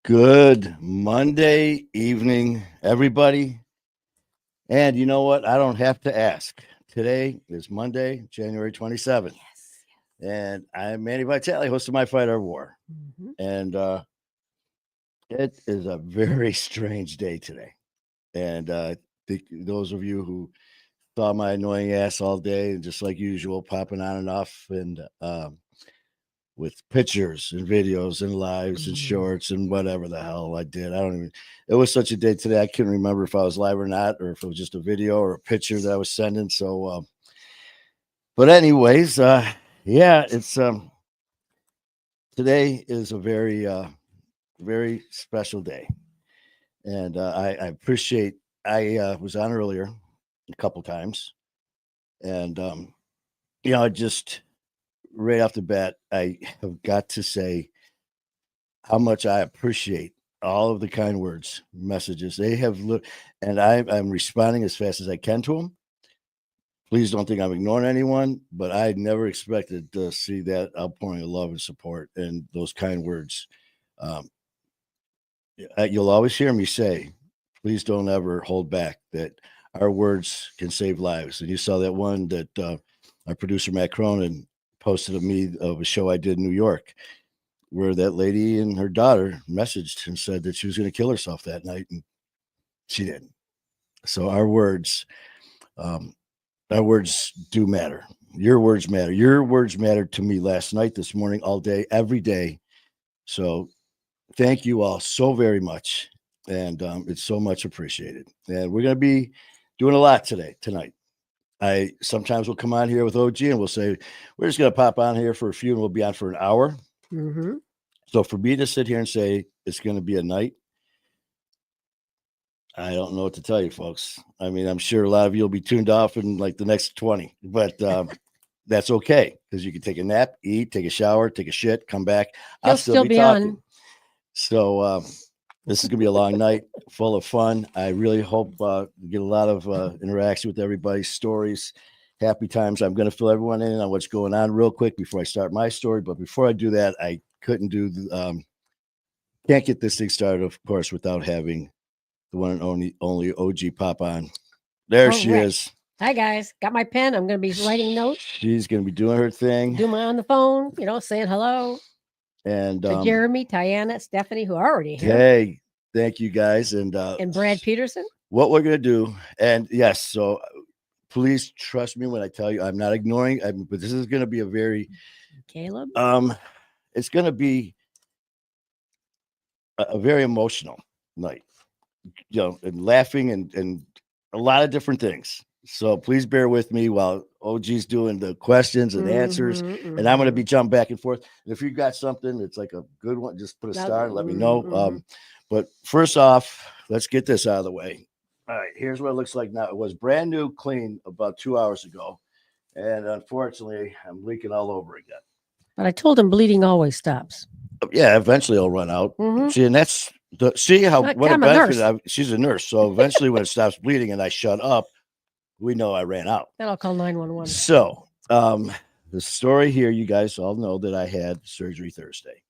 Good Monday evening, everybody. And you know what? I don't have to ask. Today is Monday, January 27th. Yes. And I'm Manny Vitale, host of My Fight Our War. And it is a very strange day today. And those of you who saw my annoying ass all day, just like usual, popping on and off, and with pictures and videos and lives and shorts and whatever the hell I did. I don't even, it was such a day today. I couldn't remember if I was live or not, or if it was just a video or a picture that I was sending. So, but anyways, yeah, it's, today is a very special day. And I appreciate, I was on earlier a couple times. And, I just, right off the bat, I have got to say, how much I appreciate all of the kind words, messages they have looked, and I'm responding as fast as I can to them. Please don't think I'm ignoring anyone, but I never expected to see that outpouring of love and support and those kind words. Um, you'll always hear me say, please don't ever hold back, that our words can save lives. And you saw that one that our producer, Matt Cronin, posted of me of a show I did in New York, where that lady and her daughter messaged and said that she was going to kill herself that night, and she didn't. So um, our words do matter. Your words matter. Your words mattered to me last night, this morning, all day, every day. So thank you all so very much, and it's so much appreciated. And we're going to be doing a lot tonight. I sometimes will come on here with OG and we'll say we're just going to pop on here for a few, and we'll be on for an hour. Mm-hmm. So for me to sit here and say it's going to be a night, I don't know what to tell you, folks. I mean, I'm sure a lot of you will be tuned off in like the next 20, but that's okay, because you can take a nap, eat, take a shower, take a shit, come back. I'll still be talking. On. So this is going to be a long night full of fun. I really hope get a lot of interaction with everybody, stories, happy times. I'm going to fill everyone in on what's going on real quick before I start my story. But before I do that, I couldn't do can't get this thing started, of course, without having the one and only OG pop on. There she Correct. is. Hi guys, got my pen. I'm going to be writing notes. She's going to be doing her thing. Do my on the phone, saying hello. And to Jeremy, Tiana, Stephanie, who are already here. Hey, thank you guys. And Brad Peterson. What we're going to do, and yes, so please trust me when I tell you, I'm not ignoring, but this is going to be a very, Caleb. It's going to be a very emotional night, and laughing and a lot of different things. So please bear with me while OG's doing the questions and answers, and I'm going to be jumping back and forth. And if you've got something that's like a good one, just put a star and let me know. But first off, let's get this out of the way. All right, here's what it looks like now. It was brand new, clean about 2 hours ago, and unfortunately, I'm leaking all over again. But I told him bleeding always stops. Yeah, eventually it'll run out. See, and that's what a benefit. She's a nurse, so eventually when it stops bleeding and I shut up, we know I ran out. Then I'll call 911. So, the story here, you guys all know that I had surgery Thursday.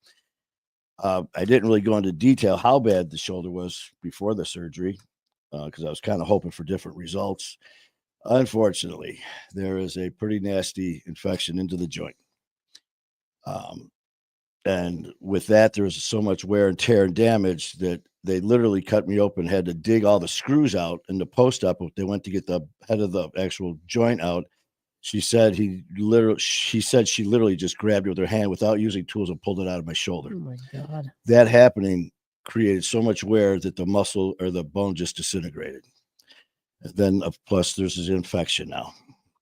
I didn't really go into detail how bad the shoulder was before the surgery, because I was kind of hoping for different results. Unfortunately, there is a pretty nasty infection into the joint. And with that, there was so much wear and tear and damage that they literally cut me open, had to dig all the screws out in the post-op. They went to get the head of the actual joint out. She said she literally just grabbed it with her hand without using tools and pulled it out of my shoulder. Oh my God. That happening created so much wear that the muscle or the bone just disintegrated. And then plus there's this infection now,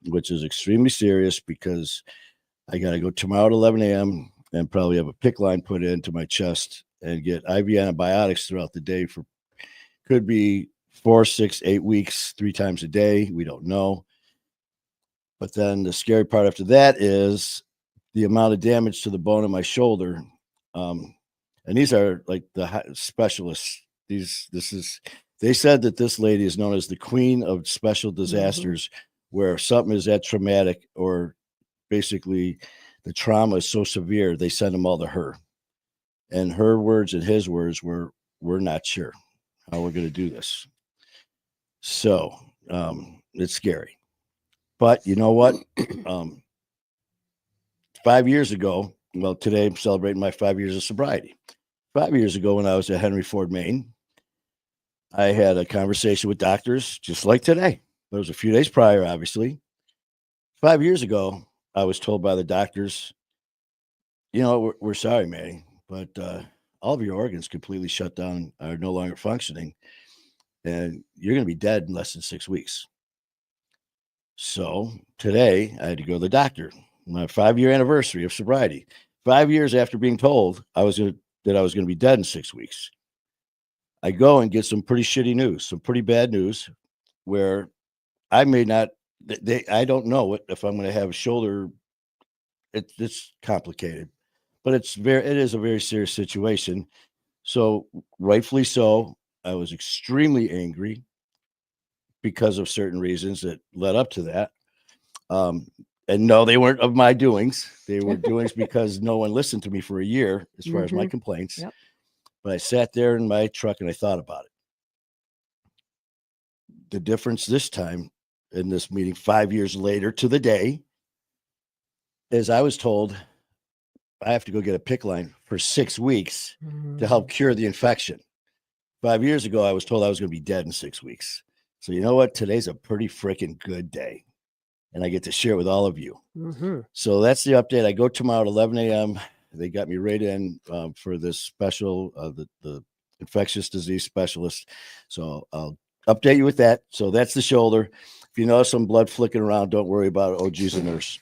which is extremely serious, because I got to go tomorrow at 11 a.m. and probably have a PICC line put into my chest and get IV antibiotics throughout the day for, could be 4, 6, 8 weeks, 3 times a day. We don't know. But then the scary part after that is the amount of damage to the bone in my shoulder. And these are like the specialists. They said that this lady is known as the queen of special disasters, where something is that traumatic, or basically the trauma is so severe, they send them all to her. And her words and his words were, we're not sure how we're going to do this. So it's scary. But you know what? 5 years ago, well, today I'm celebrating my 5 years of sobriety. 5 years ago, when I was at Henry Ford, Maine, I had a conversation with doctors just like today. But it was a few days prior, obviously. 5 years ago, I was told by the doctors, we're sorry, Manny, but all of your organs completely shut down, are no longer functioning, and you're going to be dead in less than 6 weeks. So today, I had to go to the doctor. My 5-year anniversary of sobriety. 5 years after being told that I was going to be dead in 6 weeks, I go and get some pretty shitty news, some pretty bad news, where I may not. I don't know if I'm going to have a shoulder. It's complicated, but it is a very serious situation. So rightfully so, I was extremely angry because of certain reasons that led up to that. And no, they weren't of my doings. They were doings because no one listened to me for a year as far as my complaints. Yep. But I sat there in my truck and I thought about it. The difference this time in this meeting, 5 years later to the day, is I was told I have to go get a PICC line for 6 weeks to help cure the infection. 5 years ago, I was told I was going to be dead in 6 weeks. So you know what? Today's a pretty freaking good day. And I get to share it with all of you. So that's the update. I go tomorrow at 11 a.m. They got me right in for this special, the infectious disease specialist. So I'll update you with that. So that's the shoulder. If you notice some blood flicking around, don't worry about it. Oh, geez, a nurse.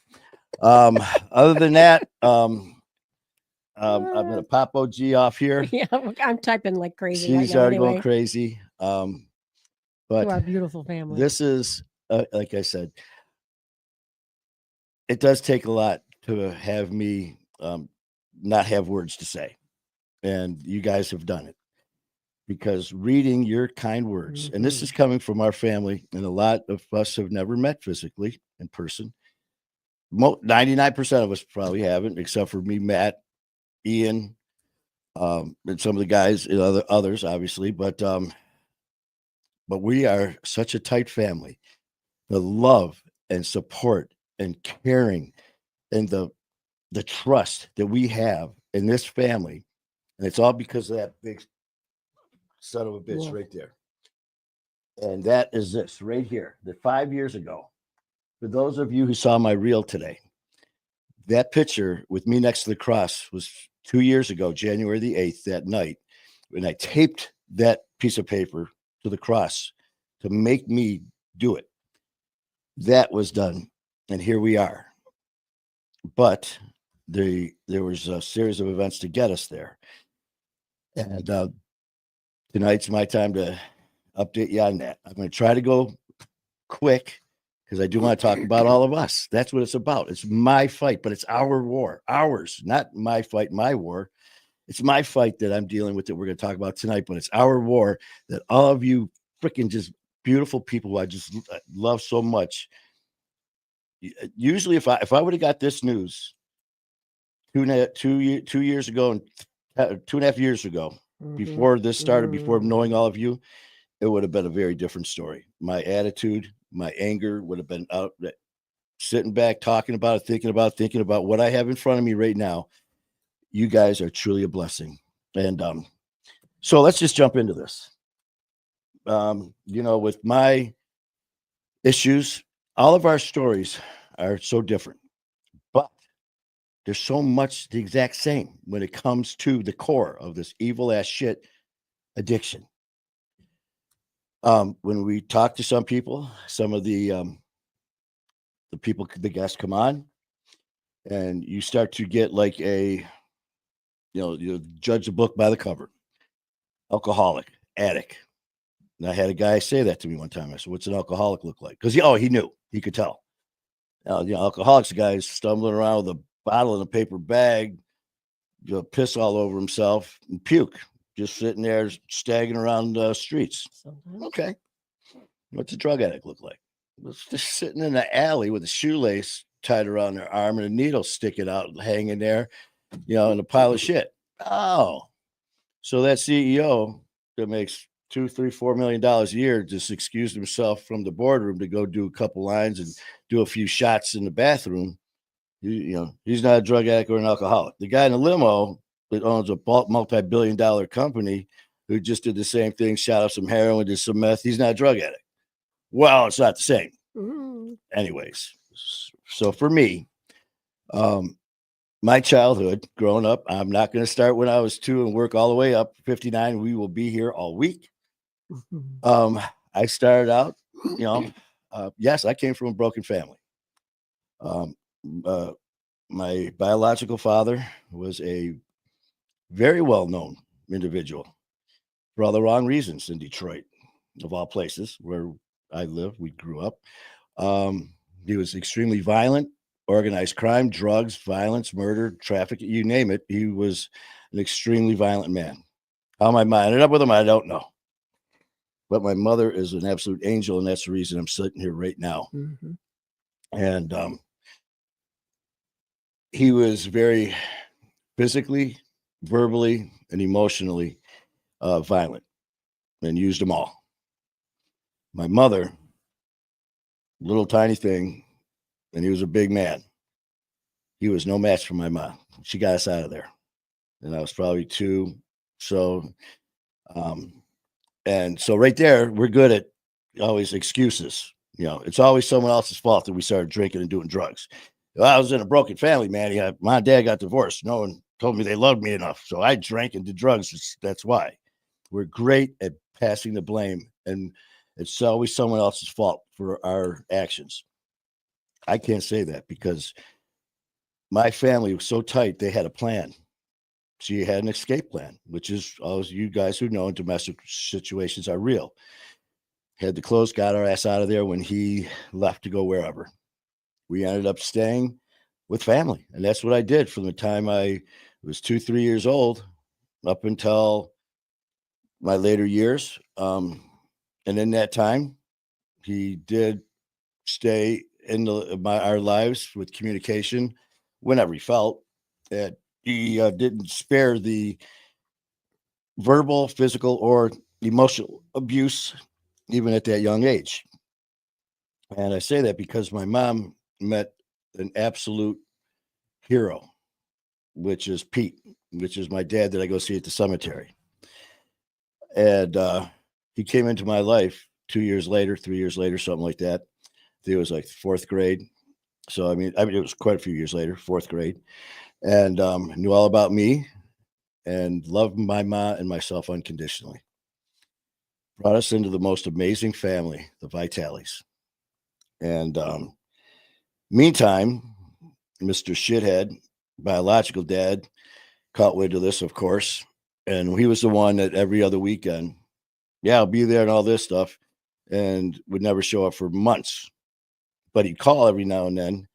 Other than that, I'm going to pop OG off here. Yeah, I'm typing like crazy. She's right now, already anyway. going crazy. To But our beautiful family. this is, like I said, it does take a lot to have me not have words to say. And you guys have done it. Because reading your kind words, and this is coming from our family, and a lot of us have never met physically in person. 99% of us probably haven't, except for me, Matt, Ian, and some of the guys, others, obviously. But we are such a tight family. The love and support and caring and the trust that we have in this family, and it's all because of that big son of a bitch right there. And that is this right here. That 5 years ago, for those of you who saw my reel today, that picture with me next to the cross was 2 years ago, January the 8th, that night, when I taped that piece of paper to the cross to make me do it. That was done. And here we are. But there was a series of events to get us there. And tonight's my time to update you on that. I'm going to try to go quick because I do want to talk about all of us. That's what it's about. It's my fight, but it's our war, ours, not my fight, my war. It's my fight that I'm dealing with that we're going to talk about tonight, but it's our war that all of you freaking just beautiful people who I just love so much. Usually if I would have got this news 2 years ago and 2.5 years ago, before this started, before knowing all of you, it would have been a very different story. My attitude, my anger would have been out, sitting back, talking about it, thinking about what I have in front of me right now. You guys are truly a blessing. And so let's just jump into this. With my issues, all of our stories are so different, but there's so much the exact same when it comes to the core of this evil ass shit addiction. When we talk to some people, some of the people, the guests come on, and you start to get like you judge a book by the cover. Alcoholic, addict. And I had a guy say that to me one time. I said, "What's an alcoholic look like?" Because he knew, he could tell. Alcoholics, guys stumbling around with a bottle in a paper bag, piss all over himself and puke, just sitting there staggering around streets. Okay. What's a drug addict look like? It's just sitting in the alley with a shoelace tied around their arm and a needle sticking out, hanging there, in a pile of shit. Oh, so that CEO that makes $2, $3, $4 million a year just excused himself from the boardroom to go do a couple lines and do a few shots in the bathroom. He's not a drug addict or an alcoholic. The guy in the limo that owns a multi-billion-dollar company who just did the same thing, shot up some heroin, did some meth, he's not a drug addict. Well, it's not the same. Anyways, so for me, my childhood growing up, I'm not going to start when I was 2 and work all the way up 59. We will be here all week. I started out, yes, I came from a broken family. My biological father was a very well-known individual for all the wrong reasons in Detroit, of all places where I live. We grew up. He was extremely violent, organized crime, drugs, violence, murder, traffic, you name it. He was an extremely violent man. How my mind ended up with him, I don't know. But my mother is an absolute angel, and that's the reason I'm sitting here right now. And he was very physically, verbally, and emotionally violent, and used them all. My mother, little tiny thing, and he was a big man. He was no match for my mom. She got us out of there, and I was probably 2. So, and so right there, we're good at always excuses. It's always someone else's fault that we started drinking and doing drugs. Well, I was in a broken family, man. My dad got divorced. No one told me they loved me enough, so I drank and did drugs. That's why. We're great at passing the blame, and it's always someone else's fault for our actions. I can't say that because my family was so tight, they had a plan. She had an escape plan, which is, all you guys who know, domestic situations are real. Had the clothes, got our ass out of there when he left to go wherever. We ended up staying with family, and that's what I did from the time I was 2, 3 years old up until my later years. And in that time, he did stay in our lives with communication whenever he felt. And he didn't spare the verbal, physical, or emotional abuse, even at that young age. And I say that because my mom met an absolute hero, which is Pete, which is my dad that I go see at the cemetery. And he came into my life 2 years later, 3 years later, something like that. I think it was like 4th grade. So, I mean, it was quite a few years later, 4th grade, and knew all about me and loved my mom and myself unconditionally. Brought us into the most amazing family, the Vitalis. And meantime, Mr. Shithead, biological dad, caught wind of this, of course. And he was the one that every other weekend, yeah, I'll be there and all this stuff, and would never show up for months. But he'd call every now and then.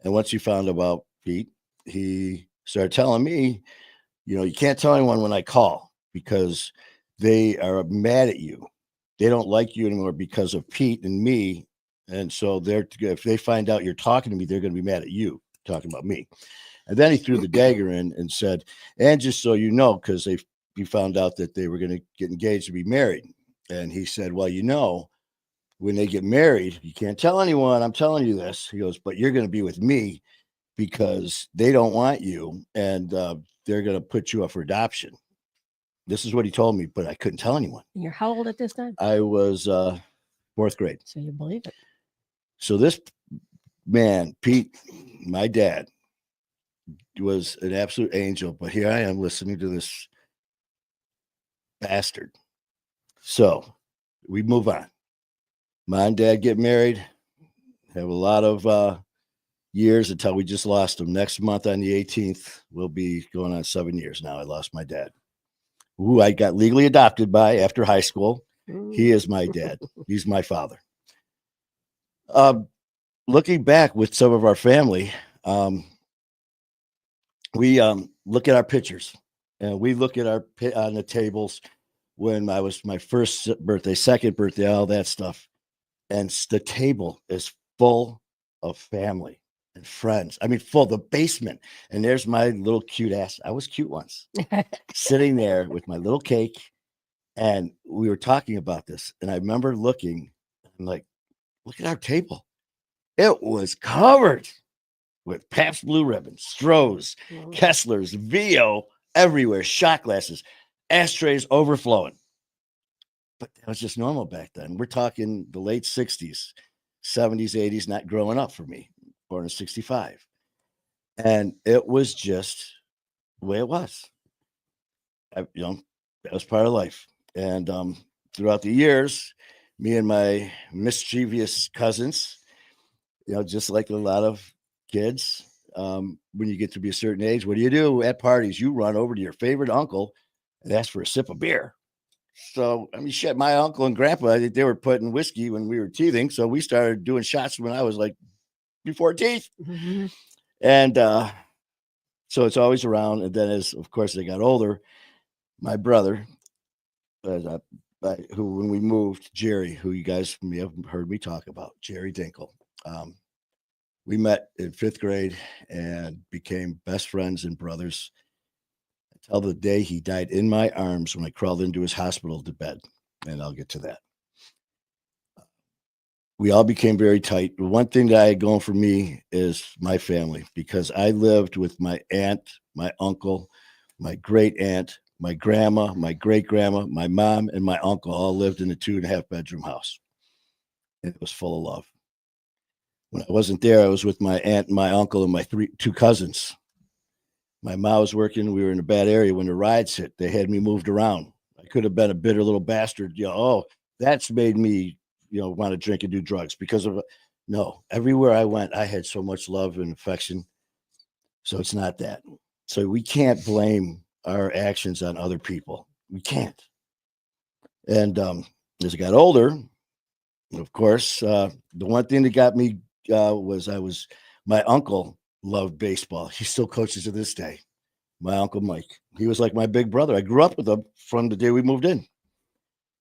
And once he found about Pete, he started telling me, you can't tell anyone when I call because they are mad at you. They don't like you anymore because of Pete and me. And so if they find out you're talking to me, they're going to be mad at you talking about me. And then he threw the dagger in and said, and just so you know, because he found out that they were going to get engaged to be married. And he said, well, when they get married, you can't tell anyone. I'm telling you this. He goes, but you're going to be with me because they don't want you, and they're going to put you up for adoption. This is what he told me, but I couldn't tell anyone. You're how old at this time? I was 4th grade. So you believe it. So this man, Pete, my dad, was an absolute angel, but here I am listening to this bastard. So we move on. Mom and dad get married, have a lot of years until we just lost him. Next month on the 18th, we'll be going on 7 years now. I lost my dad, who I got legally adopted by after high school. He is my dad. He's my father. Looking back with some of our family, we look at our pictures, and we look at on the tables when I was my first birthday, second birthday, all that stuff. And the table is full of family. and friends. I mean, full the basement. And there's my little cute ass. I was cute once, sitting there with my little cake. And we were talking about this. And I remember looking, I'm like, look at our table. It was covered with Pabst Blue Ribbon, Strohs, Mm. Kesslers, VO everywhere, shot glasses, ashtrays overflowing. But that was just normal back then. We're talking the late 60s, 70s, 80s, not growing up for me, born in 65. And it was just the way it was. That was part of life. And throughout the years, me and my mischievous cousins, just like a lot of kids, when you get to be a certain age, what do at parties? You run over to your favorite uncle and ask for a sip of beer. So, I mean, shit, my uncle and grandpa, I think they were putting whiskey when we were teething. So we started doing shots when I was like before teeth. Mhm. And so it's always around. And then of course, they got older, my brother, who, when we moved, Jerry, who you guys may have heard me talk about, Jerry Dinkle. We met in 5th grade and became best friends and brothers until the day he died in my arms when I crawled into his hospital to bed. And I'll get to that. We all became very tight. The one thing that I had going for me is my family, because I lived with my aunt, my uncle, my great aunt, my grandma, my great grandma, my mom, and my uncle all lived in a 2.5 bedroom house. And it was full of love. When I wasn't there, I was with my aunt and my uncle and my two cousins. My mom was working. We were in a bad area when the riots hit. They had me moved around. I could have been a bitter little bastard. That's made me, want to drink and do drugs because of no. Everywhere I went, I had so much love and affection. So it's not that. So we can't blame our actions on other people. We can't. And as I got older, of course, the one thing that got me was my uncle loved baseball. He still coaches to this day. My uncle Mike. He was like my big brother. I grew up with him from the day we moved in.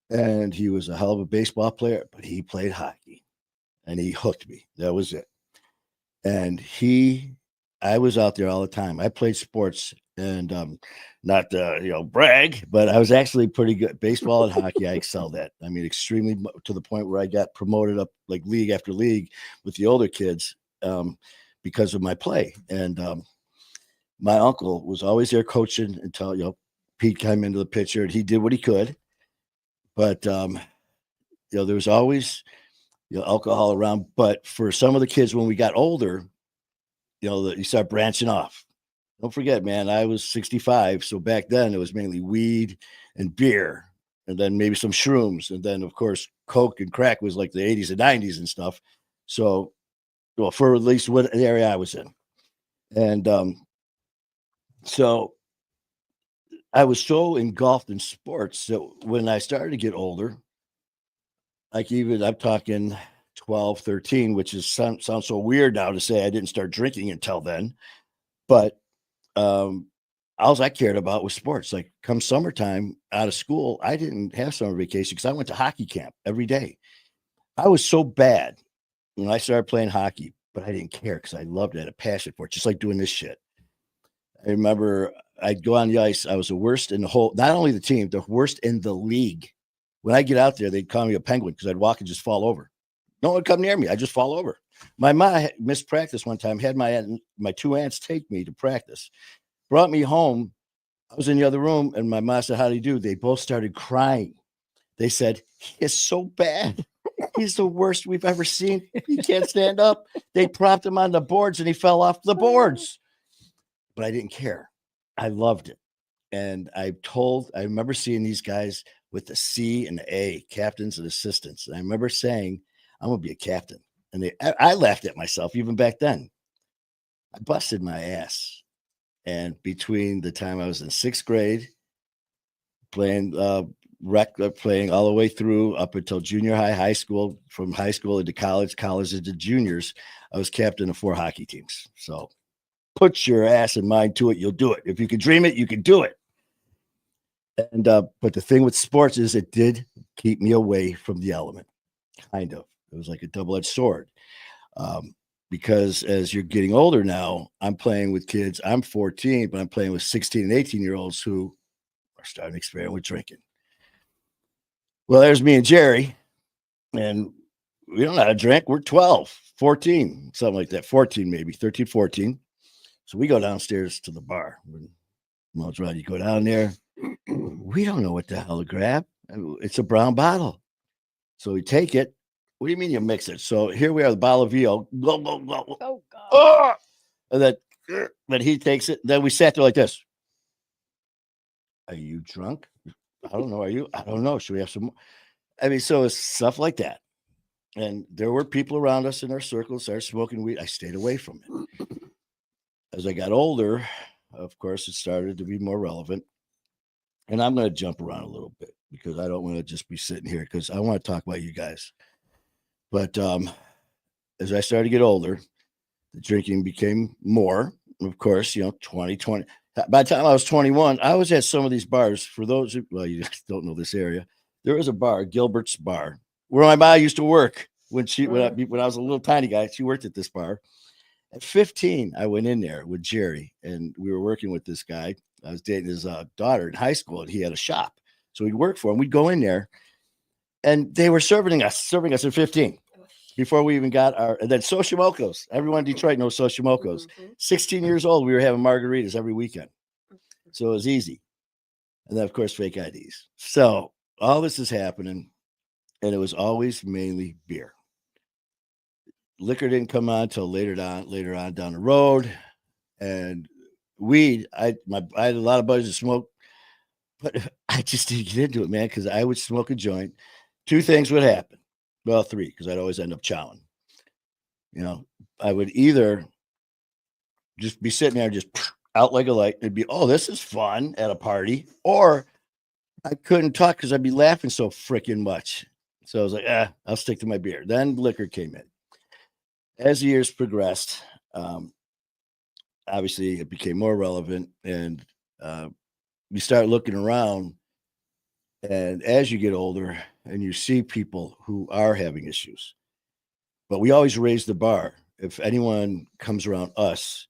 And he was a hell of a baseball player, but he played hockey and he hooked me. That was it. And I was out there all the time. I played sports and not brag, but I was actually pretty good. Baseball and hockey, I excelled at. I mean, extremely, to the point where I got promoted up like league after league with the older kids because of my play. And my uncle was always there coaching until Pete came into the picture and he did what he could. But there was always alcohol around. But for some of the kids when we got older, you start branching off. Don't forget, man, I was 65. So back then it was mainly weed and beer and then maybe some shrooms. And then, of course, Coke and crack was like the 80s and 90s and stuff. So, for at least what area I was in. And so I was so engulfed in sports that when I started to get older, like I'm talking 12, 13, which sounds so weird now to say I didn't start drinking until then. But all I cared about was sports. Like come summertime out of school, I didn't have summer vacation because I went to hockey camp every day. I was so bad when I started playing hockey, but I didn't care because I loved it, I had a passion for it, just like doing this shit. I remember I'd go on the ice. I was the worst in the whole, not only the team, the worst in the league. When I get out there, they'd call me a penguin because I'd walk and just fall over. No one would come near me. I just fall over. My mom missed practice one time, had my two aunts take me to practice, brought me home. I was in the other room, and my mom said, "How do you do?" They both started crying. They said, "He is so bad. He's the worst we've ever seen. He can't stand up." They propped him on the boards, and he fell off the boards. But I didn't care. I loved it. And I remember seeing these guys with the C and the A, captains and assistants. And I remember saying, I'm going to be a captain. And I laughed at myself even back then. I busted my ass. And between the time I was in 6th grade, playing playing all the way through up until junior high school, from high school into college into juniors, I was captain of 4 hockey teams. So put your ass and mind to it. You'll do it. If you can dream it, you can do it. And but the thing with sports is it did keep me away from the element. Kind of. It was like a double-edged sword. because as you're getting older now, I'm playing with kids. I'm 14, but I'm playing with 16 and 18-year-olds who are starting to experiment with drinking. Well, there's me and Jerry, and we don't know how to drink. We're 12, 14, something like that. 14, maybe 13, 14. So we go downstairs to the bar. Well, right. You go down there. We don't know what the hell to grab. It's a brown bottle. So we take it. What do you mean you mix it? So here we are, the bottle of VO. Go, go, go. Oh God. Oh! And then he takes it. Then we sat there like this. Are you drunk? I don't know. Are you? I don't know. Should we have some more? I mean, so it's stuff like that. And there were people around us in our circle started smoking weed. I stayed away from it. As I got older, of course, it started to be more relevant. And I'm going to jump around a little bit because I don't want to just be sitting here because I want to talk about you guys. But as I started to get older, the drinking became more. Of course, 2020. By the time I was 21, I was at some of these bars. For those who, well, you don't know this area, there was a bar, Gilbert's Bar, where my mom used to work when I was a little tiny guy. She worked at this bar. At 15, I went in there with Jerry, and we were working with this guy. I was dating his daughter in high school, and he had a shop. So we'd work for him. We'd go in there, and they were serving us at 15 before we even got and then Soshimokos. Everyone in Detroit knows Soshimokos. 16 years old, we were having margaritas every weekend. So it was easy. And then, of course, fake IDs. So all this is happening, and it was always mainly beer. Liquor didn't come on until later on down the road. And weed, I had a lot of buddies to smoke, but I just didn't get into it, man, because I would smoke a joint. Two things would happen. Well, three, because I'd always end up chowing. I would either just be sitting there just out like a light. It'd be, oh, this is fun at a party. Or I couldn't talk because I'd be laughing so freaking much. So I was like, I'll stick to my beer. Then liquor came in. As the years progressed, obviously it became more relevant, and you start looking around, and as you get older and you see people who are having issues, but we always raise the bar. If anyone comes around us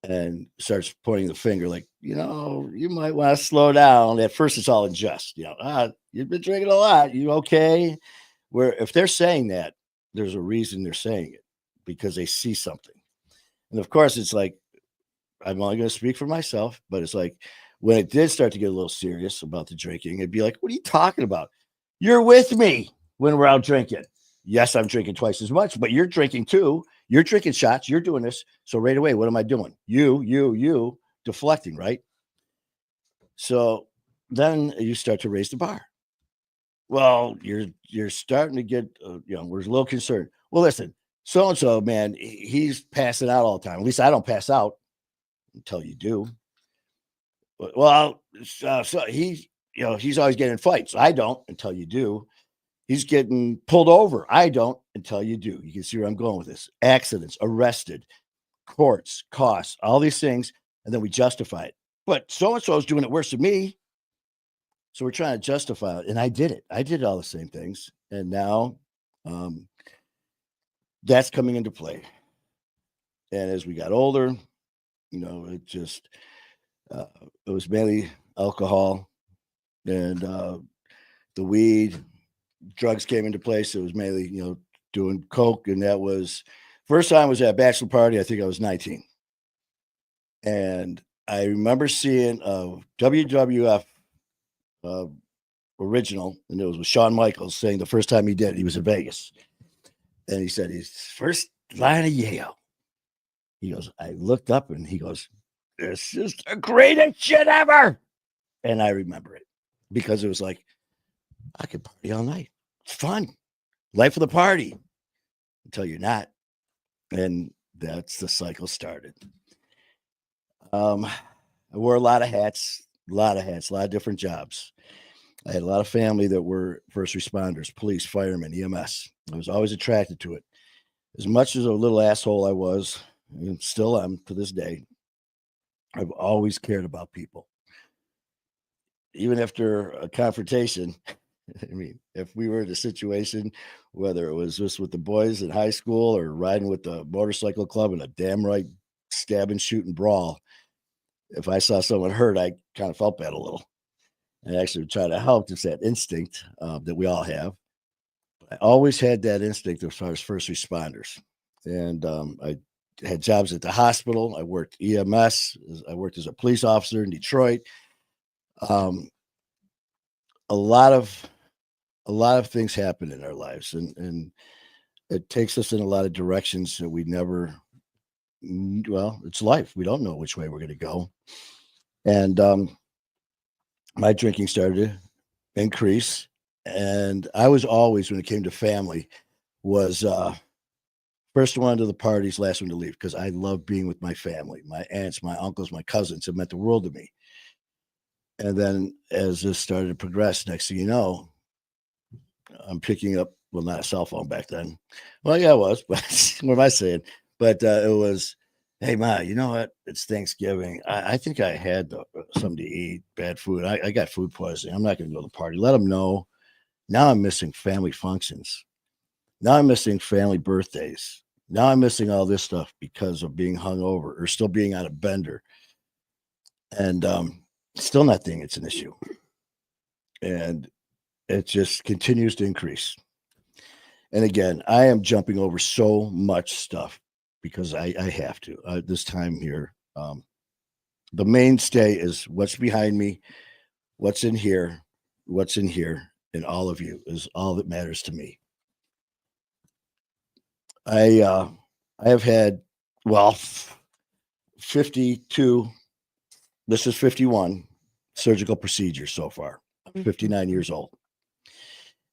and starts pointing the finger, like, you might want to slow down. At first, it's all in jest, you've been drinking a lot. You okay? Where if they're saying that, there's a reason they're saying it, because they see something. And of course, it's like, I'm only going to speak for myself, but it's like when it did start to get a little serious about the drinking, it'd be like, what are you talking about? You're with me when we're out drinking. Yes, I'm drinking twice as much, but you're drinking too. You're drinking shots. You're doing this. So right away, what am I doing? You deflecting, right? So then you start to raise the bar. Well, you're starting to get, we're a little concerned. Well, listen, so-and-so, man, he's passing out all the time. At least I don't pass out until you do. Well, so he's always getting in fights. I don't until you do. He's getting pulled over. I don't until you do. You can see where I'm going with this. Accidents, arrested, courts, costs, all these things, and then we justify it. But so-and-so is doing it worse than me. So we're trying to justify it. And I did it. I did all the same things. And now that's coming into play. And as we got older, it just, it was mainly alcohol and the weed. Drugs came into place. It was mainly, doing coke. And that was, first time was at a bachelor party. I think I was 19. And I remember seeing a WWF original, and it was with Shawn Michaels saying the first time he did it, he was in Vegas. And he said his first line of Yale. He goes, I looked up and he goes, this is the greatest shit ever. And I remember it because it was like, I could party all night. It's fun. Life of the party until you're not. And that's the cycle started. I wore a lot of hats, a lot of different jobs. I had a lot of family that were first responders, police, firemen, EMS. I was always attracted to it. As much as a little asshole I was, and still am to this day, I've always cared about people. Even after a confrontation, I mean, if we were in a situation, whether it was just with the boys in high school or riding with the motorcycle club in a damn right stab and shoot and brawl, if I saw someone hurt, I kind of felt bad a little. I actually would try to help. It's that instinct that we all have. I always had that instinct as far as first responders. And I had jobs at the hospital. I worked EMS. I worked as a police officer in Detroit. Um, a lot of things happen in our lives, and it takes us in a lot of directions that we never. Well, it's life. We don't know which way we're going to go, and my drinking started to increase. And I was always, when it came to family, was first one to the parties, last one to leave, because I love being with my family, my aunts, my uncles, my cousins. It meant the world to me. And then as this started to progress, next thing you know, I'm picking up, well, not a cell phone back then. Well, yeah, it was, but what am I saying? But it was, hey, Ma, you know what? It's Thanksgiving. I think I had something to eat, bad food. I got food poisoning. I'm not going to go to the party. Let them know. Now I'm missing family functions. Now I'm missing family birthdays. Now I'm missing all this stuff because of being hungover or still being on a bender. And still not thinking it's an issue. And it just continues to increase. And again, I am jumping over so much stuff because I have to this time here. The mainstay is what's behind me, what's in here, and all of you is all that matters to me. I have had, well, 52, this is 51 surgical procedures so far. I'm 59 years old.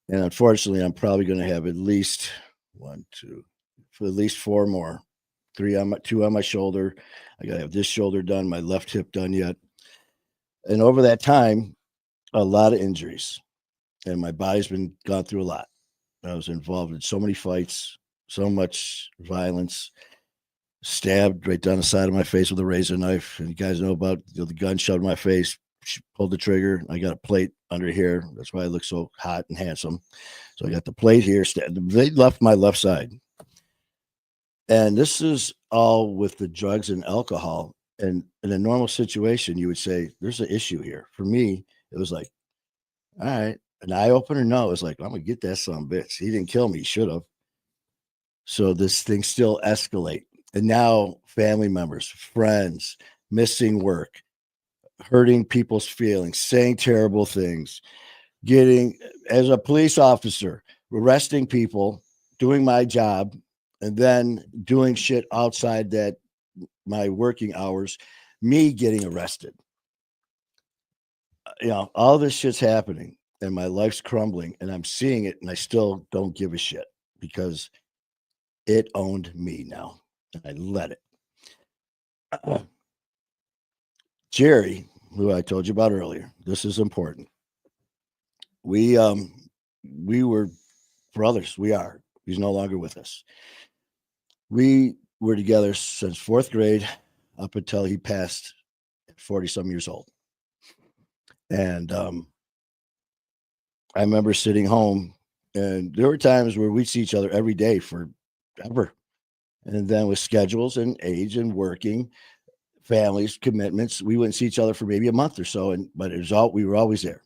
And unfortunately, I'm probably going to have at least one, two, for at least four more. Two on my shoulder. I got to have this shoulder done, my left hip done yet. And over that time, a lot of injuries. And my body's been gone through a lot. I was involved in so many fights, so much violence, stabbed right down the side of my face with a razor knife. And you guys know about the gun shoved in my face, pulled the trigger. I got a plate under here. That's why I look so hot and handsome. So I got the plate here. They left my left side. And this is all with the drugs and alcohol. And in a normal situation, you would say, there's an issue here. For me, it was like, all right. An eye opener? No, it was like, I'm going to get that son of a bitch. He didn't kill me. He should have. So this thing still escalate. And now family members, friends, missing work, hurting people's feelings, saying terrible things, getting, as a police officer, arresting people, doing my job, and then doing shit outside that my working hours, me getting arrested. All this shit's happening and my life's crumbling and I'm seeing it and I still don't give a shit because it owned me now. And I let it. Jerry, who I told you about earlier, this is important. We were brothers. We are. He's no longer with us. We were together since fourth grade up until he passed at 40 some years old. And I remember sitting home and there were times where we'd see each other every day forever. And then with schedules and age and working, families, commitments, we wouldn't see each other for maybe a month or so. But we were always there.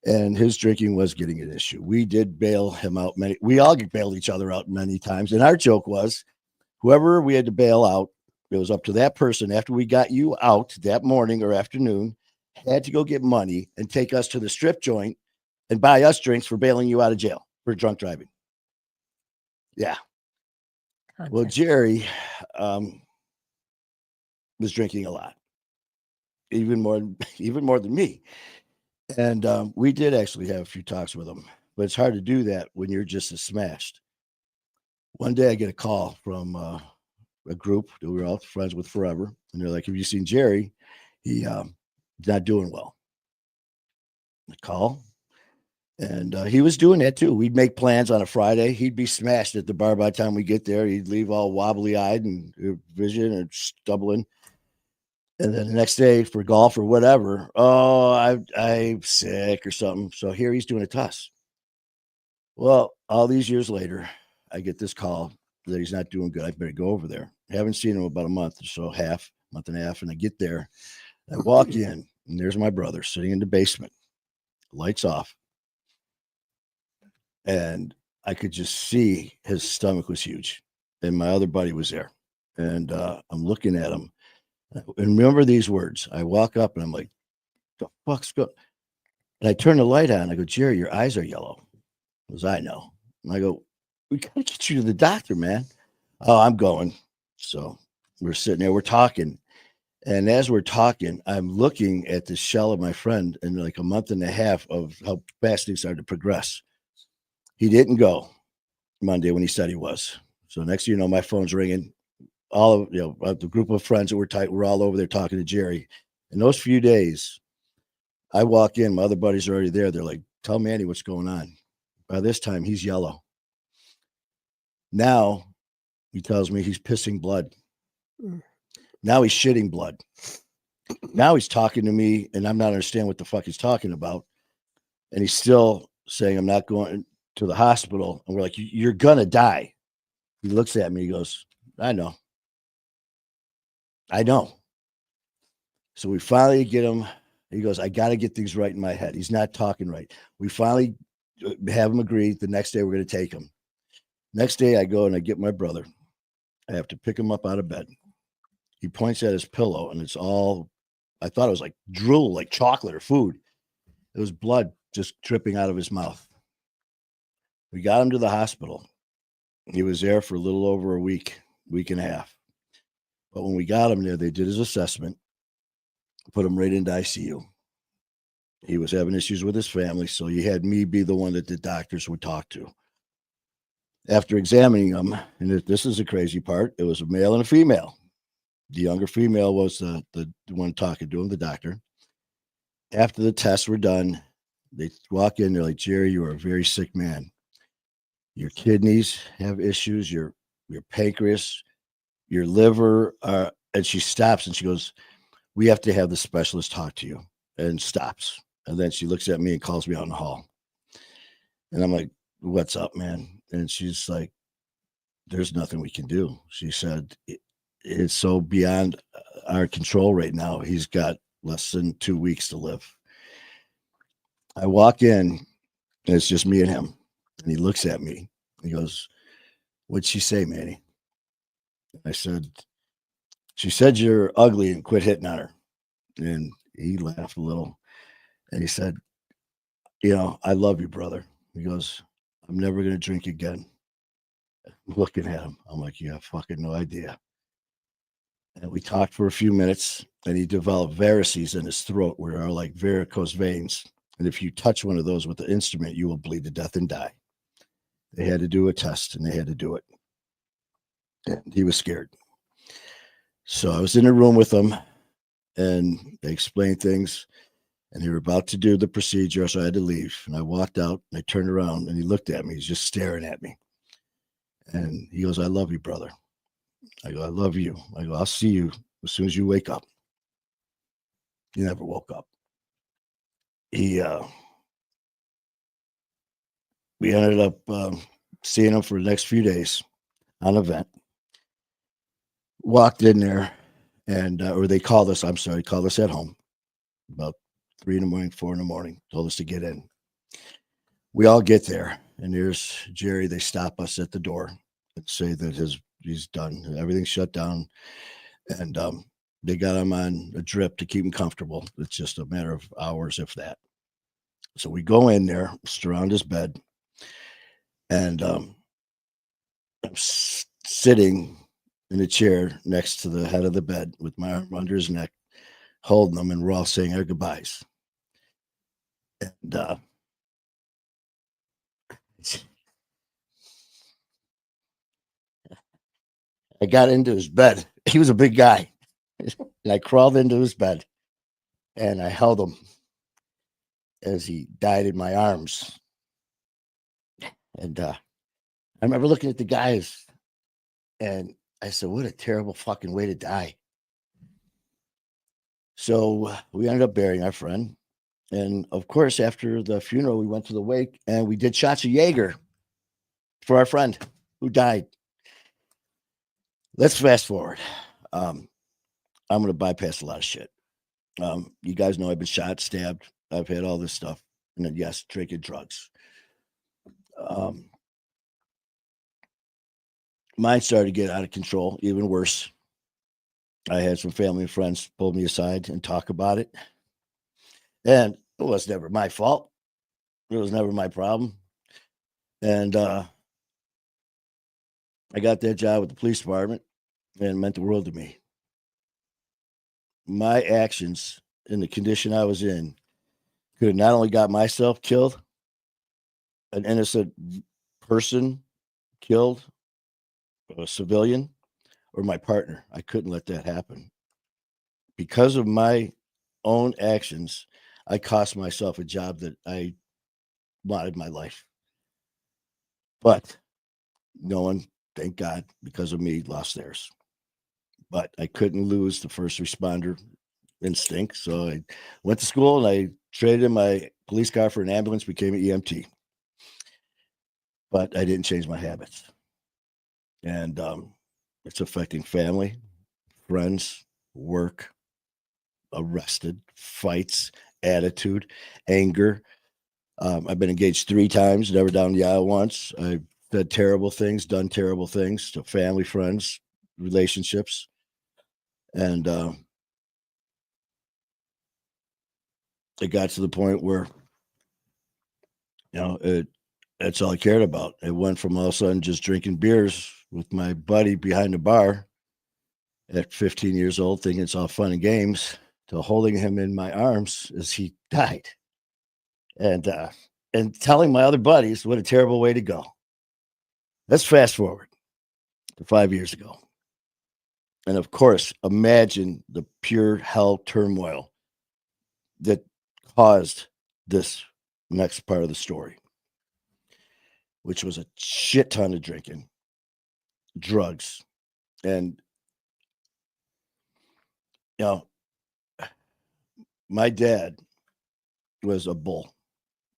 And his drinking was getting an issue. We did bail him out we all bailed each other out many times. And our joke was whoever we had to bail out, it was up to that person after we got you out that morning or afternoon, had to go get money and take us to the strip joint and buy us drinks for bailing you out of jail for drunk driving. Yeah. Well, Jerry was drinking a lot, even more than me. And we did actually have a few talks with him, but it's hard to do that when you're just as smashed. One day I get a call from a group that we were all friends with forever. And they're like, have you seen Jerry? He's not doing well. I call. And he was doing that too. We'd make plans on a Friday. He'd be smashed at the bar by the time we get there. He'd leave all wobbly eyed and vision and stumbling. And then the next day for golf or whatever, oh, I'm sick or something. So here he's doing a tuss. Well, all these years later, I get this call that he's not doing good. I better go over there. I haven't seen him about a month or so, month and a half. And I get there, I walk in, and there's my brother sitting in the basement, lights off. And I could just see his stomach was huge. And my other buddy was there. And I'm looking at him. And remember these words. I walk up and I'm like, the fuck's going? And I turn the light on. I go, Jerry, your eyes are yellow. As I know. And I go, we got to get you to the doctor, man. Oh, I'm going. So we're sitting there, we're talking. And as we're talking, I'm looking at the shell of my friend in like a month and a half of how fast things started to progress. He didn't go Monday when he said he was. So next thing you know, my phone's ringing. All of the group of friends that were tight, we're all over there talking to Jerry. In those few days, I walk in, my other buddies are already there. They're like, tell Manny what's going on. By this time, he's yellow. Now he tells me he's pissing blood. Now he's shitting blood. Now he's talking to me, and I'm not understanding what the fuck he's talking about. And he's still saying, I'm not going to the hospital. And we're like, you're going to die. He looks at me. He goes, I know. So we finally get him. He goes, I got to get things right in my head. He's not talking right. We finally have him agree. The next day, we're going to take him. Next day, I go and I get my brother. I have to pick him up out of bed. He points at his pillow, and it's all, I thought it was like drool, like chocolate or food. It was blood just dripping out of his mouth. We got him to the hospital. He was there for a little over a week and a half. But when we got him there, they did his assessment, put him right into ICU. He was having issues with his family, so he had me be the one that the doctors would talk to. After examining him, and this is the crazy part, it was a male and a female. The younger female was the one talking to him, the doctor. After the tests were done, they walk in, they're like, Jerry, you are a very sick man. Your kidneys have issues, your pancreas, your liver. And she stops and she goes, we have to have the specialist talk to you, and stops. And then she looks at me and calls me out in the hall. And I'm like, what's up, man? And she's like, there's nothing we can do. She said, it's so beyond our control right now. He's got less than 2 weeks to live. I walk in, and it's just me and him. And he looks at me. He goes, what'd she say, Manny? I said, she said you're ugly and quit hitting on her. And he laughed a little. And he said, I love you, brother. He goes, I'm never going to drink again. I'm looking at him. I'm like, you have fucking no idea. And we talked for a few minutes, and he developed varices in his throat, where are like varicose veins. And if you touch one of those with the instrument, you will bleed to death and die. They had to do a test, and they had to do it. And he was scared. So I was in a room with him, and they explained things, and they were about to do the procedure, so I had to leave. And I walked out, and I turned around, and he looked at me. He's just staring at me. And he goes, I love you, brother. I go, I love you. I go, I'll see you as soon as you wake up. He never woke up. We ended up seeing him for the next few days on an event. Walked in there, and or they called us. I'm sorry, called us at home about 3 in the morning, 4 in the morning. Told us to get in. We all get there, and there's Jerry. They stop us at the door and say that he's done. Everything's shut down, and they got him on a drip to keep him comfortable. It's just a matter of hours, if that. So we go in there, surround his bed, and I'm sitting in a chair next to the head of the bed with my arm under his neck, holding him, and we're all saying our goodbyes. And I got into his bed. He was a big guy. And I crawled into his bed, and I held him as he died in my arms. And I remember looking at the guys, and I said, what a terrible fucking way to die. So we ended up burying our friend. And of course, after the funeral, we went to the wake and we did shots of Jaeger for our friend who died. Let's fast forward. Um, I'm going to bypass a lot of shit. You guys know I've been shot, stabbed. I've had all this stuff. And then, yes, drinking drugs. Um, Mine started to get out of control, even worse. I had some family and friends pull me aside and talk about it. And it was never my fault. It was never my problem. And I got that job with the police department and it meant the world to me. My actions in the condition I was in could have not only got myself killed, an innocent person killed, a civilian, or my partner. I couldn't let that happen. Because of my own actions, I cost myself a job that I wanted my life. But no one, thank God, because of me, lost theirs. But I couldn't lose the first responder instinct. So I went to school and I traded in my police car for an ambulance, became an EMT. But I didn't change my habits. And it's affecting family, friends, work, arrested, fights, attitude, anger. I've been engaged 3 times, never down the aisle once. I've said terrible things, done terrible things to family, friends, relationships. And it got to the point where, that's all I cared about. It went from all of a sudden just drinking beers with my buddy behind the bar at 15 years old, thinking it's all fun and games, to holding him in my arms as he died. And telling my other buddies what a terrible way to go. Let's fast forward to 5 years ago. And of course, imagine the pure hell turmoil that caused this next part of the story, which was a shit ton of drinking, drugs. And, you know, my dad was a bull,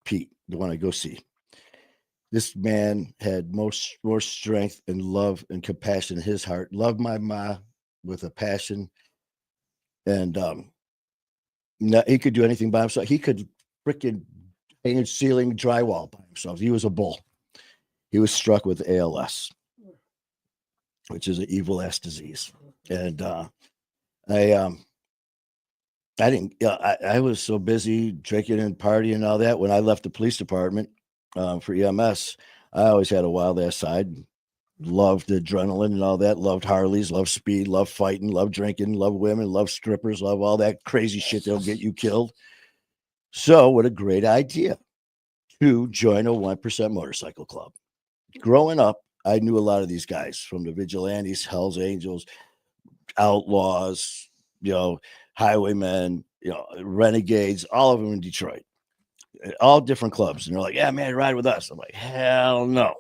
Pete, the one I go see. This man had more strength and love and compassion in his heart. Loved my ma with a passion, and he could do anything by himself. He could freaking painted ceiling drywall by himself. He was a bull. He was struck with ALS, which is an evil ass disease, and I I didn't. I was so busy drinking and partying and all that. When I left the police department for EMS, I always had a wild ass side. Loved adrenaline and all that. Loved Harleys. Loved speed. Loved fighting. Loved drinking. Loved women. Loved strippers. Love all that crazy shit that'll get you killed. So, what a great idea to join a 1% motorcycle club. Growing up, I knew a lot of these guys from the vigilantes, Hells Angels, outlaws, highwaymen, renegades, all of them in Detroit, all different clubs. And they're like, yeah, man, ride with us. I'm like, hell no.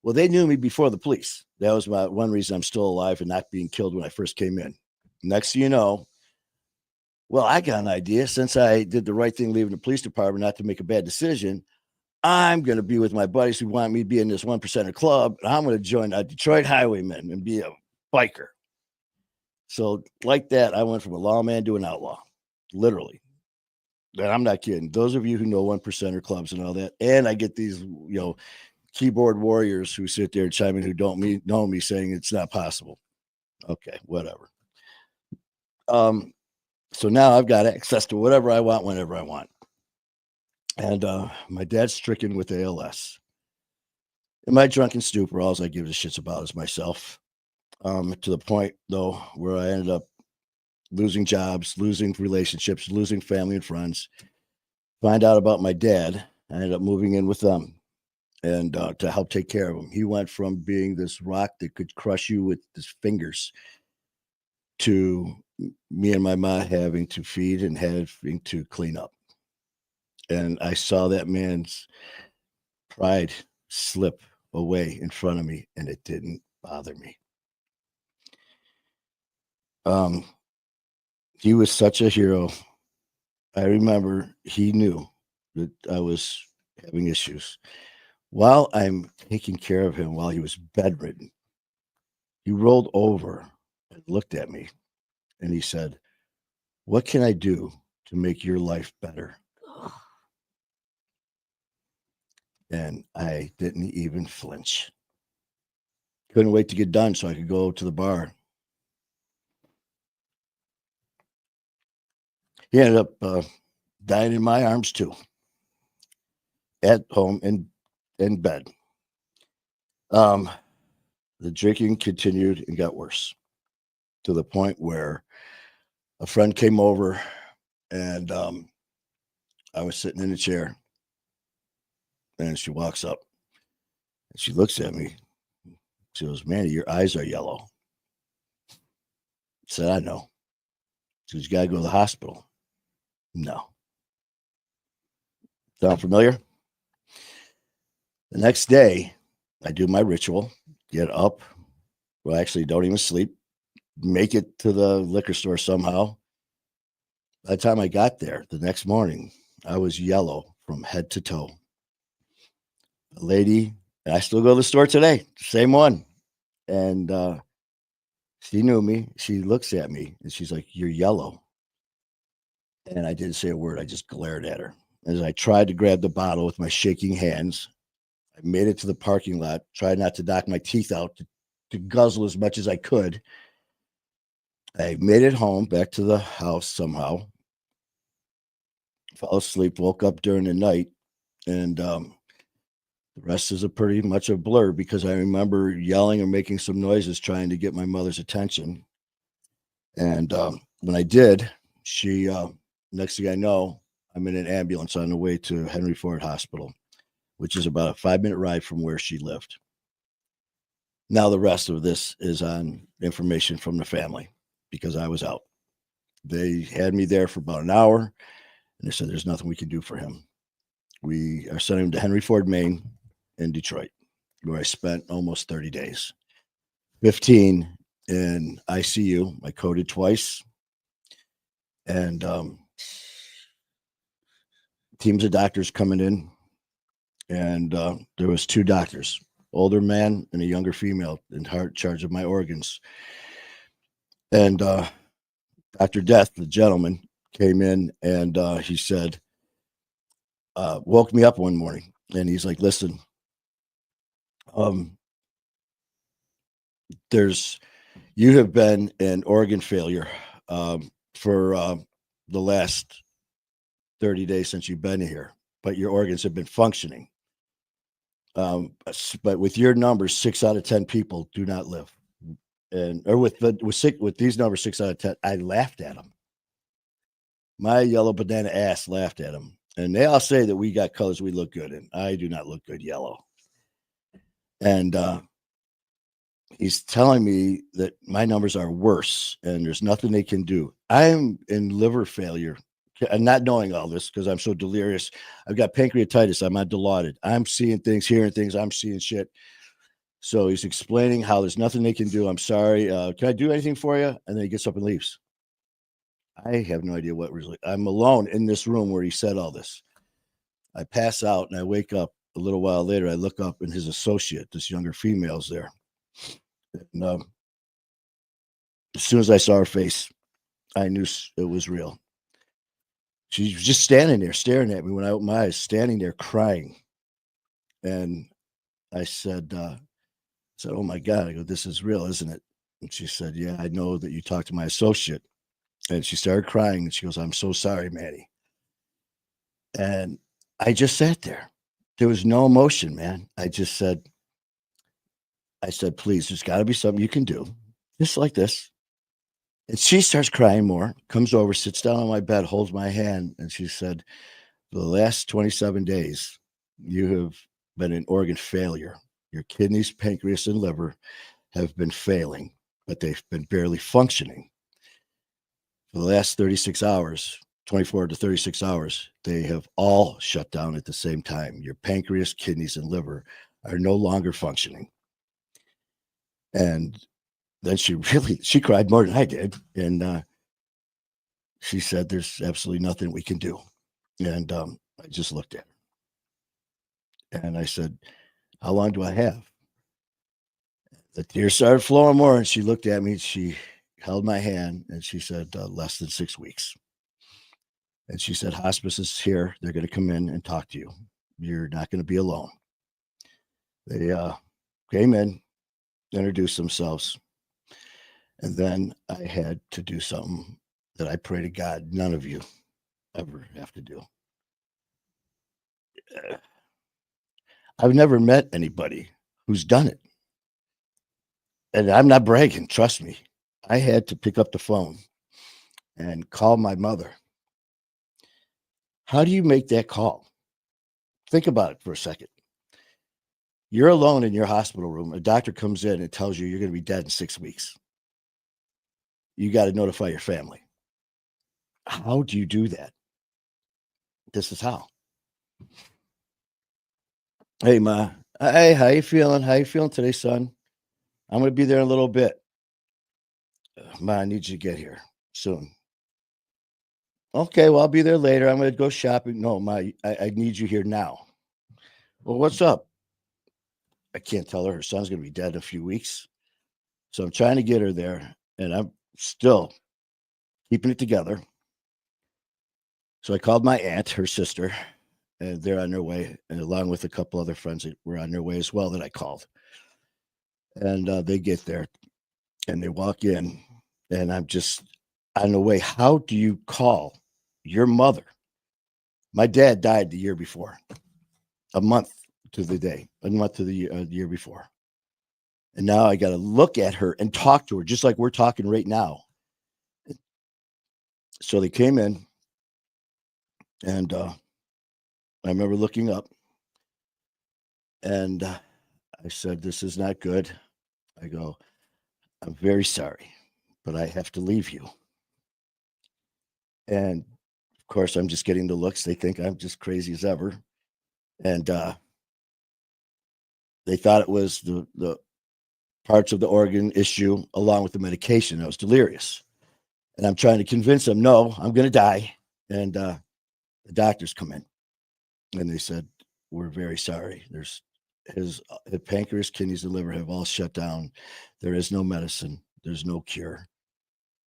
Well, they knew me before the police. That was my one reason I'm still alive and not being killed when I first came in. Next thing you know, well, I got an idea. Since I did the right thing leaving the police department not to make a bad decision, I'm going to be with my buddies who want me to be in this 1%er club. And I'm going to join a Detroit Highwaymen and be a biker. So like that, I went from a lawman to an outlaw, literally. And I'm not kidding. Those of you who know 1%er clubs and all that, and I get these, keyboard warriors who sit there and chime in who don't know me saying it's not possible. Okay, whatever. So now I've got access to whatever I want, whenever I want. And my dad's stricken with ALS. In my drunken stupor, all I give a shits about is myself. To the point, though, where I ended up losing jobs, losing relationships, losing family and friends. Find out about my dad. I ended up moving in with them and to help take care of him. He went from being this rock that could crush you with his fingers to me and my mom having to feed and having to clean up. And I saw that man's pride slip away in front of me, and it didn't bother me. He was such a hero. I remember he knew that I was having issues. While I'm taking care of him while he was bedridden, he rolled over and looked at me and he said, "What can I do to make your life better?" And I didn't even flinch. Couldn't wait to get done so I could go to the bar. He ended up dying in my arms too, at home in bed. Um, the drinking continued and got worse to the point where a friend came over and I was sitting in a chair and she walks up and she looks at me. She goes, "Manny, your eyes are yellow." I said, "I know." She goes, "You got to go to the hospital." No. Sound familiar? The next day, I do my ritual, get up. Well, actually, don't even sleep, make it to the liquor store somehow. By the time I got there the next morning, I was yellow from head to toe. A lady, and I still go to the store today, same one. And she knew me. She looks at me and she's like, "You're yellow." And I didn't say a word. I just glared at her. As I tried to grab the bottle with my shaking hands, I made it to the parking lot, tried not to knock my teeth out, to guzzle as much as I could. I made it home, back to the house somehow, fell asleep, woke up during the night, and the rest is a pretty much a blur because I remember yelling or making some noises trying to get my mother's attention. And when I did, she, next thing I know, I'm in an ambulance on the way to Henry Ford Hospital, which is about a 5-minute ride from where she lived. Now, the rest of this is on information from the family because I was out. They had me there for about an hour and they said, "There's nothing we can do for him. We are sending him to Henry Ford, Maine in Detroit, where I spent almost 30 days, 15 in ICU. I coded twice. And teams of doctors coming in. And there was 2 doctors, older man and a younger female in charge of my organs. And Dr. Death, the gentleman, came in and he said, woke me up one morning and he's like, "Listen, you have been an organ failure for the last 30 days since you've been here, but your organs have been functioning. But with your numbers, 6 out of 10 people do not live." And or with these numbers, 6 out of 10, I laughed at them. My yellow banana ass laughed at him. And they all say that we got colors we look good in. I do not look good yellow. And he's telling me that my numbers are worse and there's nothing they can do. I'm in liver failure and not knowing all this because I'm so delirious. I've got pancreatitis. I'm not dilaudid. I'm seeing things, hearing things. I'm seeing shit. So he's explaining how there's nothing they can do. "I'm sorry. Can I do anything for you?" And then he gets up and leaves. I have no idea what really. I'm alone in this room where he said all this. I pass out and I wake up a little while later. I look up and his associate, this younger female's there. And as soon as I saw her face, I knew it was real. She was just standing there staring at me when I opened my eyes, standing there crying. And I said, "Oh my God," I go, "This is real, isn't it?" And she said, "Yeah, I know that you talked to my associate." And she started crying and she goes, "I'm so sorry, Manny." And I just sat there. There was no emotion, man. I said, "Please, there's got to be something you can do, just like this." And she starts crying more, comes over, sits down on my bed, holds my hand, and she said, "For the last 27 days, you have been an organ failure. Your kidneys, pancreas, and liver have been failing, but they've been barely functioning. For the last 36 hours, 24 to 36 hours, they have all shut down at the same time. Your pancreas, kidneys, and liver are no longer functioning." And then she cried more than I did. And she said, there's absolutely nothing we can do. And I just looked at her and I said, how long do I have? The tears started flowing more. And she looked at me. She held my hand and she said, less than 6 weeks. And she said, hospice is here. They're going to come in and talk to you. You're not going to be alone. They came in, introduced themselves. And then I had to do something that I pray to God none of you ever have to do. I've never met anybody who's done it. And I'm not bragging, trust me. I had to pick up the phone and call my mother. How do you make that call? Think about it for a second. You're alone in your hospital room. A doctor comes in and tells you you're going to be dead in 6 weeks. You got to notify your family. How do you do that? This is how. Hey, Ma. Hey, how you feeling? How you feeling today, son? I'm going to be there in a little bit. Ma, I need you to get here soon. Okay, well, I'll be there later. I'm going to go shopping. No, Ma, I need you here now. Well, what's up? I can't tell her. Her son's going to be dead in a few weeks. So I'm trying to get her there, and I'm still keeping it together. So I called my aunt, her sister, and they're on their way, and along with a couple other friends that were on their way as well that I called. And they get there, and they walk in, and I'm just on the way. How do you call your mother? My dad died the year before, a month to the year before. And now I got to look at her and talk to her just like we're talking right now. So they came in, and I remember looking up, and I said, this is not good. I go, I'm very sorry, but I have to leave you. And of course, I'm just getting the looks. They think I'm just crazy as ever. And they thought it was the parts of the organ issue along with the medication. I was delirious. And I'm trying to convince them, no, I'm going to die. And the doctors come in and they said, we're very sorry. His pancreas, kidneys, and liver have all shut down. There is no medicine. There's no cure.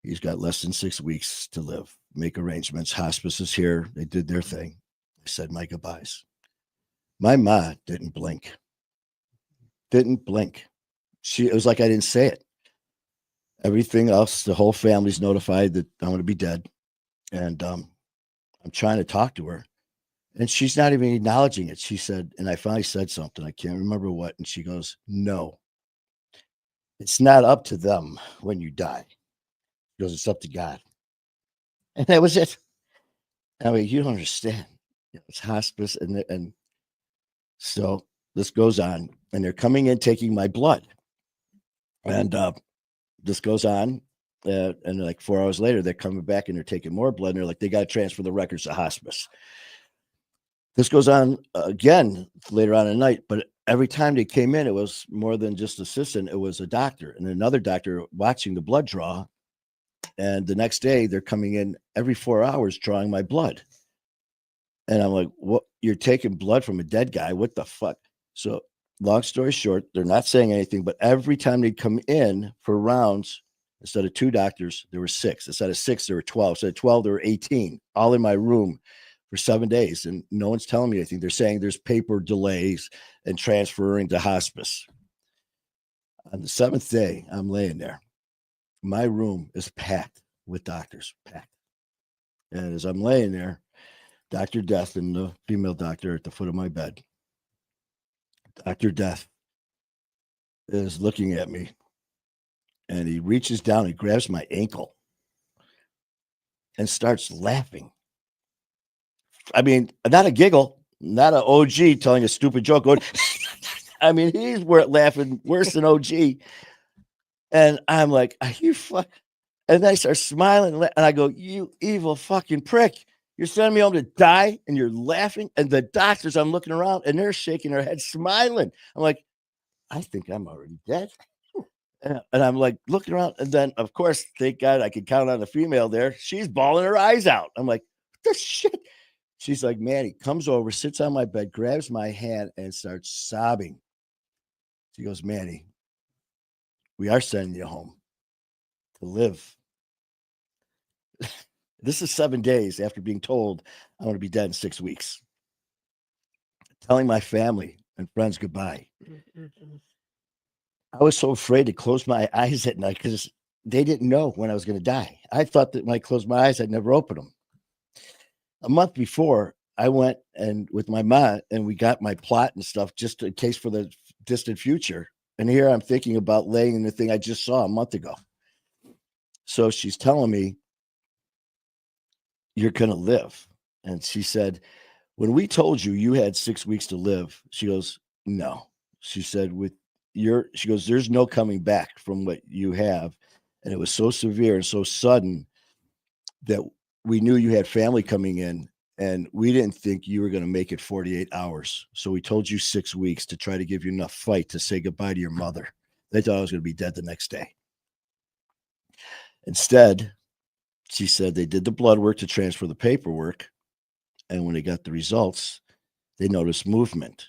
He's got less than 6 weeks to live. Make arrangements. Hospice is here. They did their thing. I said my goodbyes. My ma didn't blink. Didn't blink. It was like I didn't say it. Everything else, the whole family's notified that I'm going to be dead. And I'm trying to talk to her. And she's not even acknowledging it. She said, and I finally said something. I can't remember what. And she goes, no, it's not up to them when you die. She goes, it's up to God. And that was it. I mean, you don't understand. It's hospice. And so this goes on. And they're coming in taking my blood. And this goes on. And like 4 hours later, they're coming back and they're taking more blood. And they're like, they got to transfer the records to hospice. This goes on again later on at night, but every time they came in, it was more than just assistant. It was a doctor and another doctor watching the blood draw. And the next day they're coming in every 4 hours drawing my blood. And I'm like, what? You're taking blood from a dead guy? What the fuck? So long story short, they're not saying anything, but every time they'd come in for rounds, instead of 2 doctors, there were 6. Instead of 6, there were 12. Instead of 12, there were 18, all in my room for 7 days. And no one's telling me anything. They're saying there's paper delays and transferring to hospice. On the 7th day, I'm laying there. My room is packed with doctors, packed. And as I'm laying there, Dr. Death and the female doctor at the foot of my bed, Dr. Death is looking at me and he reaches down, he grabs my ankle and starts laughing. I mean, not a giggle, not an OG telling a stupid joke. Going, I mean, he's laughing worse than OG. And I'm like, are you fuck? And then I start smiling and I go, you evil fucking prick. You're sending me home to die and you're laughing. And the doctors, I'm looking around and they're shaking their heads, smiling. I'm like, I think I'm already dead. And I'm like looking around, and then of course, thank God I could count on the female there. She's bawling her eyes out. I'm like, what the shit? She's like, Manny comes over, sits on my bed, grabs my hand, and starts sobbing. She goes, Manny, we are sending you home to live. This is 7 days after being told I'm going to be dead in 6 weeks. Telling my family and friends goodbye. Mm-mm. I was so afraid to close my eyes at night because they didn't know when I was going to die. I thought that when I closed my eyes, I'd never open them. A month before, I went and with my mom and we got my plot and stuff just in case for the distant future. And here I'm thinking about laying in the thing I just saw a month ago. So she's telling me, you're going to live. And she said, when we told you you had 6 weeks to live, she goes, no. She said, she goes, there's no coming back from what you have. And it was so severe and so sudden that we knew you had family coming in and we didn't think you were going to make it 48 hours. So we told you 6 weeks to try to give you enough fight to say goodbye to your mother. They thought I was going to be dead the next day. Instead, she said they did the blood work to transfer the paperwork. And when they got the results, they noticed movement.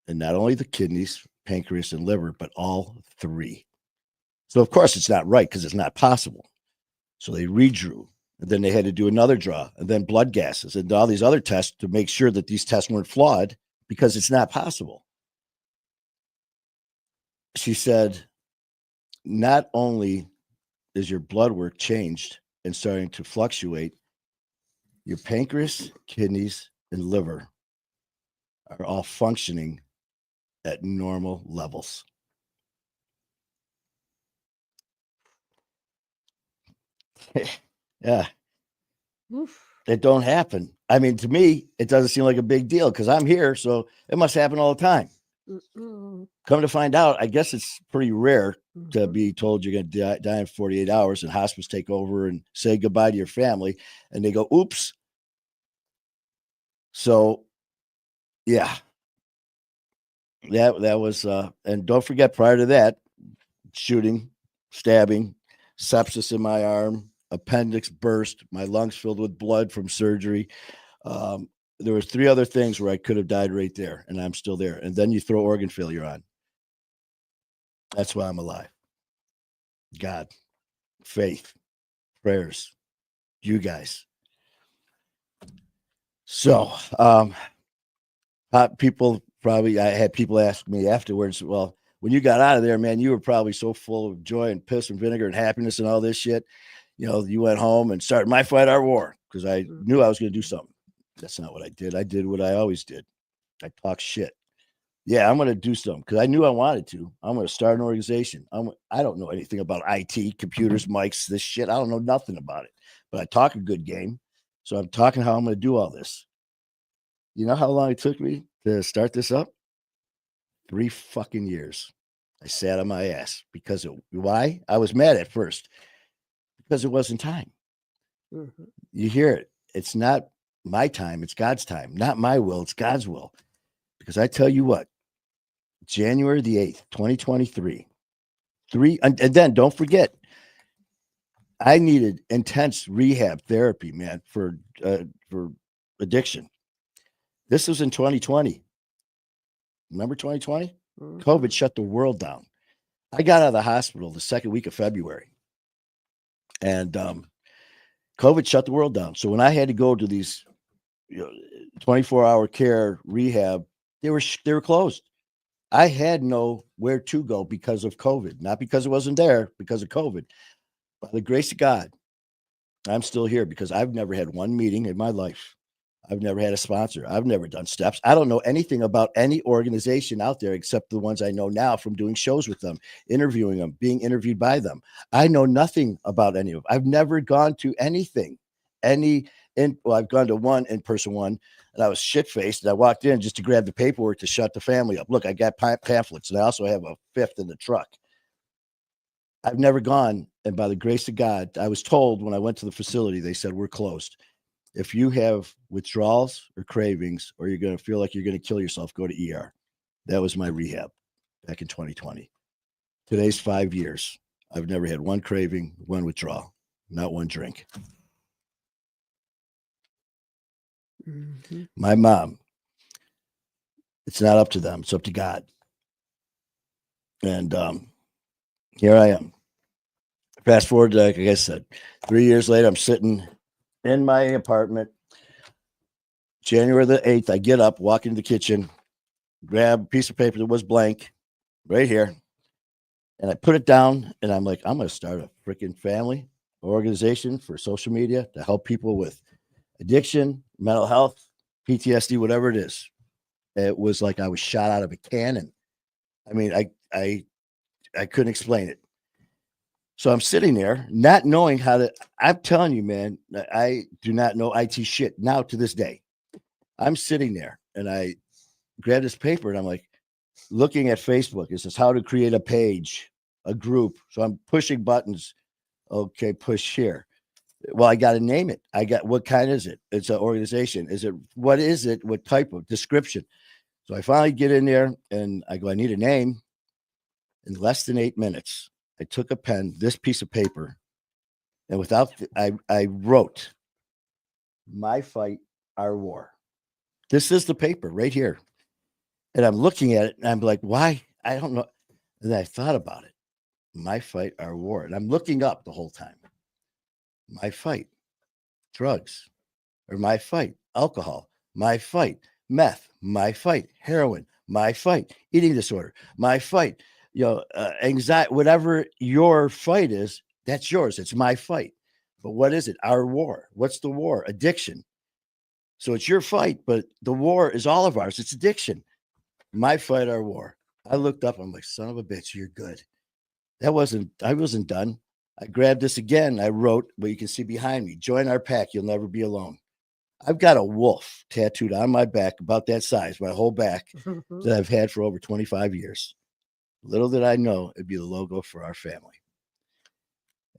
And not only the kidneys, pancreas, and liver, but all three. So, of course, it's not right because it's not possible. So they redrew. And then they had to do another draw and then blood gases and all these other tests to make sure that these tests weren't flawed because it's not possible. She said, not only is your blood work changed and starting to fluctuate, your pancreas, kidneys, and liver are all functioning at normal levels. Yeah, Oof. it don't happen. I mean, to me, it doesn't seem like a big deal because I'm here, so it must happen all the time. Mm-mm. Come to find out, I guess it's pretty rare to Mhm. be told you're going to die in 48 hours and hospice take over and say goodbye to your family, and they go, oops. So, yeah, that was, and don't forget, prior to that, shooting, stabbing, sepsis in my arm, appendix burst, my lungs filled with blood from surgery. Um, there was 3 other things where I could have died right there, and I'm still there. And then you throw organ failure on. That's why I'm alive. God, faith, prayers, you guys. So, people probably, I had people ask me afterwards, well, when you got out of there, man, you were probably so full of joy and piss and vinegar and happiness and all this shit. You know, you went home and started my fight, our war, because I knew I was going to do something. That's not what I did. I did what I always did. I talk shit. Yeah, I'm going to do something because I knew I wanted to. I'm going to start an organization. I don't know anything about IT, computers, mics, this shit. I don't know nothing about it, but I talk a good game. So I'm talking how I'm going to do all this. You know how long it took me to start this up? 3 fucking years. I sat on my ass because why? I was mad at first because it wasn't time. Mhm. You hear it. It's not my time. It's God's time. Not my will. It's God's will. Because I tell you what, January the 8th, 2023, and then don't forget, I needed intense rehab therapy, man, for addiction. This was in 2020. Remember 2020? Mhm. COVID shut the world down. I got out of the hospital the second week of February, and COVID shut the world down. So when I had to go to these 24-hour care rehab, they were closed. I had nowhere to go because of COVID, not because it wasn't there, because of COVID. By the grace of God, I'm still here because I've never had one meeting in my life. I've never had a sponsor. I've never done steps. I don't know anything about any organization out there except the ones I know now from doing shows with them, interviewing them, being interviewed by them. I know nothing about any of them. I've never gone to anything. I've gone to one in-person one, and I was shit-faced, and I walked in just to grab the paperwork to shut the family up. Look, I got pamphlets, and I also have a fifth in the truck. I've never gone, and by the grace of God, I was told when I went to the facility, they said, we're closed. If you have withdrawals or cravings, or you're going to feel like you're going to kill yourself, go to ER. That was my rehab back in 2020. Today's 5 years. I've never had one craving, one withdrawal, not one drink. Mhm. My mom, it's not up to them, it's up to God. And here I am. Fast forward, like I said, 3 years later, I'm sitting in my apartment. January the 8th, I get up, walk into the kitchen, grab a piece of paper that was blank right here, and I put it down. And I'm like, I'm going to start a freaking family organization for social media to help people with addiction, mental health, PTSD, whatever it is. It was like I was shot out of a cannon. I mean, I couldn't explain it. So I'm sitting there not knowing how to. I'm telling you, man, I do not know IT shit now to this day. I'm sitting there and I grab this paper and I'm like looking at Facebook. It says how to create a page, a group. So I'm pushing buttons. Okay, push here. Well, I got to name it. I got what kind is it? It's an organization. Is it what is it? What type of description? So I finally get in there and I go, I need a name. In less than 8 minutes, I took a pen, this piece of paper, and I wrote, "My fight, our war." This is the paper right here, and I'm looking at it, and I'm like, "Why?" I don't know. And I thought about it. My fight, our war, and I'm looking up the whole time. My fight, drugs, or my fight, alcohol. My fight, meth. My fight, heroin. My fight, eating disorder. My fight, anxiety, whatever your fight is, that's yours. It's my fight. But what is it? Our war. What's the war? Addiction. So it's your fight, but the war is all of ours. It's addiction. My fight, our war. I looked up. I'm like, son of a bitch, you're good. I wasn't done. I grabbed this again. I wrote what you can see behind me. Join our pack. You'll never be alone. I've got a wolf tattooed on my back about that size, my whole back, that I've had for over 25 years. Little did I know it'd be the logo for our family.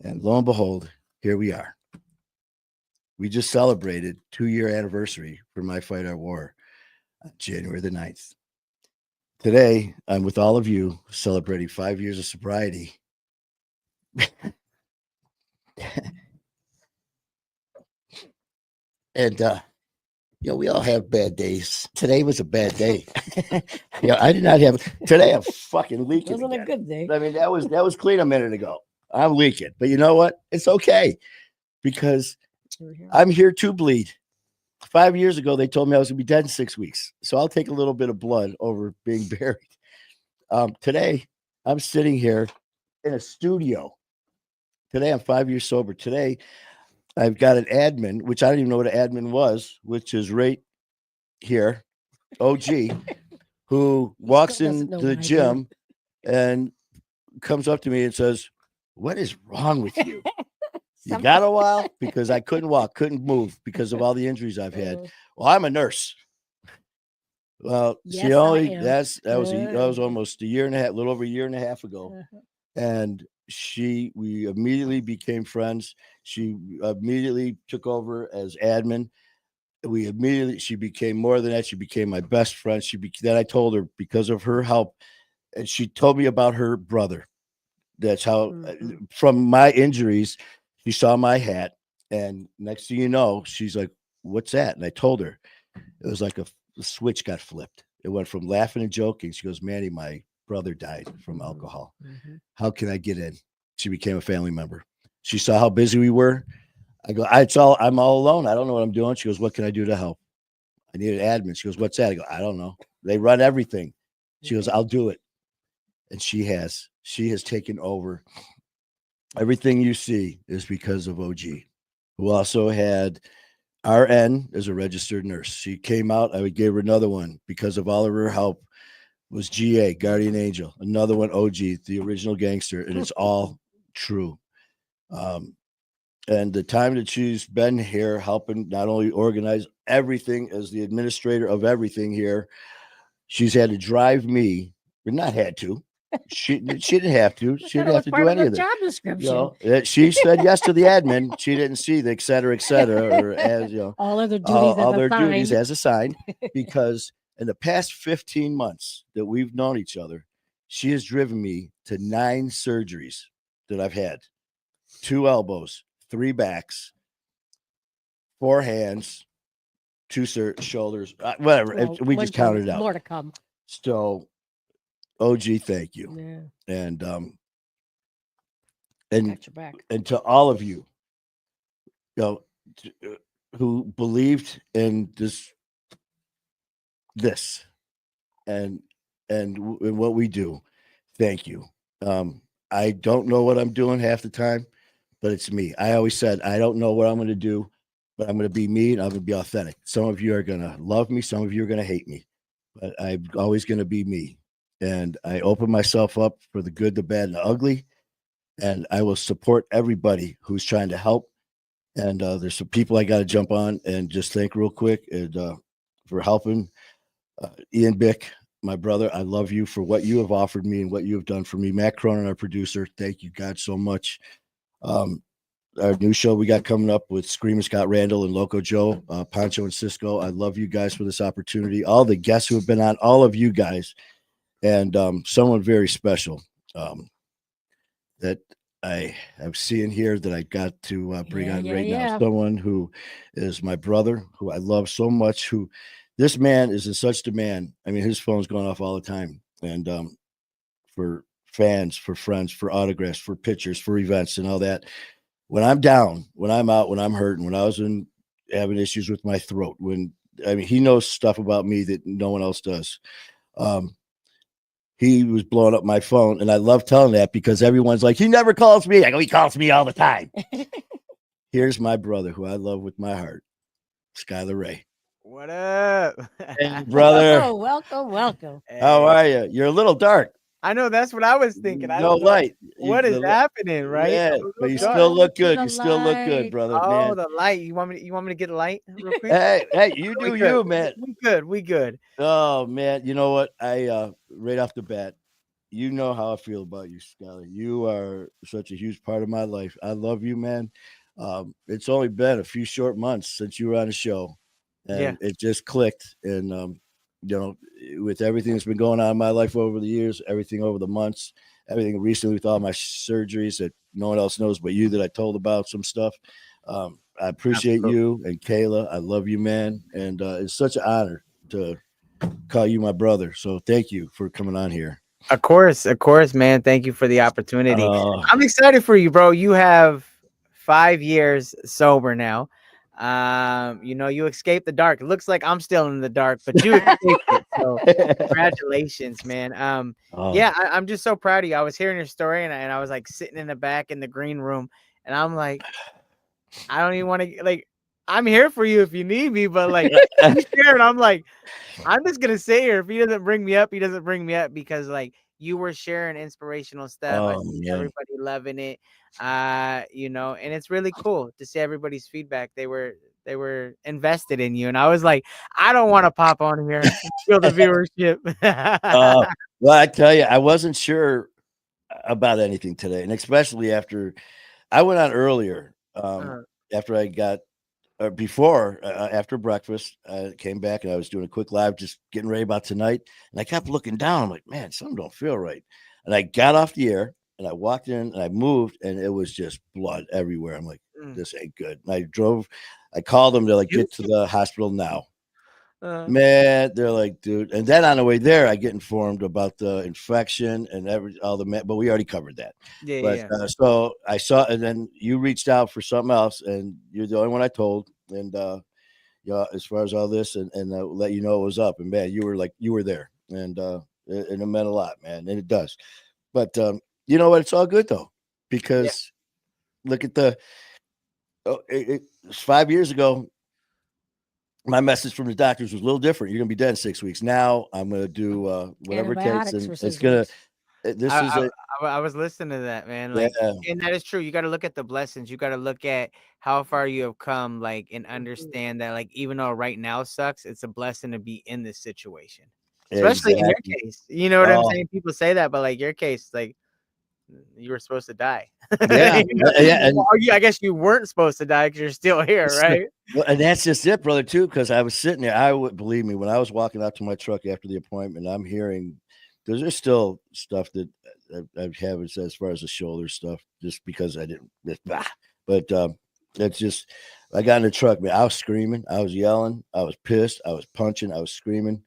And lo and behold, here we are. We just celebrated 2-year anniversary for My Fight Our War on January the 9th. Today, I'm with all of you celebrating 5 years of sobriety. And we all have bad days. Today was a bad day. I did not have today. I'm fucking leaking. Wasn't again. a good day. I mean, that was clean a minute ago. I'm leaking, but you know what? It's okay because I'm here to bleed. 5 years ago, they told me I was gonna be dead in 6 weeks, so I'll take a little bit of blood over being buried. Today, I'm sitting here in a studio. Today, I'm 5 years sober. Today, I've got an admin, which I don't even know what an admin was, which is right here, OG, who walks still doesn't know into the what I do. gym and comes up to me and says, "What is wrong with you? You got a while?" Because I couldn't walk, couldn't move because of all the injuries I've had. Well, I'm a nurse. Well, she Yes, I only am. that was almost a year and a half, a little over a year and a half ago. And we immediately became friends. She immediately took over as admin. She became more than that. She became my best friend. Then I told her because of her help, and she told me about her brother. That's how from my injuries, she saw my hat, and next thing you know, she's like, "What's that?" And I told her it was like a switch got flipped. It went from laughing and joking. She goes, "Manny, my brother died from alcohol. How can I get in?" She became a family member. She saw how busy we were. I go, I'm all alone. I don't know what I'm doing. She goes, "What can I do to help?" I need an admin. She goes, "What's that?" I go, "I don't know. They run everything." She goes, "I'll do it." And she has. She has taken over. Everything you see is because of OG, who also had RN as a registered nurse. She came out. I gave her another one because of all of her help. Was GA, Guardian Angel, another one, OG, the original gangster, and it's all true. And the time that she's been here helping not only organize everything as the administrator of everything here, she's had to drive me, but not had to. She didn't have to. She didn't have to do any of this. Job description. She said yes to the admin. She didn't see the et cetera, or as all other duties, other duties as assigned, because in the past 15 months that we've known each other, She has driven me to 9 surgeries that I've had, 2 elbows, 3 backs, 4 hands, 2 shoulders, whatever. Well, We one just counted shoulder, it out. more to come. So, OG, thank you. Yeah, And got your back. and to all of you, you know, who believed in this and in what we do, thank you. I don't know what I'm doing half the time, but it's me. I always said I don't know what I'm going to do, but I'm going to be me and I'm going to be authentic. Some of you are going to love me, some of you are going to hate me, but I'm always going to be me. And I open myself up for the good, the bad, and the ugly. And I will support everybody who's trying to help. And there's some people I got to jump on and just thank real quick and for helping. Ian Bick, my brother, I love you for what you have offered me and what you have done for me. Matt Cronin, our producer, thank you, God, so much. Our new show we got coming up with Screaming Scott Randall and Loco Joe, Pancho and Cisco. I love you guys for this opportunity. All the guests who have been on, all of you guys, and someone very special that I am seeing here that I got to bring on right now. Someone who is my brother, who I love so much, who this man is in such demand. I mean, his phone's going off all the time. And for fans, for friends, for autographs, for pictures, for events and all that. When I'm down, when I'm out, when I'm hurting, when I was having issues with my throat, he knows stuff about me that no one else does. He was blowing up my phone, and I love telling that because everyone's like, he never calls me. I go, he calls me all the time. Here's my brother, who I love with my heart, Skylar Ray. What up? Hey, brother. Welcome. How are you? You're a little dark. I know, that's what I was thinking. I No don't know light. what is happening, right? Yeah, but you dark. still look good. The You still look good, light. brother. Oh, Man. the light. You want me to get light real quick? Hey, you do you, man. We good. Oh man, you know what? I right off the bat, you know how I feel about you, Skylar. You are such a huge part of my life. I love you, man. It's only been a few short months since you were on the show, and it just clicked. And you know, with everything that's been going on in my life over the years, everything over the months, everything recently with all my surgeries that no one else knows but you, that I told about some stuff. I appreciate you and Kayla. I love you, man, and it's such an honor to call you my brother. So thank you for coming on here. Of course, man. Thank you for the opportunity. I'm excited for you, bro. You have 5 years sober now. You know, you escaped the dark. It looks like I'm still in the dark, but you escaped it. So congratulations, man. Yeah, I'm just so proud of you. I was hearing your story and I was like sitting in the back in the green room, and I'm like, I don't even want to, like, I'm here for you if you need me, but like you shared, I'm like, I'm just gonna say here, if he doesn't bring me up, he doesn't bring me up, because like you were sharing inspirational stuff. I see everybody loving it. You know, and it's really cool to see everybody's feedback. They were invested in you, and I was like, I don't want to pop on here and feel the viewership. Well, I tell you, I wasn't sure about anything today, and especially after I went on earlier. After I got after breakfast, I came back and I was doing a quick live, just getting ready about tonight. And I kept looking down. I'm like, man, something don't feel right. And I got off the air and I walked in and I moved and it was just blood everywhere. I'm like, this ain't good. And I called them. They're like, get to the hospital now. Man, they're like, dude. And then on the way there, I get informed about the infection and but we already covered that. So I saw, and then you reached out for something else, and you're the only one I told. And as far as all this, and let you know it was up. And man, you were there, and it meant a lot, man, and it does. But you know what? It's all good though, because look at it was 5 years ago. My message from the doctors was a little different. You're going to be dead in 6 weeks. Now I'm going to do whatever it takes. And it's going to, I was listening to that, man. Like, and that is true. You got to look at the blessings. You got to look at how far you have come, like, and understand that, like, even though right now sucks, it's a blessing to be in this situation, especially in your case. You know what I'm saying? People say that, but like your case, like, you were supposed to die. Yeah. Well, I guess you weren't supposed to die because you're still here, right? Well, and that's just it, brother, too, because I was sitting there. I would believe me when I was walking out to my truck after the appointment, I'm hearing there's still stuff that I have as far as the shoulder stuff, just because I didn't. But that's just. I got in the truck, man. I was screaming, I was yelling, I was pissed, I was punching, I was screaming,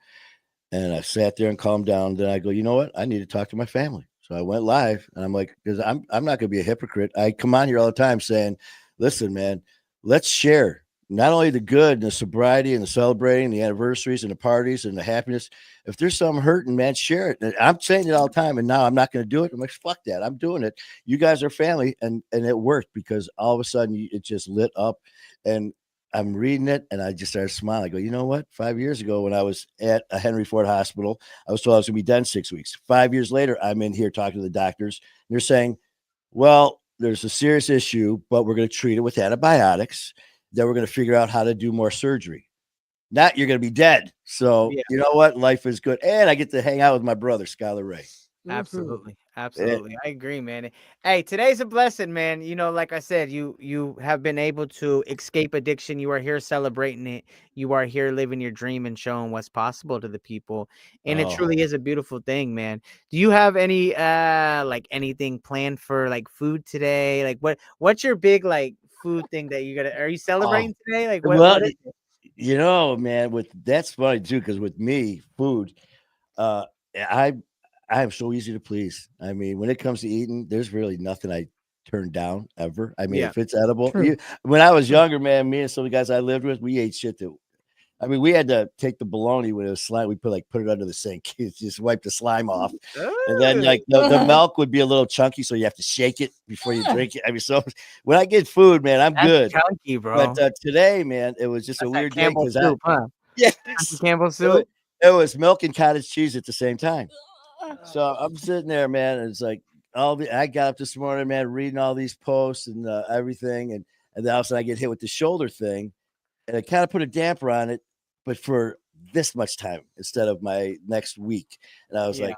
and I sat there and calmed down. Then I go, you know what? I need to talk to my family. So I went live, and I'm like, because I'm not going to be a hypocrite. I come on here all the time saying, listen, man, let's share not only the good and the sobriety and the celebrating, the anniversaries and the parties and the happiness. If there's something hurting, man, share it. And I'm saying it all the time, and now I'm not going to do it. I'm like, fuck that. I'm doing it. You guys are family, and it worked because all of a sudden it just lit up, and I'm reading it, and I just started smiling. I go, you know what? 5 years ago, when I was at a Henry Ford hospital, I was told I was going to be dead in 6 weeks. 5 years later, I'm in here talking to the doctors, and they're saying, well, there's a serious issue, but we're going to treat it with antibiotics. Then we're going to figure out how to do more surgery. Not you're going to be dead. So Yeah. you know what? Life is good. And I get to hang out with my brother, Skylar Ray. Absolutely. Absolutely. I agree, man. Hey, today's a blessing, man. You know, like I said, you have been able to escape addiction. You are here celebrating it. You are here living your dream and showing what's possible to the people. And it truly is a beautiful thing, man. Do you have any like anything planned for like food today? Like what's your big like food thing that you gotta are you celebrating today? Like what is it? You know, man, that's funny too, because with me, food, I am so easy to please. I mean, when it comes to eating, there's really nothing I turn down ever. I mean, Yeah. if it's edible, True. when I was younger, man, me and some of the guys I lived with, we ate shit that. I mean, we had to take the bologna when it was slime. We put it under the sink. Just wipe the slime off, and then like the milk would be a little chunky, so you have to shake it before you drink it. I mean, so when I get food, man, I'm That's good. chunky, bro. But today, man, it was just That's a that weird day Campbell because soup, huh? yes, Campbell it soup. was milk and cottage cheese at the same time. So I'm sitting there, man, and it's like I got up this morning, man, reading all these posts and everything, and then all of a sudden I get hit with the shoulder thing, and it kind of put a damper on it, but for this much time instead of my next week. And I was like,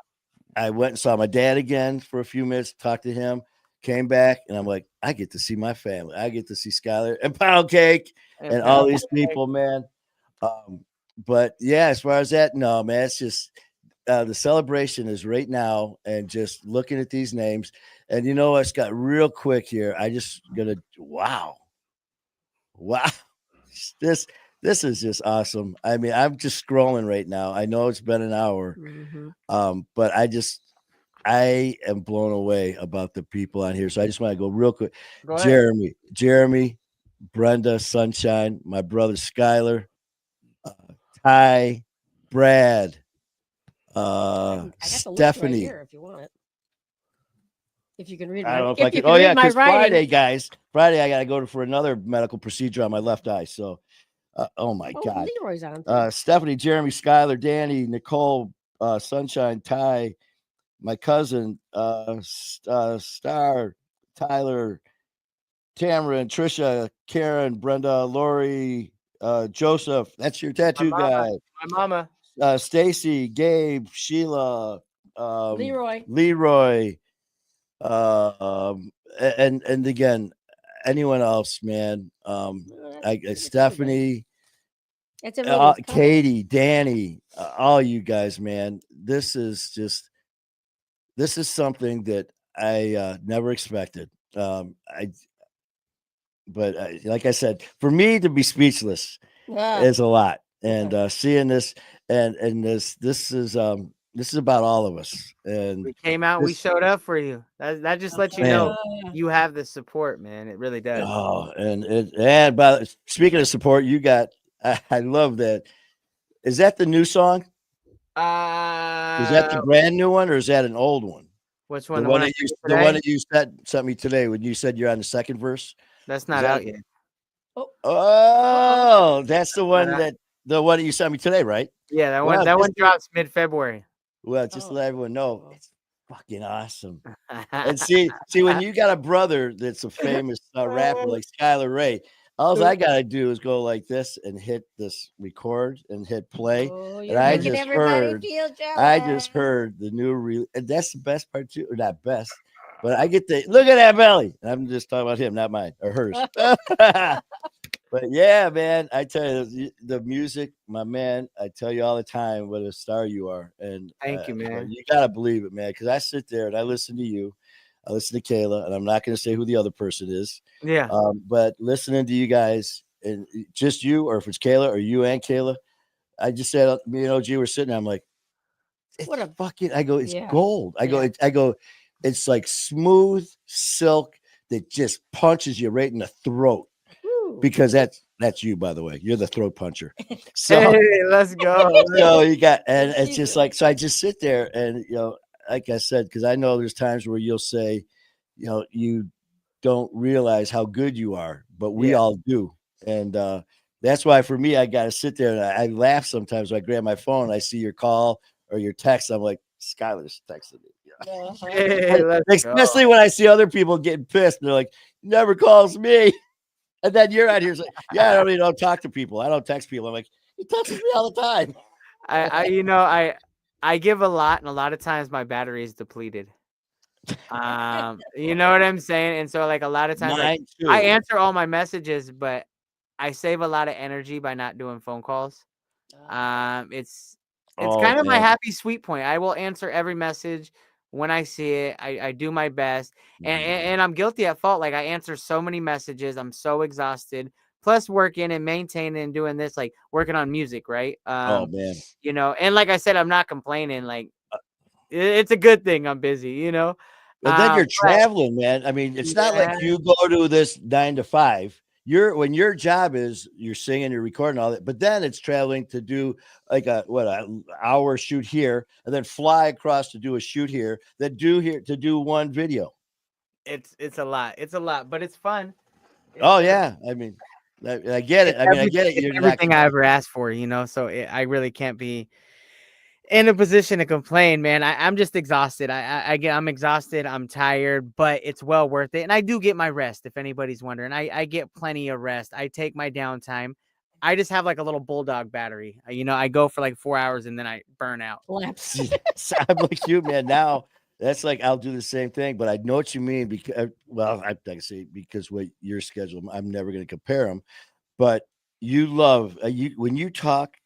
I went and saw my dad again for a few minutes, talked to him, came back, and I'm like, I get to see my family. I get to see Skylar and Pound Cake and all these people, man. But yeah, as far as that, no, man, it's just the celebration is right now, and just looking at these names. And you know, it's got real quick here. I just gonna wow. This this is just awesome. I mean, I'm just scrolling right now. I know it's been an hour, but I am blown away about the people on here. So I just want to go real quick. Go ahead. Jeremy, Brenda, Sunshine, my brother Skylar, Ty, Brad, I got the list right Stephanie. here if you want it. If you can read I don't know if if I you can. can Oh read yeah, my because writing. Friday I got to go for another medical procedure on my left eye. So, oh my God, Leroy's on too. Stephanie, Jeremy, Skylar, Danny, Nicole, Sunshine, Ty, my cousin, Star, Tyler, Tamara, Trisha, Karen, Brenda, Lori, Joseph. That's your tattoo guy. My mama. Stacy, Gabe, Sheila, Leroy. Leroy, and again, anyone else, man. Stephanie, It's a Katie, Danny, all you guys, man. This is something that I never expected. But like I said, for me to be speechless is a lot, and seeing this, and this is about all of us. And We came out, we showed up for you. That just lets you know you have the support, man. It really does. Oh, and by speaking of support, you got. I love that. Is that the new song? Is that the brand new one, or is that an old one? Which one? The one that you sent me today when you said you're on the second verse. That's not out yet. Oh, that's the one that you sent me today, right? Yeah, that one drops mid-February. Well, just to let everyone know, it's fucking awesome. And see, when you got a brother that's a famous rapper like Skylar Ray, all I gotta do is go like this and hit this record and hit play. And I just heard the new and that's the best part too, or not best, but I get to look at that belly. And I'm just talking about him, not mine or hers. But yeah, man, I tell you, the music, my man, I tell you all the time what a star you are. And Thank you, man. you got to believe it, man, because I sit there and I listen to you. I listen to Kayla, and I'm not going to say who the other person is. Yeah. But listening to you guys, and just you, or if it's Kayla or you and Kayla, I just said, me and OG were sitting there. I'm like, it's What a- fucking, I go, it's Yeah. gold. I go, Yeah. I go, it's like smooth silk that just punches you right in the throat. Woo. Because that's you, by the way. You're the throat puncher. So, Hey, let's go. so you got, and Yes, it's you just do. like, so I just sit there and, like I said, because I know there's times where you'll say, you don't realize how good you are, but we Yeah. all do. And that's why for me, I got to sit there and I laugh sometimes when I grab my phone and I see your call or your text. I'm like, Skylar's texting me. Uh-huh. Hey, let's go. Especially when I see other people getting pissed. They're like, never calls me. And then you're out here saying, yeah, I don't talk to people. I don't text people. I'm like, he texts me all the time. I give a lot, and a lot of times my battery is depleted. You know what I'm saying? And so like a lot of times, like Mine too. I answer all my messages, but I save a lot of energy by not doing phone calls. It's kind of my happy sweet point. I will answer every message when I see it. I do my best, and I'm guilty at fault. Like I answer so many messages. I'm so exhausted. Plus working and maintaining and doing this, like working on music, right? Oh man. And like I said, I'm not complaining. Like it's a good thing I'm busy, But then you're But traveling, man. I mean, it's not like yeah, you go to this 9 to 5. When your job is you're singing, you're recording all that, but then it's traveling to do like a hour shoot here, and then fly across to do a shoot here, then do here to do one video. it's a lot. It's a lot, but it's fun. Oh yeah, I mean, I get it. I mean, I get it. It's You're not everything I ever asked for, So I really can't be in a position to complain, man. I'm just exhausted. I'm exhausted. I'm tired, but it's well worth it. And I do get my rest. If anybody's wondering, I get plenty of rest. I take my downtime. I just have like a little bulldog battery. I go for like 4 hours and then I burn out. Lapse. I'm like you, man. Now that's like I'll do the same thing, but I know what you mean because I say because what your schedule, I'm never going to compare them. But you love you when you talk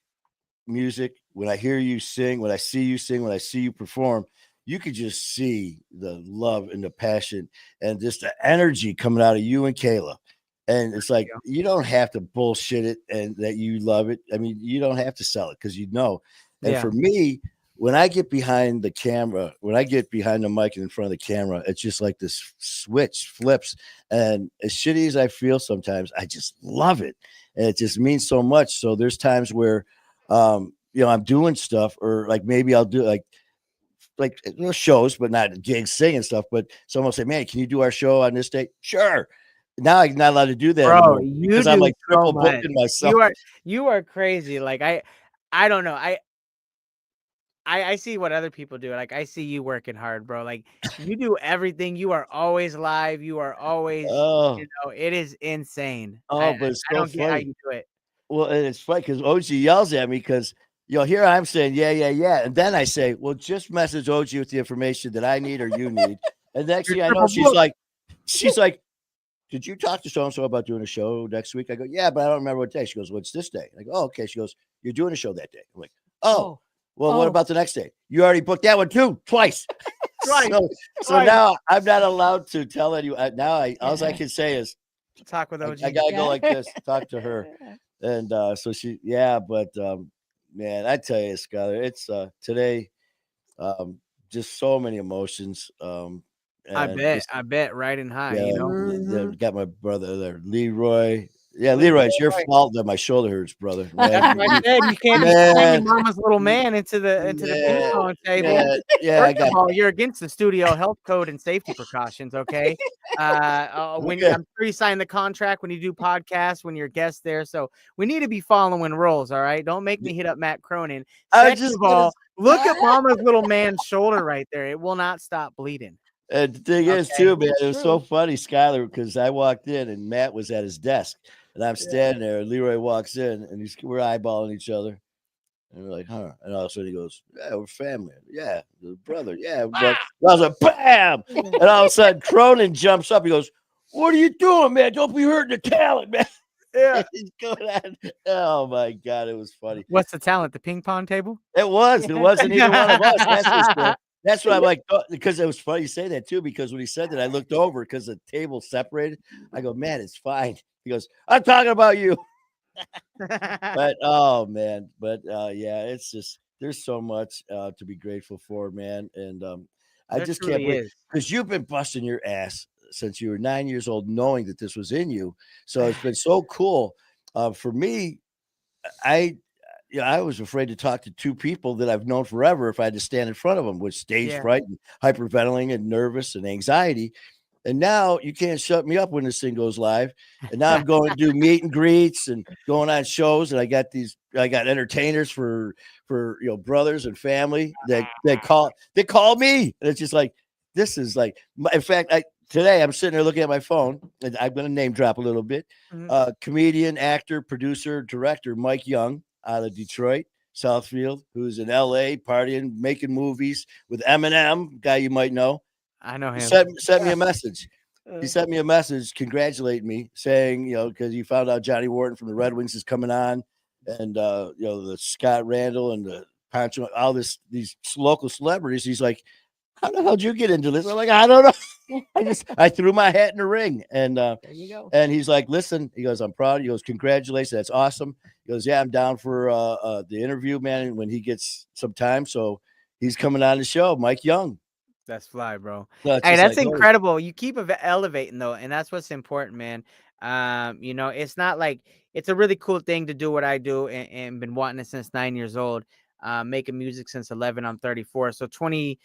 music, when I hear you sing, when I see you sing, when I see you perform, you could just see the love and the passion and just the energy coming out of you and Kayla. And it's like you don't have to bullshit it and that you love it. I mean, you don't have to sell it because you know. And for me, when I get behind the camera, when I get behind the mic and in front of the camera, it's just like this switch flips. And as shitty as I feel sometimes, I just love it. And it just means so much. So there's times where I'm doing stuff, or like maybe I'll do like shows, but not gigs, singing stuff. But someone will say, "Man, can you do our show on this day?" Sure. Now I'm not allowed to do that Bro, anymore you because do I'm like so triple much. booking myself. You are crazy. Like I don't know. I see what other people do. Like I see you working hard, bro. Like you do everything. You are always live. You are always, it is insane. But it's I so don't get how funny. you do it. Well, and it's funny because OG yells at me because here I'm saying yeah, and then I say, well, just message OG with the information that I need or you need, and next thing I know, she's like, did you talk to so and so about doing a show next week? I go, yeah, but I don't remember what day. She goes, what's this day? I go, oh, okay. She goes, you're doing a show that day. I'm like, oh. Well, what about the next day? You already booked that one too, twice. So now I'm not allowed to tell anyone. Now all I can say is talk with OG. I gotta go like this, talk to her. And so but man, I tell you, Skylar, it's today, just so many emotions. I bet riding high, Got my brother there, Leroy. Yeah, Leroy, it's your fault that my shoulder hurts, brother. Man, that's what I said. You can't be sending mama's little man into the ping pong table. First of all, you're against the studio health code and safety precautions. Okay. I'm sure you sign the contract when you do podcasts, when you're guest there. So we need to be following rules. All right. Don't make me hit up Matt Cronin. Second of all, look at mama's little man's shoulder right there. It will not stop bleeding. And the thing is, too, man, it was so funny, Skylar, because I walked in and Matt was at his desk, and I'm standing there. And Leroy walks in, and we're eyeballing each other, and we're like, "Huh?" And all of a sudden he goes, "Yeah, we're family. Yeah, the brother. Yeah." I was like, "Bam!" And all of a sudden Cronin jumps up. He goes, "What are you doing, man? Don't be hurting the talent, man." Yeah. He's going on. Oh my God, it was funny. What's the talent? The ping pong table? It was. It wasn't either one of us. That's for sure. That's what I'm like, because it was funny you say that too, because when he said that, I looked over because the table separated. I go, man, it's fine. He goes, I'm talking about you. But oh man, but yeah, it's just there's so much to be grateful for, man. And I There just can't truly believe is. because you've been busting your ass since you were 9 years old, knowing that this was in you. So it's been so cool. For me, I I was afraid to talk to two people that I've known forever if I had to stand in front of them with stage Yeah. fright and hyperventilating and nervous and anxiety. And now you can't shut me up when this thing goes live. And now I'm going to do meet and greets and going on shows. And I got entertainers for brothers and family that call me. And it's just like, this is like, in fact, today I'm sitting there looking at my phone and I'm going to name drop a little bit. Mhm. Comedian, actor, producer, director, Mike Young out of Detroit, Southfield, who's in LA partying, making movies with M.F.O.W, guy you might know. I know He him. sent me a message. He sent me a message congratulating me, saying, because he found out Johnny Wharton from the Red Wings is coming on, and the Scott Randall and the Pancho, all these local celebrities. He's like, how the hell did you get into this? I'm like, I don't know. I threw my hat in the ring, and there you go. And he's like, listen, he goes, I'm proud. He goes, congratulations, that's awesome. He goes, yeah, I'm down for the interview, man, when he gets some time. So he's coming on the show, Mike Young. That's fly, bro. So it's Hey, just that's like, oh, incredible. You keep elevating though, and that's what's important, man. It's not like it's a really cool thing to do what I do and been wanting it since 9 years old. Making music since 11. I'm 34. So 20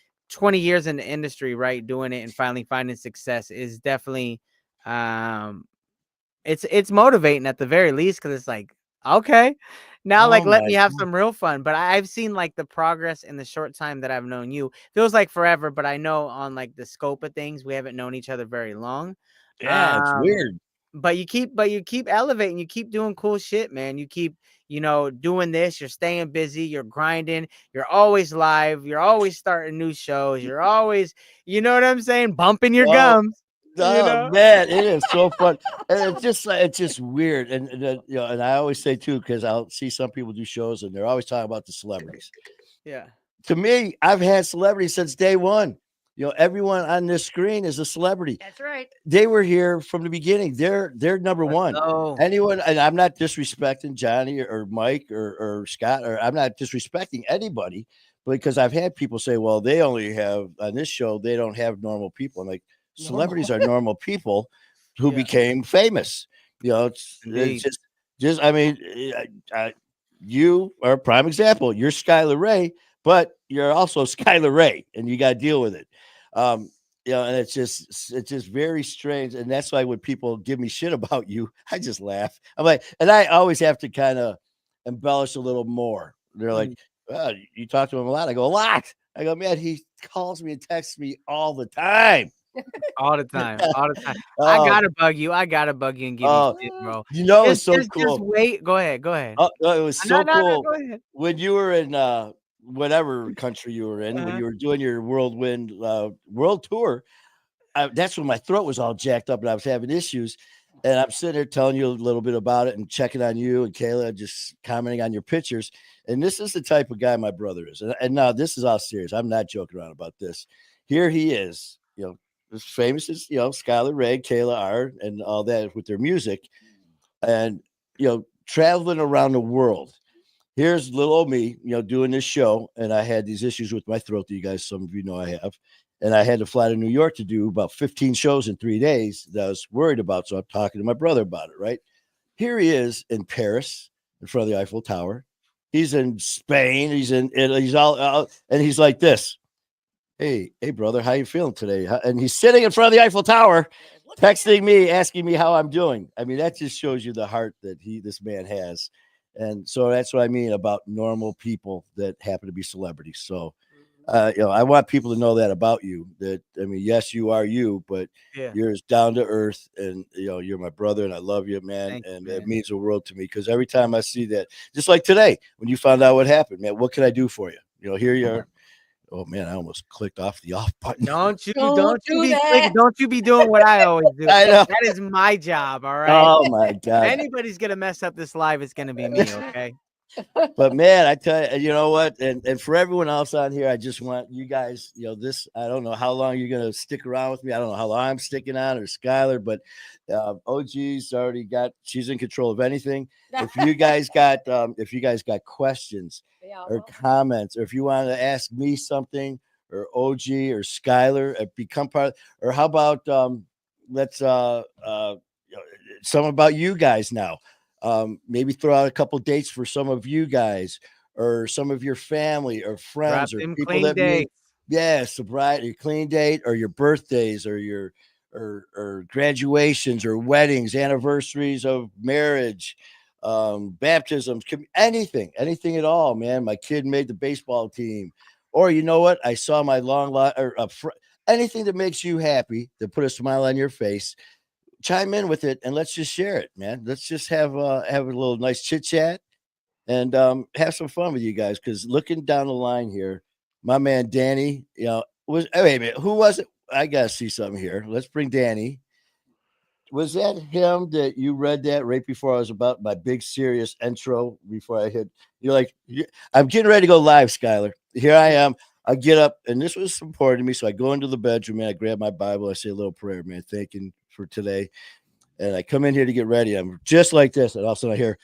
years in the industry, right? Doing it and finally finding success is definitely it's motivating at the very least, because it's like, okay, now like oh let my me have God. some real fun. But I've seen like the progress in the short time that I've known you. Feels like forever, but I know on like the scope of things, we haven't known each other very long. Yeah, it's Um, weird. but you keep elevating, you keep doing cool shit, man. You keep, doing this, you're staying busy, you're grinding, you're always live, you're always starting new shows, you're always, you know what I'm saying, bumping your Oh, gums, you oh know? man, it is so fun. And it's just weird. And I always say too, because I'll see some people do shows and they're always talking about the celebrities. Yeah. To me, I've had celebrities since day one. Everyone on this screen is a celebrity. That's right. They were here from the beginning. They're number Let's one. go. Anyone, and I'm not disrespecting Johnny or Mike or Scott, or I'm not disrespecting anybody, because I've had people say, well, they only have on this show, they don't have normal people. I'm like, celebrities are normal people who Yeah. became famous. It's Indeed. just I mean, you are a prime example. You're Skylar Ray, but you're also Skylar Ray, and you got to deal with it. And it's just very strange. And that's why when people give me shit about you, I just laugh. I'm like, and I always have to kind of embellish a little more. They're like, oh, you talk to him a lot. I go, a lot. I go, man, he calls me and texts me all the time. All the time, all the time. I Oh, gotta bug you. And give you shit, bro. it's so Just cool. wait. Go ahead. Go ahead. Oh, it was No, so no, no. cool Go ahead. when you were in whatever country you were in, when Uh-huh. you were doing your whirlwind world tour. That's when my throat was all jacked up and I was having issues. And I'm sitting there telling you a little bit about it and checking on you and Kayla, just commenting on your pictures. And this is the type of guy my brother is. And now this is all serious. I'm not joking around about this. Here he is, as famous as, Skylar Ray, Kayla are, and all that with their music. And, traveling around the world. Here's little old me, doing this show. And I had these issues with my throat that you guys, some of you know I have. And I had to fly to New York to do about 15 shows in 3 days that I was worried about. So I'm talking to my brother about it, right? Here he is in Paris in front of the Eiffel Tower. He's in Spain. He's in Italy. He's all and he's like this. Hey, brother, how you feeling today? And he's sitting in front of the Eiffel Tower, texting me, asking me how I'm doing. I mean, that just shows you the heart that this man has. And so that's what I mean about normal people that happen to be celebrities. So, I want people to know that about you. That I mean, yes, you are you, but Yeah. you're as down to earth, and you're my brother, and I love you, man. Thank you, And man. it means the world to me because every time I see that, just like today when you found out what happened, man, what can I do for you? Here you are. Oh man, I almost clicked off the off button. Don't you Don't do be that. don't you be doing what I always do. I know. That is my job, all right? Oh my If God. anybody's gonna mess up this live, it's gonna be me, okay? But man, I tell you, you know what? And for everyone else on here, I just want you guys, this, I don't know how long you're going to stick around with me. I don't know how long I'm sticking on, or Skylar, but OG's already she's in control of anything. If you guys got questions or comments, or if you want to ask me something, or OG or Skylar, become part or how about let's some about you guys now. Maybe throw out a couple dates for some of you guys, or some of your family or friends, or people that meet. Yeah, sobriety, clean date, or your birthdays, or your or graduations, or weddings, anniversaries of marriage, baptisms, anything at all, man. My kid made the baseball team, or you know what? I saw my anything that makes you happy, that put a smile on your face. Chime in with it, and let's just share it, man. Let's just have a little nice chit chat, and have some fun with you guys. Because looking down the line here, my man Danny, wait a minute, who was it? I gotta see something here. Let's bring Danny. Was that him that you read that right before I was about my big serious intro? Before I hit, you're like, I'm getting ready to go live, Skylar. Here I am. I get up, and this was important to me. So I go into the bedroom, and I grab my Bible. I say a little prayer, man, thanking for today. And I come in here to get ready. I'm just like this. And all of a sudden I hear,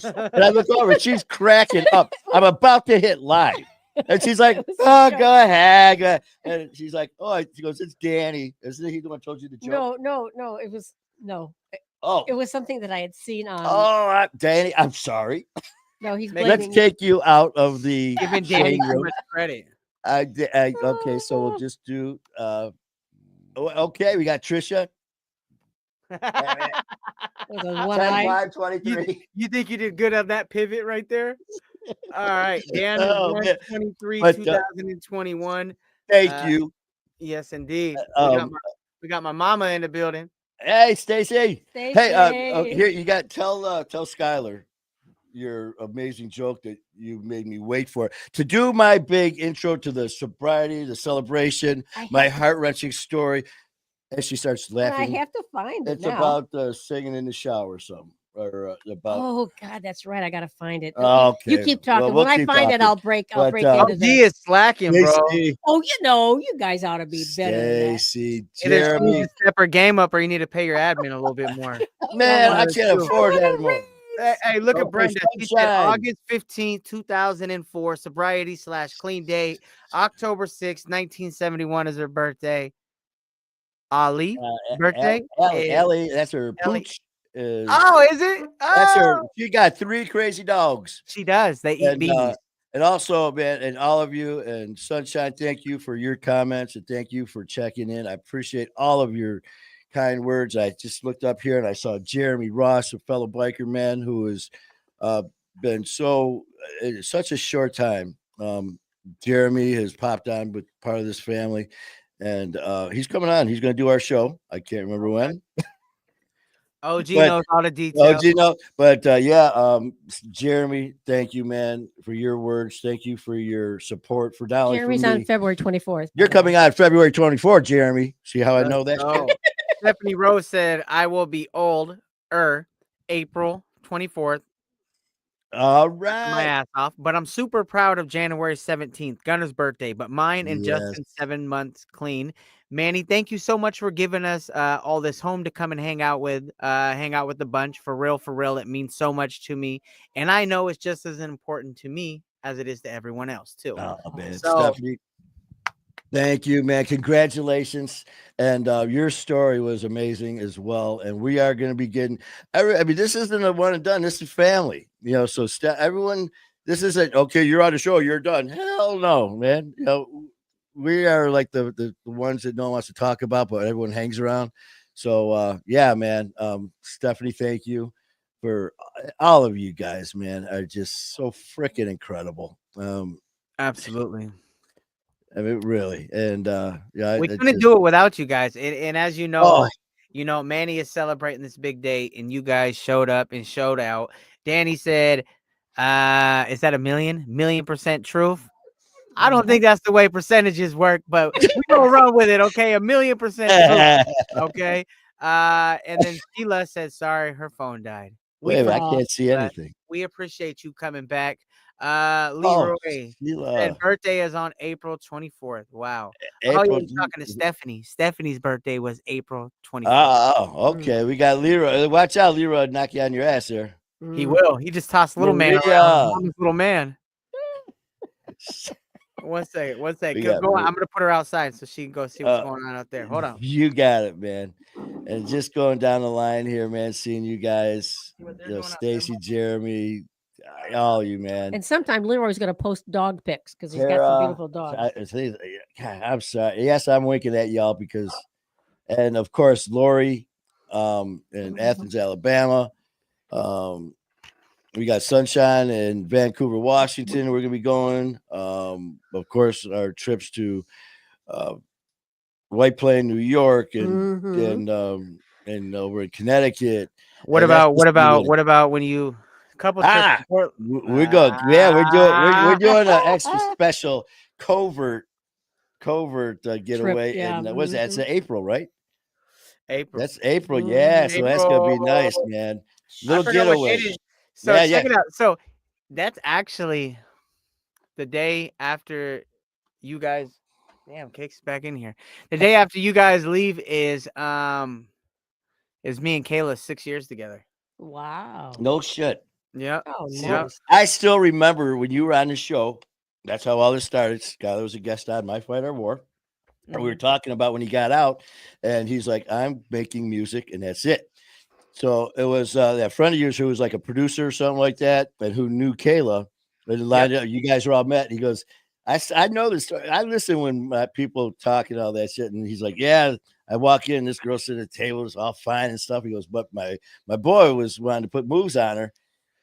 and I look over, she's cracking up. I'm about to hit live. And she's like, oh, go ahead. And she's like, she goes, it's Danny. Isn't he the one who told you the joke? No. It was it was something that I had seen on. Oh, Danny, I'm sorry. No, he's blaming. Let's take you out of the giving Danny too much credit. Okay, so we'll just do okay, we got Trisha. 5:23. You think you did good on that pivot right there? All right, Dan, 123, 2021. Thank you. Yes, indeed. We got my mama in the building. Hey, Stacy. Hey, here you got. Tell Skylar your amazing joke that you made me wait for to do my big intro to the sobriety, the celebration, my heart-wrenching story. And she starts laughing. I have to find it. It's now. About singing in the shower or something. Or about. Oh God, that's right. I gotta find it. Okay. You keep talking. When I find it, I'll break into this. Is slacking, bro. Oh, you guys ought to be better. Stacy, Jeremy, you need to step her game up, or you need to pay your admin a little bit more. Man, I can't afford that anymore. Hey, look at Brenda. She said August 15th, 2004, sobriety / clean date. October 6th, 1971 is her birthday. Ali birthday. Ellie, that's her pooch. Is it? That's her. She got 3 crazy dogs. She does. They eat bees. And also, man, and all of you, and Sunshine, thank you for your comments, and thank you for checking in. I appreciate all of your kind words. I just looked up here and I saw Jeremy Ross, a fellow biker man who has been such a short time. Jeremy has popped on with part of this family, and he's coming on. He's going to do our show. I can't remember when. OG knows all the details. OG knows, but Jeremy, thank you, man, for your words. Thank you for your support for Dolly. Jeremy's on February 24th. You're coming on February 24th, Jeremy. See how I know that? Stephanie Rose said, I will be old April 24th. All right. My ass off. But I'm super proud of January 17th, Gunner's birthday. But mine and Justin 7 months clean. Manny, thank you so much for giving us all this home to come and hang out with the bunch. For real. It means so much to me. And I know it's just as important to me as it is to everyone else, too. Oh, man. Stephanie, thank you, man. Congratulations. And your story was amazing as well. And we are going to be getting, this isn't a one and done. This is family, so everyone, this isn't, okay, you're on the show, you're done. Hell no, man. We are like the ones that no one wants to talk about, but everyone hangs around. So, yeah, man. Stephanie, thank you for all of you guys, man, are just so freaking incredible. Absolutely. I mean, really. And we couldn't do it without you guys. And as you know, Manny is celebrating this big day, and you guys showed up and showed out. Danny said, Is that a million percent truth? I don't think that's the way percentages work, but we gonna run with it, okay? 1,000,000% true. Okay. And then Sheila says, sorry, her phone died. Wait, I can't see anything. We appreciate you coming back. Oh, Leroy said Sheila. birthday is on April 24th. Wow. Oh, yeah, April. you're talking to Stephanie. Stephanie's birthday was April 24th. Oh, okay. We got Leroy. Watch out, Leroy, knock you on your ass there. He will. He just tossed little man around. Mama's little man. One second. Go on. I'm gonna put her outside so she can go see what's going on out there. Hold on. You got it, man. And just going down the line here, man, seeing you guys, Stacy, Jeremy, all you, man. And sometime Leroy's gonna post dog pics because he's got some beautiful dogs. I'm sorry. Yes, I'm winking at y'all because, and of course, Lori, in Athens, Alabama. We got Sunshine in Vancouver, Washington. We're gonna be going. Of course, our trips to White Plain, New York, and over in Connecticut. What about when you couple trips? We're going. Yeah, we're doing an extra special covert getaway. Trip, yeah. And what's that? It's April, right? April. That's April. Yeah, so that's gonna be nice, man. Little getaway. So check it out. So that's actually the day after you guys. Damn, Cake's back in here. The day after you guys leave is me and Kayla 6 years together. Wow. No shit. Yeah. Oh, nice. I still remember when you were on the show. That's how all this started. Skyler was a guest on My Fight or War. And we were talking about when he got out, and he's like, I'm making music, and that's it. So it was that friend of yours who was like a producer or something like that, and who knew Kayla. And you guys were all met. He goes, I know this story. I listen when people talk and all that shit. And he's like, yeah, I walk in, this girl sitting at the table, is all fine and stuff. He goes, but my boy was wanting to put moves on her.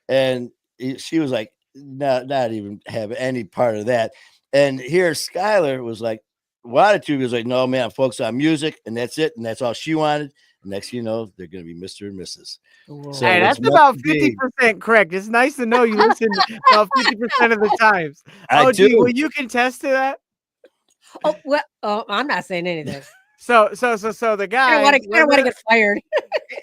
And she was like, not even have any part of that. And here Skylar was like, wanted to. He was like, no, man, I'm focused on music, and that's it. And that's all she wanted. Next, you know, they're going to be Mr. and Mrs. So hey, that's about 50% correct. It's nice to know you listen about 50% of the times. Oh, gee, will you contest to that? Oh, well, I'm not saying anything. So the guy. I don't want to get fired.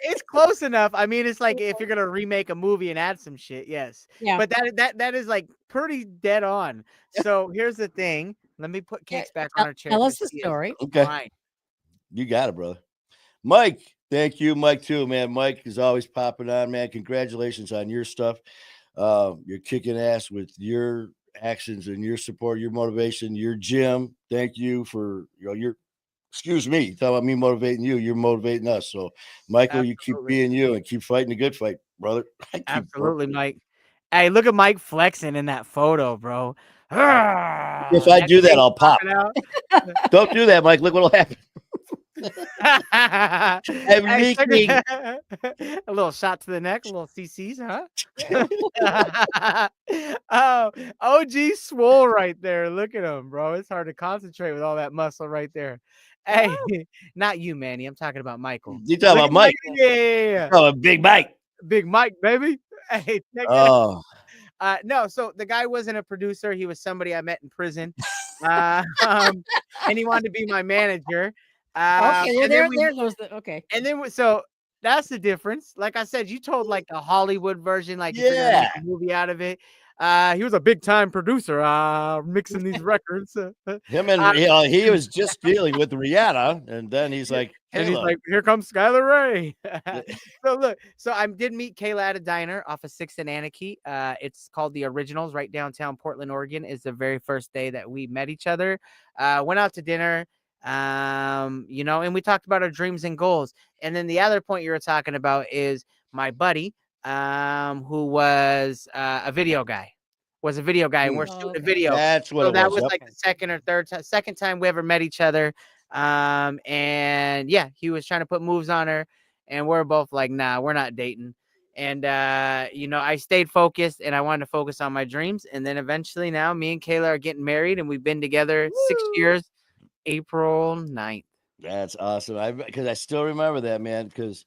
It's close enough. I mean, it's like if you're gonna remake a movie and add some shit, yes. Yeah. But that is like pretty dead on. So here's the thing. Let me put Cakes back on her chair. Tell us the story. Okay. Fine. You got it, brother. Mike, thank you, Mike, too, man. Mike is always popping on, man. Congratulations on your stuff. You're kicking ass with your actions and your support, your motivation, your gym. Thank you for your. Excuse me, talking about me motivating you. You're motivating us. So, Michael, you keep being you and keep fighting the good fight, brother. Absolutely, Mike. Hey, look at Mike flexing in that photo, bro. If I do that, I'll pop. Don't do that, Mike. Look what'll happen. A little shot to the neck, a little CCs, huh? Oh, OG swole right there. Look at him, bro. It's hard to concentrate with all that muscle right there. Hey, not you, Manny. I'm talking about Michael. You talking about Mike? Yeah. Oh, Big Mike. Big Mike, baby. Hey, no, so the guy wasn't a producer. He was somebody I met in prison. And he wanted to be my manager. Okay, well, there goes the okay. And then so that's the difference. Like I said, you told like the Hollywood version, like yeah, a movie out of it. He was a big time producer, mixing these records. Him and he was just dealing with Rihanna, and then he's like, and he's like, here comes Skylar Ray. So I did meet Kayla at a diner off of 6th and Anakie. It's called The Originals, right downtown Portland, Oregon. Is the very first day that we met each other. Went out to dinner. And we talked about our dreams and goals. And then the other point you were talking about is my buddy, who was a video guy, and we're shooting a video. That's what that was like the second time we ever met each other. And yeah, he was trying to put moves on her, and we're both like, nah, we're not dating. And I stayed focused, and I wanted to focus on my dreams. And then eventually now me and Kayla are getting married, and we've been together 6 years. April 9th. That's awesome. Because I still remember that, man, because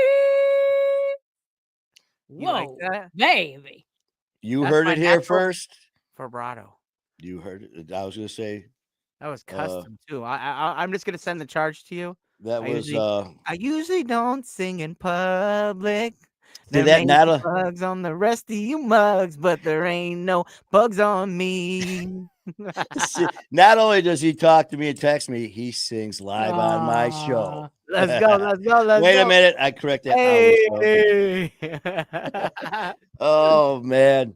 You like Whoa, that? baby. You That's heard my it here natural first. vibrato. You heard it. I was gonna say That was uh custom too. I'm just gonna send the charge to you. that I was usually I usually don't sing in public. see There that may be Nata. bugs on the rest of you mugs, but there ain't no bugs on me. See, not only does he talk to me and text me, he sings live on my show. Let's go, let's go, let's Wait a go. minute, I corrected our show. Hey. Oh man,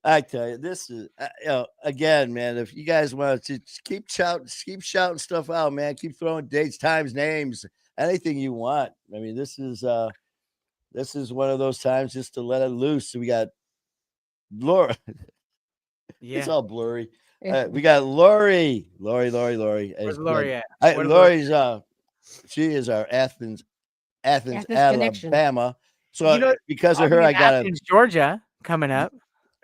I tell you, this is again, man. If you guys want to keep shouting stuff out, man. Keep throwing dates, times, names, anything you want. I mean, this is one of those times just to let it loose. So we got Laura. It's Yeah. all blurry. Yeah. We got Lori. Where's Lori at? Where's Lori? Lori's she is our Athens, Athens connection. Alabama. So You know, because I'll of her, be in I got Athens, Georgia coming up.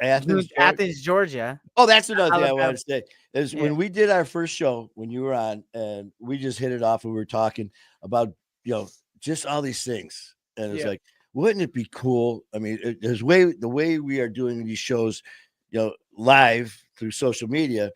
Athens, Georgia. Athens, Georgia. Oh, that's another thing I Alabama. wanted to say is Yeah. when we did our first show when you were on, and we just hit it off, and we were talking about just all these things, and it's Yeah. like, wouldn't it be cool? I mean, the way we are doing these shows, live through social media,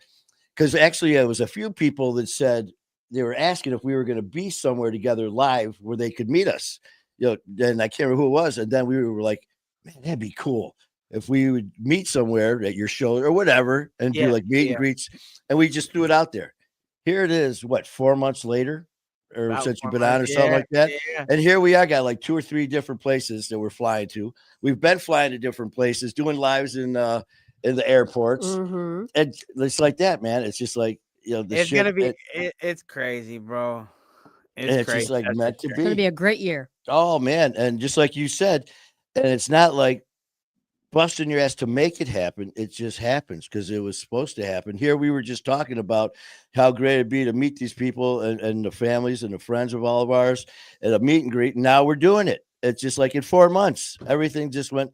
because actually there was a few people that said they were asking if we were going to be somewhere together live where they could meet us, and I can't remember who it was, and then we were like, man, that'd be cool if we would meet somewhere at your show or whatever and do like meet and greets, and we just threw it out there. Here it is, what, 4 months later, or About since 4 you've been months. on or something like that. Yeah. And here we are, got like 2 or 3 different places that we're flying to. We've been flying to different places, doing lives in the airports. Mm-hmm. And it's like that, man. It's just like, It's gonna be it's crazy, bro. It's just like meant to It's gonna be be. a great year. Oh man. And just like you said, and it's not like busting your ass to make it happen. It just happens because it was supposed to happen. Here we were just talking about how great it'd be to meet these people and the families and the friends of all of ours at a meet and greet. And now we're doing it. It's just like in 4 months, everything just went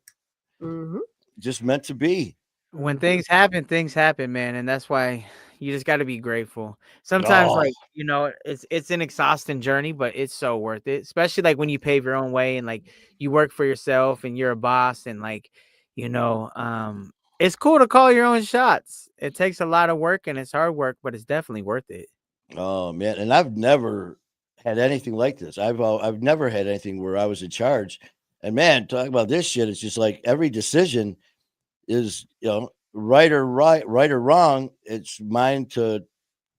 just meant to be. When things happen, man, and that's why you just got to be grateful. Sometimes, like, it's an exhausting journey, but it's so worth it. Especially like when you pave your own way and like you work for yourself and you're a boss and like, it's cool to call your own shots. It takes a lot of work and it's hard work, but it's definitely worth it. Oh man, and I've never had anything like this. I've never had anything where I was in charge. And man, talk about this shit. It's just like every decision is right or wrong. It's mine to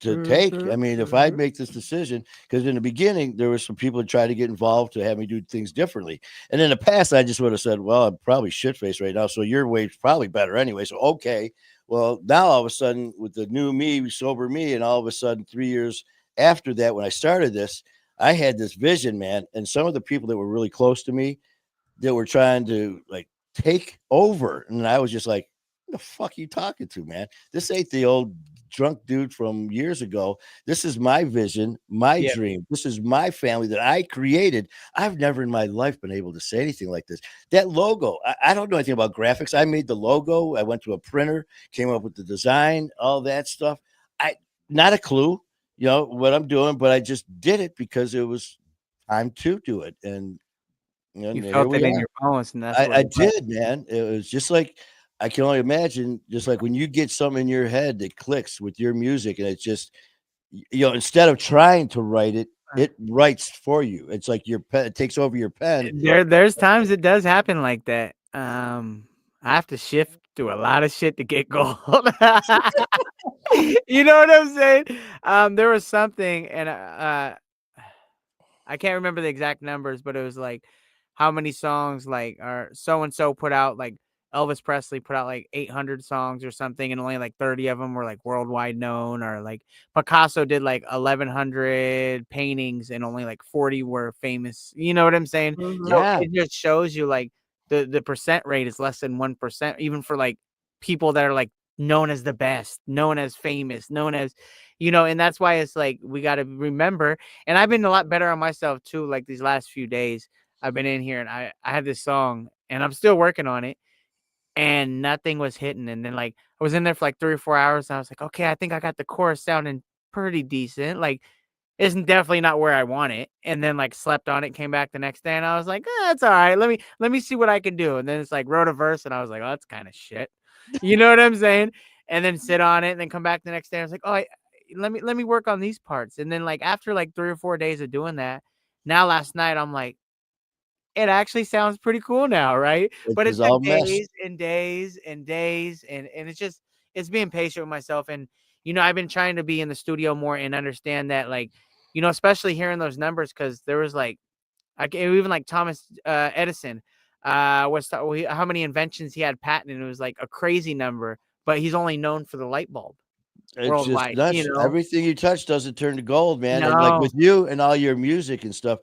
take. I mean, if I make this decision, because in the beginning there was some people that tried to get involved to have me do things differently, and in the past I just would have said, well, I'm probably shit faced right now, so your way's probably better anyway, so okay. Well, now all of a sudden with the new me, sober me, and all of a sudden 3 years after that, when I started this, I had this vision, man, and some of the people that were really close to me that were trying to like take over, and I was just like, "What the fuck are you talking to, man? This ain't the old drunk dude from years ago. This is my vision, my dream. This is my family that I created. I've never in my life been able to say anything like this. That logo, I don't know anything about graphics. I made the logo. I went to a printer, came up with the design, all that stuff. I not a clue, what I'm doing, but I just did it because it was time to do it, and You here felt we it in are. your bones, and that's what I did, man. It was just like I can only imagine, just like when you get something in your head that clicks with your music, and it's just instead of trying to write it, it writes for you. It's like your pen, it takes over your pen. There's times it does happen like that. I have to shift through a lot of shit to get gold. You know what I'm saying? There was something, and I can't remember the exact numbers, but it was like how many songs like are so and so put out. Like Elvis Presley put out like 800 songs or something, and only like 30 of them were like worldwide known. Or like Picasso did like 1,100 paintings, and only like 40 were famous. You know what I'm saying? So it just shows you like the percent rate is less than 1%, even for like people that are like known as the best, known as famous, known as, and that's why it's like we got to remember. And I've been a lot better on myself too. Like these last few days, I've been in here and I had this song and I'm still working on it, and nothing was hitting. And then like I was in there for like 3 or 4 hours, and I was like, okay, I think I got the chorus sounding pretty decent. Like It's definitely not where I want it. And then like slept on it, came back the next day, and I was like, that's all right. Let me see what I can do. And then it's like wrote a verse, and I was like, oh, that's kind of shit. You know what I'm saying? And then sit on it, and then come back the next day. I was like, oh, let me work on these parts. And then like after like 3 or 4 days of doing that, now last night I'm like, it actually sounds pretty cool now, right? It But it was took all mesh. days and days and days, and it's just it's being patient with myself. And I've been trying to be in the studio more and understand that, like, especially hearing those numbers, because there was like even like Thomas Edison how many inventions he had patented. It was like a crazy number, but he's only known for the light bulb It's just worldwide. nuts. Everything you touch doesn't turn to gold, man. And like No, with you and all your music and stuff,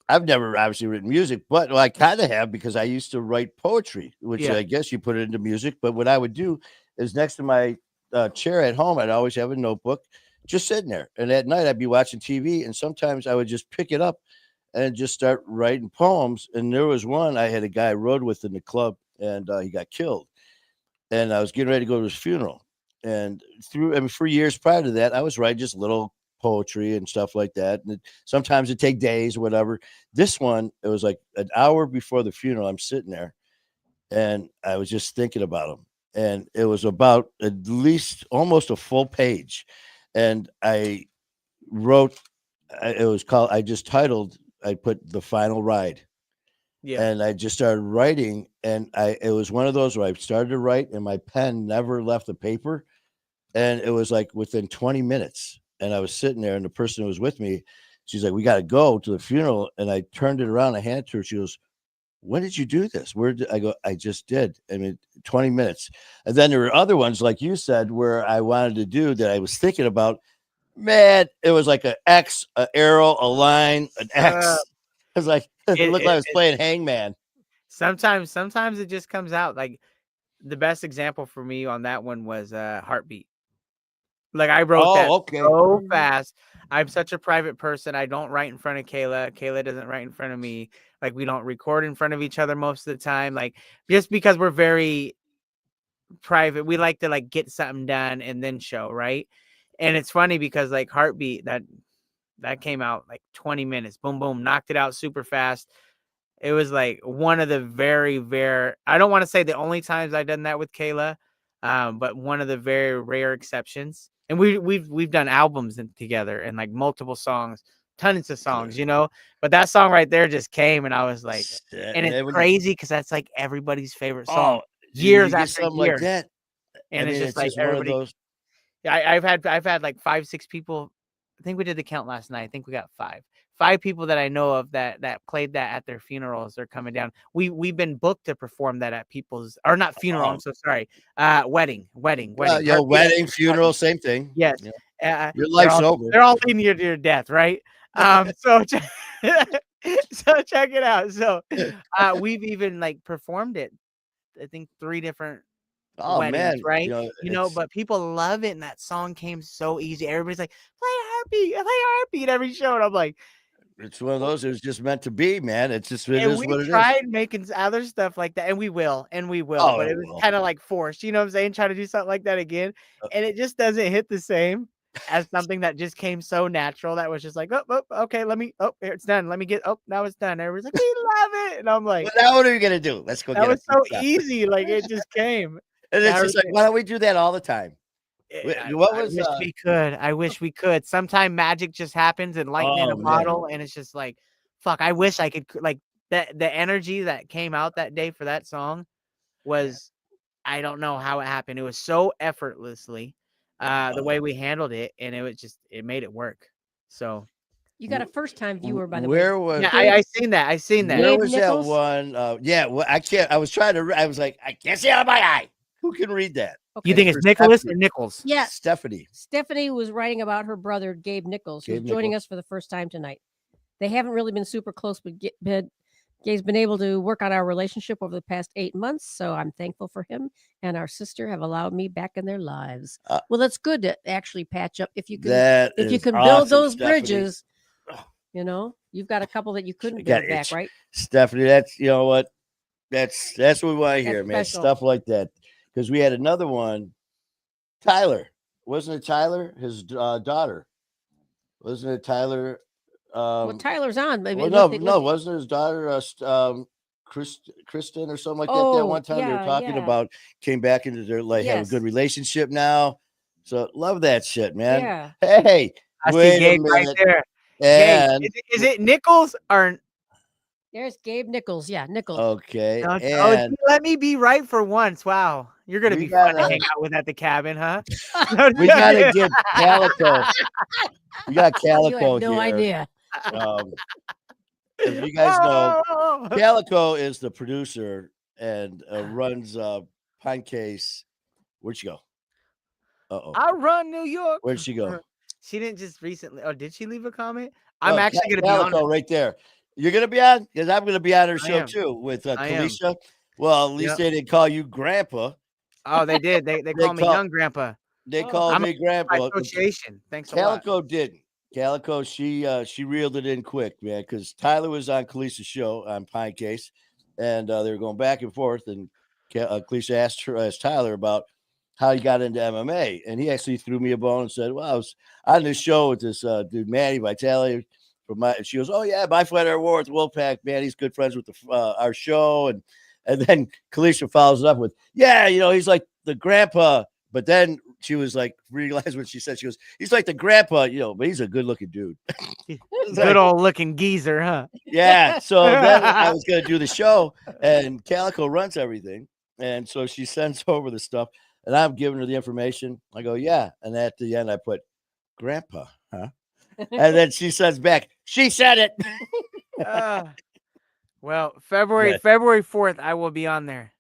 I've never obviously written music, but I kind of have because I used to write poetry, which yeah, I guess you put it into music. But what I would do is next to my chair at home, I'd always have a notebook just sitting there. And at night, I'd be watching TV, and sometimes I would just pick it up and just start writing poems. And there was one I had a guy I rode with in the club, and he got killed. And I was getting ready to go to his funeral. And for years prior to that, I was writing just little poetry and stuff like that. And sometimes it take days or whatever. This one, it was like an hour before the funeral. I'm sitting there and I was just thinking about him. And it was about at least almost a full page. And I wrote, it was called, I just titled, I put The Final Ride. yeah. And I just started writing, and it was one of those where I started to write and my pen never left the paper. And it was like within 20 minutes. And I was sitting there, and the person who was with me, she's like, we got to go to the funeral. And I turned it around, I handed it to her. She goes, when did you do this? Where did I go? I just did. I mean, 20 minutes. And then there were other ones, like you said, where I wanted to do that I was thinking about. Man, it was like an X, an arrow, a line, an X. It was like, it looked like I was playing hangman. Sometimes it just comes out. Like the best example for me on that one was Heartbeat. Like I wrote that so fast. I'm such a private person. I don't write in front of Kayla. Kayla doesn't write in front of me. Like we don't record in front of each other most of the time. Like just because we're very private, we like to like get something done and then show, right? And it's funny because like Heartbeat, that came out like 20 minutes. Boom, boom, knocked it out super fast. It was like one of the very, very, I don't want to say the only times I've done that with Kayla, but one of the very rare exceptions. And we've done albums together and like multiple songs, tons of songs, but that song right there just came and I was like, and it's crazy because that's like everybody's favorite song years after years. Like that. And it's just like one of everybody. those. Yeah, I've had like 5, 6 people. I think we did the count last night. I think we got 5 people that I know of that played that at their funerals. They're coming down. We've been booked to perform that at people's, or not funeral. I'm so sorry. Wedding. Wedding, funeral, same thing. Yes. Yeah. Your life's over. They're all leading you to your death, right? So check it out. So we've even like performed it. I think 3 different weddings, right? But people love it, and that song came so easy. Everybody's like, play Heartbeat every show, and I'm like, it's one of those. It was just meant to be, man. It's just what it is. We tried making other stuff like that, and we will, but it was kind of like forced. You know what I'm saying? Trying to do something like that again, and it just doesn't hit the same as something that just came so natural. That was just like, okay, here it's done. Let me get. Now it's done. Everybody's like, we love it, and I'm like, well, now what are you gonna do? Let's go. That was so easy. Like it just came. And it's just like, why don't we do that all the time? I wish we could. Sometime magic just happens and lightning in a bottle, and it's just like, fuck. I wish I could. Like the energy that came out that day for that song was, I don't know how it happened. It was so effortlessly, the way we handled it, and it made it work. So you got a first time viewer, by the way. Where was? Yeah, I seen that. Where was Nichols? That one? Yeah, well, I can't. I was like, I can't see out of my eye. Who can read that? Okay. You think it's Nicholas or Nichols? Yeah, Stephanie. Stephanie was writing about her brother Gabe Nichols, who's joining us for the first time tonight. They haven't really been super close, but Gabe's been able to work on our relationship over the past 8 months, so I'm thankful for him. And our sister have allowed me back in their lives. Well, that's good to actually patch up if you can. If you can build those bridges, you've got a couple that you couldn't build back, right? Stephanie, that's what that's what we want to hear, man. Stuff like that. Because we had another one, Tyler. Wasn't it Tyler? His daughter Wasn't it Tyler? Well, Tyler's on. Maybe Well, no, wasn't his daughter Kristen or something like that? That one time they were talking about came back into their have a good relationship now. So love that shit, man. Yeah. Hey, I see Gabe right there. And Gabe, is it Nichols or? There's Gabe Nichols. Yeah, Nichols. Okay. And let me be right for once. Wow, you're gonna be fun to hang out with at the cabin, huh? We gotta get Calico. We got Calico you have no here. idea. If you guys know, Calico is the producer and runs Pine Case. Where'd she go? I run New York. Where'd she go? She didn't just recently. Oh, did she leave a comment? I'm actually going to be on Calico right there. You're going to be on? Because I'm going to be on her show too with Kalisha. Well, at least they didn't call you Grandpa. Oh, they did. They call me Young Grandpa. They called me Grandpa. Association. Thanks a lot. Calico didn't. Calico, she reeled it in quick, man, because Tyler was on Kalisha's show on Pine Case, and they were going back and forth, and Kalisha asked Tyler about how he got into MMA, and he actually threw me a bone and said, well, I was on this show with this dude, Manny Vitale, she goes, oh, yeah, my fighter war with Wolfpack, Manny's good friends with our show, and then Kalisha follows it up with, yeah, he's like the grandpa, but then she was like, realized what she said. She goes, he's like the grandpa, but he's a good looking dude. Good old looking geezer, huh? Yeah. So then I was going to do the show, and Calico runs everything. And so she sends over the stuff, and I'm giving her the information. I go, yeah. And at the end, I put, Grandpa, huh? And then she says back, she said it. Well, February 4th, I will be on there.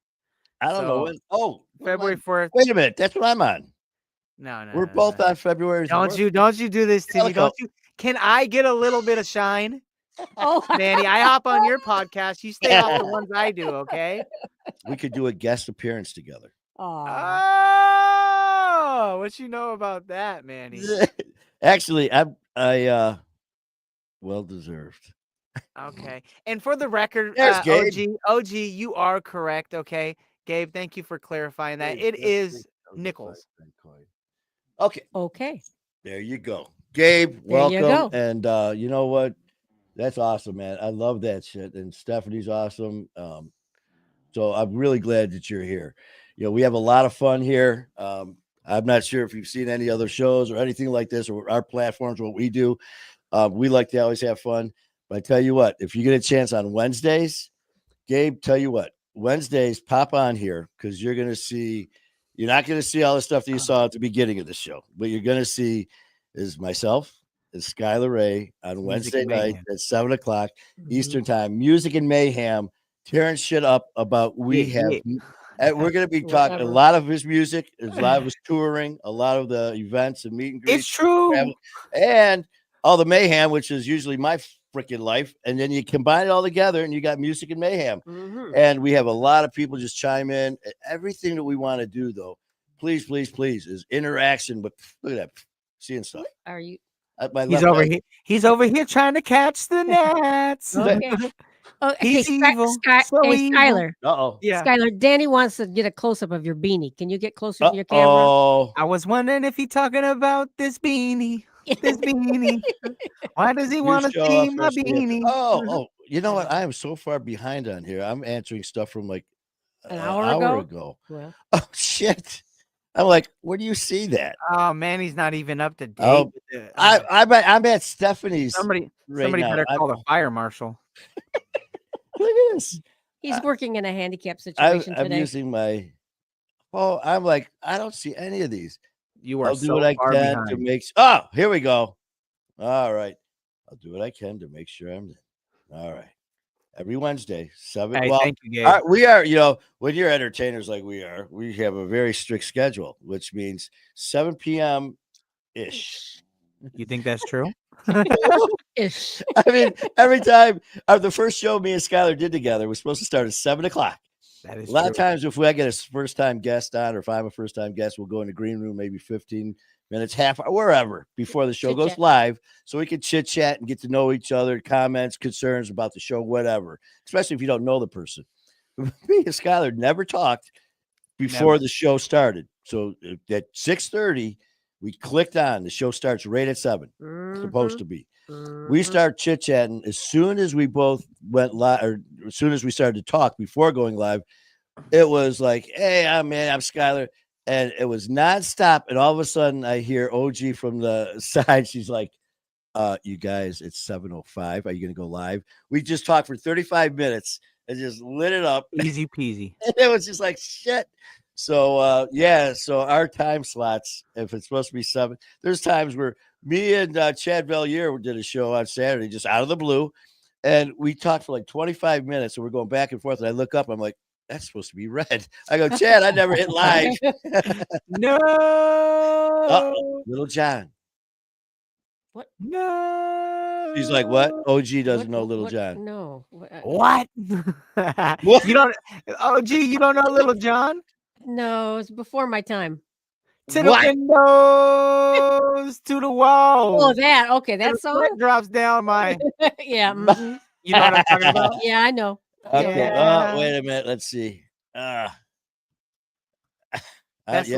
I don't know when. Oh, February 4th. Wait a minute. That's what I'm on. No. We're both on February 4th. Don't you do this to me. Don't you? Can I get a little bit of shine? Oh, Manny, I hop on your podcast. You stay off the ones I do, okay? We could do a guest appearance together. Oh, what you know about that, Manny? Actually, I well deserved. Okay. And for the record, OG, you are correct, okay? Gabe, thank you for clarifying that. It is Nichols. Okay. There you go. Gabe, welcome. You go. And you know what? That's awesome, man. I love that shit. And Stephanie's awesome. So I'm really glad that you're here. We have a lot of fun here. I'm not sure if you've seen any other shows or anything like this or our platforms, what we do. We like to always have fun. But I tell you what, if you get a chance on Wednesdays, Gabe, tell you what, Wednesdays, pop on here because you're not going to see all the stuff that you saw at the beginning of the show. What you're going to see is myself and Skylar Ray on Wednesday night at 7:00 Eastern time. Music and mayhem, tearing shit up about we're going to be talking a lot of his music, a lot of his touring, a lot of the events and meet and greets. It's true. And all the mayhem, which is usually my freaking life. And then you combine it all together and you got music and mayhem. Mm-hmm. And we have a lot of people just chime in. Everything that we want to do, though, please, is interaction. But look at that. Seeing stuff. Are you? He's over here trying to catch the gnats. Okay. He's evil. Skylar. Yeah. Skylar, Danny wants to get a close-up of your beanie. Can you get closer to your camera? I was wondering if he's talking about this beanie. This beanie. Why does he want to see my beanie? Oh, you know what? I am so far behind on here. I'm answering stuff from like an hour ago. Well. Oh shit. I'm like, where do you see that? Oh man, he's not even up to date. Oh, I'm at Stephanie's. Somebody better call the fire marshal. Look at this. He's working in a handicap situation today. I'm using my. Oh, I'm like, I don't see any of these. I'll do what I can to make. Oh, here we go. All right, I'll do what I can to make sure I'm there. All right, every Wednesday, 7. Hey, thank you, Gabe. We are. When you're entertainers like we are, we have a very strict schedule, which means 7 p.m. ish. You think that's true? Ish. I mean, every time the first show me and Skylar did together was supposed to start at 7:00. That is a lot of times if I get a first-time guest on, or if I'm a first-time guest, we'll go in the green room maybe 15 minutes, half hour, wherever before the show goes live, so we can chit-chat and get to know each other, comments, concerns about the show, whatever, especially if you don't know the person. Me and Skylar never talked before the show started. So at 6:30, We clicked on. The show starts right at 7. Supposed to be. We start chit chatting as soon as we both went live, or as soon as we started to talk before going live. It was like, "Hey, I'm Skylar," and it was nonstop. And all of a sudden, I hear OG from the side. She's like, "You guys, it's 7:05. Are you going to go live?" We just talked for 35 minutes and just lit it up. Easy peasy. And it was just like shit. So yeah, so our time slots, if it's supposed to be 7, there's times where me and Chad Valliere did a show on Saturday just out of the blue, and we talked for like 25 minutes, and we're going back and forth. And I look up, I'm like, that's supposed to be red. I go, Chad, I never hit live. No. Little John. What? No. He's like, what? OG doesn't know Little John. No. What? What? You don't, OG, you don't know Little John? No, it's before my time. To the windows, to the wall. Oh, that. Okay, that song drops down my. yeah. You know what I'm talking about? Yeah, I know. Okay. Yeah. Oh, wait a minute. Let's see. That's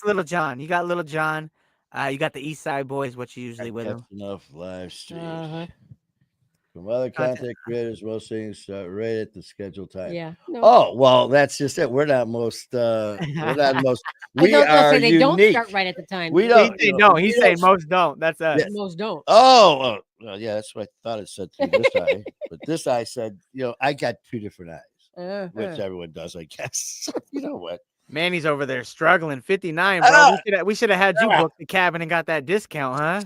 Little John. You got Little John. You got the East Side Boys, what you usually with them. Enough live streams. From other content creators, most things start right at the scheduled time. Yeah. No. Oh, well, that's just it. We're not most. We're not most. We are say they unique. don't start right at the time. We don't. No, he's saying most don't. That's us. Yeah. Most don't. Oh, well, yeah, that's what I thought it said through this eye. But this eye said, I got 2 different eyes, which everyone does, I guess. You know what? Manny's over there struggling. 59, bro. We should have had you book the cabin and got that discount, huh?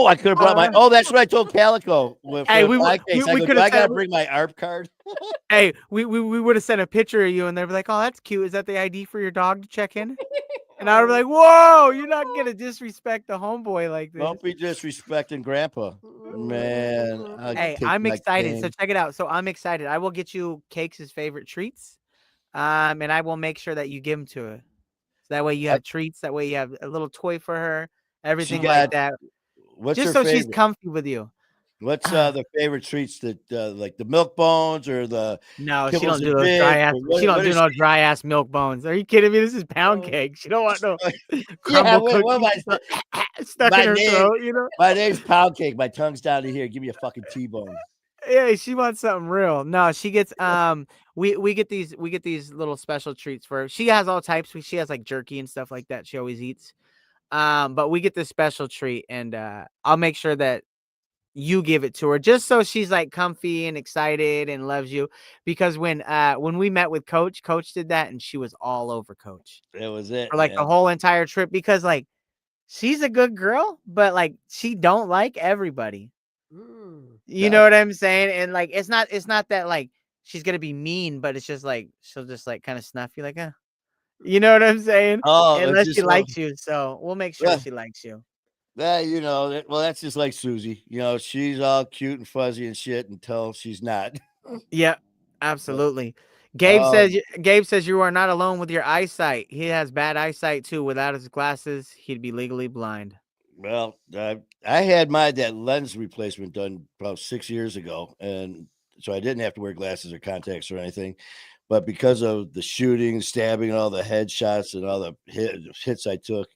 I could have brought my. Oh, that's what I told Calico. Hey, we I gotta bring my ARP card. Hey, we would have sent a picture of you, and they'd be like, "Oh, that's cute. Is that the ID for your dog to check in?" And I would be like, "Whoa, you're not gonna disrespect the homeboy like this." Don't be disrespecting Grandpa, man. Hey, I'm excited. So check it out. So I'm excited. I will get you Cakes' favorite treats. And I will make sure that you give them to her. So that way you have treats. That way you have a little toy for her. Everything like that. What's just her so favorite? She's comfy with you. What's the favorite treats that like the milk bones or the? No, she don't do those dry ass. She don't do no dry ass milk bones. Are you kidding me? This is pound cake. She don't want no crumble cookies stuck in her throat. My name's Pound Cake. My tongue's down to here. Give me a fucking T-bone. Yeah, she wants something real. No, she gets we get these little special treats for her. She has all types. She has like jerky and stuff like that. She always eats. But we get this special treat, and I'll make sure that you give it to her just so she's like comfy and excited and loves you. Because when we met with Coach did that, and she was all over Coach. It was it for like the whole entire trip, because like she's a good girl, but like she don't like everybody. You know what I'm saying? And like it's not that like she's gonna be mean, but it's just like she'll just like kind of snuff you like, you know what I'm saying? Oh, unless she likes you, so we'll make sure she likes you. Yeah, well, that's just like Susie. She's all cute and fuzzy and shit until she's not. Yeah, absolutely. Gabe says you are not alone with your eyesight. He has bad eyesight too. Without his glasses, he'd be legally blind. Well, I had that lens replacement done about 6 years ago, and so I didn't have to wear glasses or contacts or anything. But because of the shooting, stabbing, and all the headshots and all the hits I took,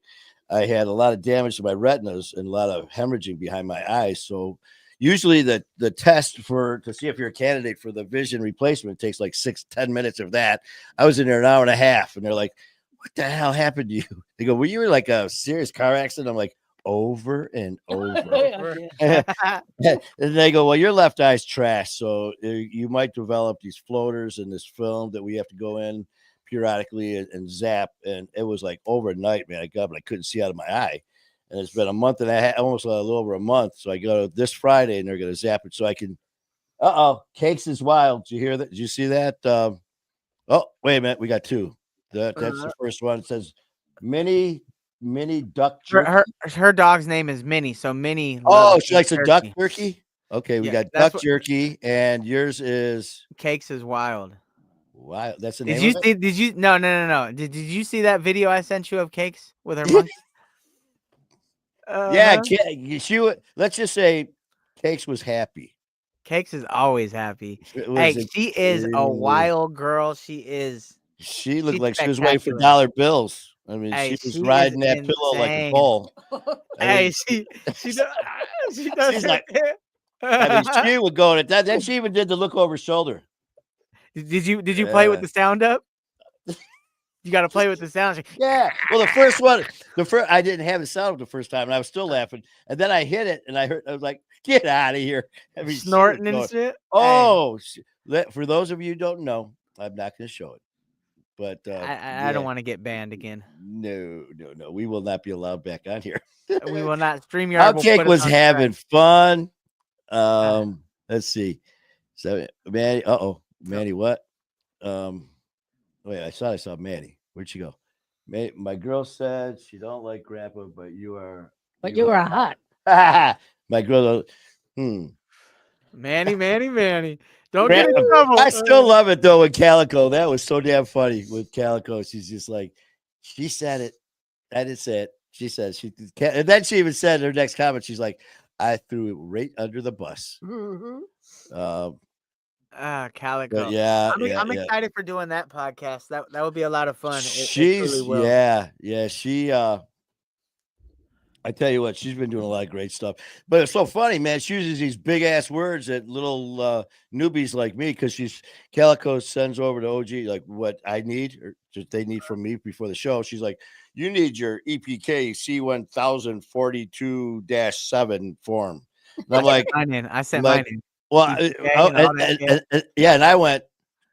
I had a lot of damage to my retinas and a lot of hemorrhaging behind my eyes. So usually the test to see if you're a candidate for the vision replacement takes like 6-10 minutes of that. I was in there an hour and a half, and they're like, "What the hell happened to you?" They go, "Well, you were like a serious car accident." I'm like, over and over. And they go, "Well, your left eye's trash, so you might develop these floaters in this film that we have to go in periodically and zap." And it was like overnight, man. I got, but I couldn't see out of my eye. And it's been a month and a half, almost a little over a month. So I go this Friday, and they're going to zap it so I can. Cakes is wild. Did you hear that? Did you see that? Oh, wait a minute. We got 2. That's the first one. It says Mini duck jerky. Her dog's name is Minnie, so Minnie. Oh, she likes a duck jerky. Okay, we got duck jerky, and yours is Cakes is wild. Wow, that's the name. Did you? No. Did you see that video I sent you of Cakes with her monkey? Yeah, let's just say Cakes was happy. Cakes is always happy. Hey, she is a wild girl. She looked like she was waiting for dollar bills. I mean, Hey, she was she is riding that pillow like a insane. bull. I Hey, mean, she does. She does. she's like, I mean, she would go at that. Then she even did the look over her shoulder. Did you play with the sound up? You got to play with the sound. Yeah. Well, the first one, I didn't have the sound the first time, and I was still laughing. And then I hit it, and I was like, "Get out of here!" I mean, Snorting and shit. Oh, for those of you who don't know, I'm not going to show it, but I don't want to get banned again. No, we will not be allowed back on here. We will not stream your. Outcake was having fun. Let's see. So, Manny. Manny, what? Wait, I saw Manny. Where'd she go? My girl said she don't like Grandpa, but you are. But you are hot. My girl. Manny. Don't get in trouble. I still love it though with Calico. That was so damn funny with Calico. She's just like, she said it. I didn't say it. She said and then she even said in her next comment, she's like, I threw it right under the bus. Calico. Yeah, I'm excited for doing that podcast. That would be a lot of fun. She's she I tell you what, she's been doing a lot of great stuff. But it's so funny, man. She uses these big ass words that little newbies like me, because Calico sends over to OG like what I need or just they need from me before the show. She's like, you need your EPK C1042-7 form. And I'm like, I sent mine in. Well, and I went,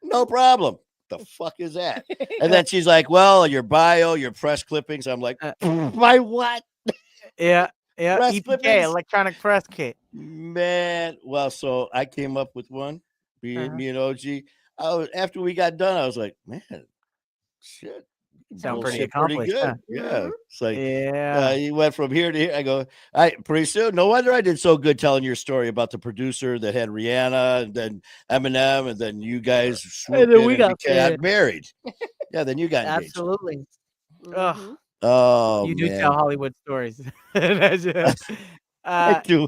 no problem. The fuck is that? And then she's like, well, your bio, your press clippings. I'm like, my what? Yeah. EPK, electronic press kit. Man, well, so I came up with one. Me and OG. After we got done, I was like, man, shit. Sound pretty accomplished. Pretty good. Huh? Yeah. It's like, he went from here to here. I go, pretty soon. No wonder I did so good telling your story about the producer that had Rihanna and then M.F.O.W. and then you guys and then we got married. Yeah, then you got engaged. Absolutely. Oh, you do man. tell Hollywood stories. I do.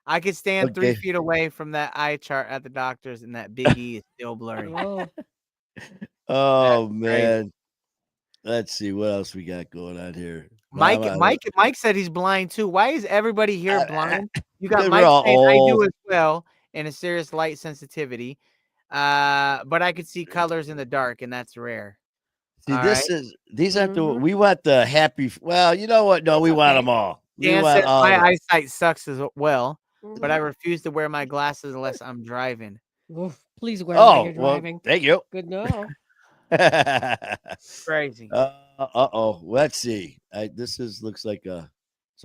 I could stand 3 feet away from that eye chart at the doctor's, and that big E is still blurry. Oh man. Let's see what else we got going on here. Mike said he's blind too. Why is everybody here blind? You got Mike saying I do as well, and a serious light sensitivity. But I could see colors in the dark, and that's rare. See, these aren't we want the happy. Well, you know what? No, we want them all. Dan said my eyesight sucks as well, but I refuse to wear my glasses unless I'm driving. Please wear while you're driving. Well, thank you. Good no. Crazy. Let's see. Looks like something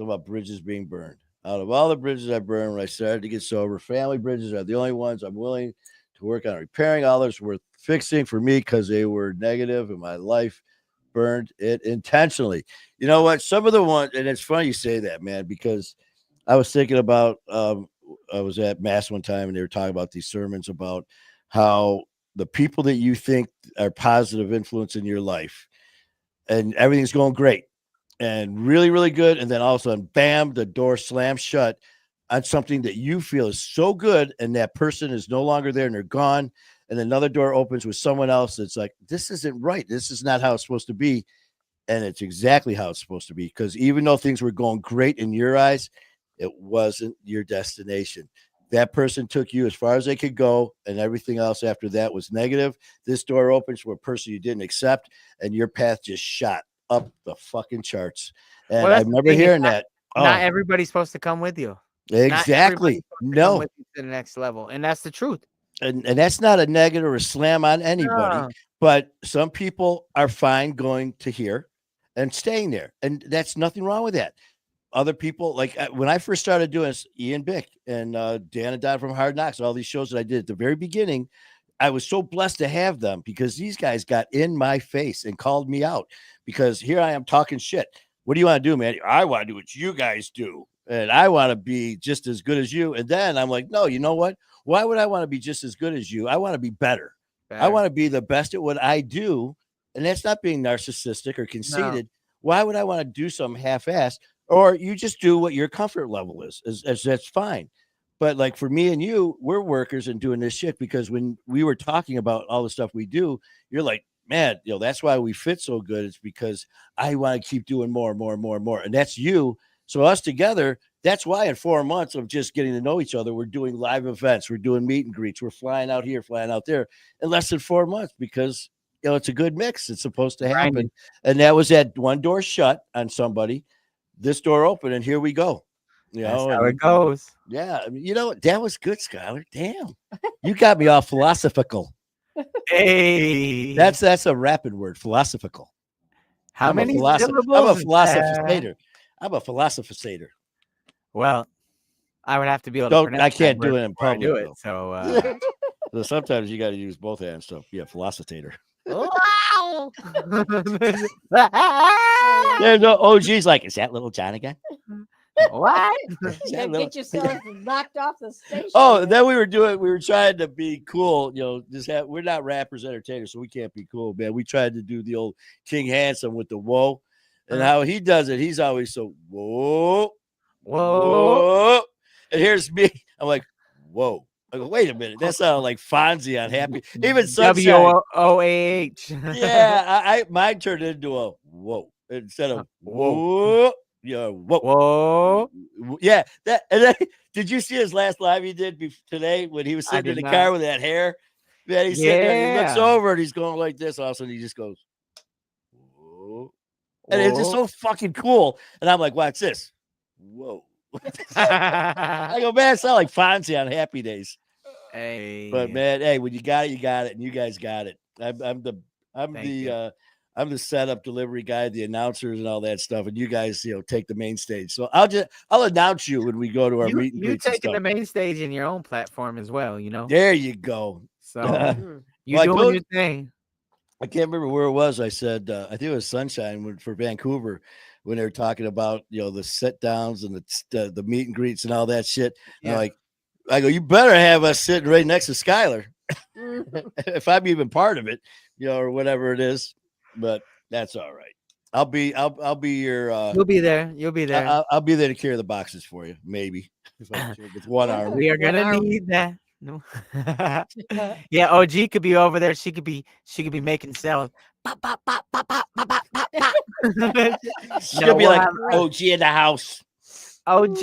about bridges being burned. Out of all the bridges I burned when I started to get sober, family bridges are the only ones I'm willing to work on repairing. Others worth fixing for me because they were negative in my life. Burned it intentionally. You know what? Some of the ones, and it's funny you say that, man, because I was thinking about I was at Mass one time and they were talking about these sermons about how the people that you think are positive influence in your life and everything's going great and really, really good. And then all of a sudden, bam, the door slams shut on something that you feel is so good. And that person is no longer there and they're gone. And another door opens with someone else. That's like, this isn't right. This is not how it's supposed to be. And it's exactly how it's supposed to be. Because even though things were going great in your eyes, it wasn't your destination. That person took you as far as they could go, and everything else after that was negative. This door opens for a person you didn't accept, and your path just shot up the fucking charts. And I remember hearing that. Not everybody's supposed to come with you. Exactly. No. With you to the next level, and that's the truth. And that's not a negative or a slam on anybody, but some people are fine going to here and staying there, and that's nothing wrong with that. Other people, like when I first started doing this, Ian Bick and Dan and Don from Hard Knocks, all these shows that I did at the very beginning, I was so blessed to have them because these guys got in my face and called me out because here I am talking shit. What do you want to do, man? I want to do what you guys do. And I want to be just as good as you. And then I'm like, no, you know what? Why would I want to be just as good as you? I want to be better. I want to be the best at what I do. And that's not being narcissistic or conceited. No. Why would I want to do something half-assed? Or you just do what your comfort level is that's fine. But like for me and you, we're workers and doing this shit because when we were talking about all the stuff we do, you're like, man, that's why we fit so good. It's because I want to keep doing more and more and more and more. And that's you. So us together, that's why in 4 months of just getting to know each other, we're doing live events, we're doing meet and greets, we're flying out here, flying out there in less than 4 months because it's a good mix. It's supposed to happen. Grinding. And that was that one door shut on somebody, this door open, and here we go. That's how it goes. Yeah, I mean, that was good, Skylar. Damn, you got me all philosophical. Hey, That's a rapid word, philosophical. How I'm many syllables? I'm a philosophator. I'm a philosophator. Well, I would have to be able to pronounce I can't that do word it in before I public. do it. So So sometimes you got to use both hands. So yeah, philosophator. wow. There's no OG's like, is that little John again? What? Get yourself knocked off the station. Oh, then we were trying to be cool, we're not rappers, entertainers, so we can't be cool, man. We tried to do the old King Handsome with the whoa, and how he does it. He's always so whoa, whoa, and here's me. I'm like, whoa. I go, wait a minute, that sounded like Fonzie on Happy. Even Sunshine. WOOH. Yeah, mine turned into a whoa instead of whoa. Yeah, Whoa. Yeah, that. And then, did you see his last live he did today when he was sitting in the car with that hair? Man, he's sitting there, he looks over and he's going like this. All of a sudden, he just goes, whoa. And it's just so fucking cool. And I'm like, watch this. Whoa. I go, man, it sounds like Fonzie on Happy Days. Hey. But man, hey, when you got it, you got it, and you guys got it. I'm the setup delivery guy, the announcers and all that stuff, and you guys, take the main stage. So I'll announce you when we go to our meet and greets. You taking the main stage in your own platform as well, There you go. So you doing your thing. I can't remember where it was. I said I think it was Sunshine for Vancouver when they were talking about the sit downs and the meet and greets and all that shit. Yeah. I go, you better have us sitting right next to Skylar if I'm even part of it, or whatever it is. But that's all right. I'll be your. You'll be there. You'll be there. I'll be there to carry the boxes for you, maybe with one arm. We are gonna need that. No. Yeah, OG could be over there. She could be making sounds. She'll be like OG in the house. OG.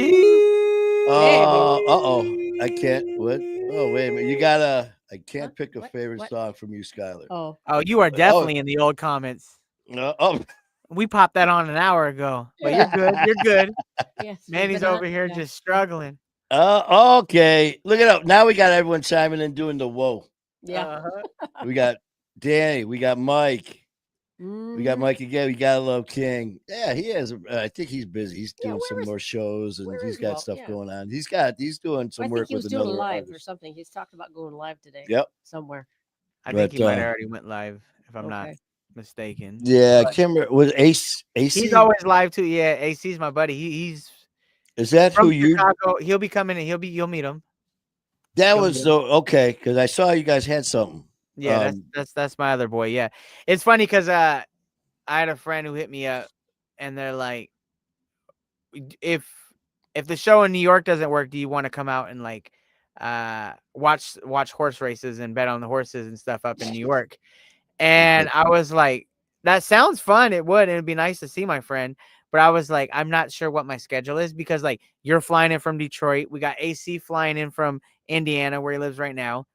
I can't. What? Oh, wait a minute. I can't pick a favorite song from you, Skylar. Oh, you are definitely in the old comments. We popped that on an hour ago. But you're good. You're good. Yes, Manny's over here just struggling. Okay. Look it up. Now we got everyone chiming in doing the whoa. Yeah. We got Danny. We got Mike. We got Mike again. We got Love King. Yeah, he has. I think he's busy. He's doing some more shows and he's got stuff going on. He's doing some work with another doing live artist. or something. He's talking about going live today. Yep. Somewhere. I think he might have already went live, if I'm not mistaken. Yeah, I can't remember. Was AC? He's always live too. Yeah, AC's my buddy. He's. Is that who you? Chicago. He'll be coming and you'll meet him. That was okay because I saw you guys had something. Yeah, that's my other boy. Yeah, it's funny because I had a friend who hit me up, and they're like, if the show in New York doesn't work, do you want to come out and like watch horse races and bet on the horses and stuff up in New York? And I was like, that sounds fun. It would, and it'd be nice to see my friend. But I was like, I'm not sure what my schedule is because like you're flying in from Detroit. We got AC flying in from Indiana, where he lives right now.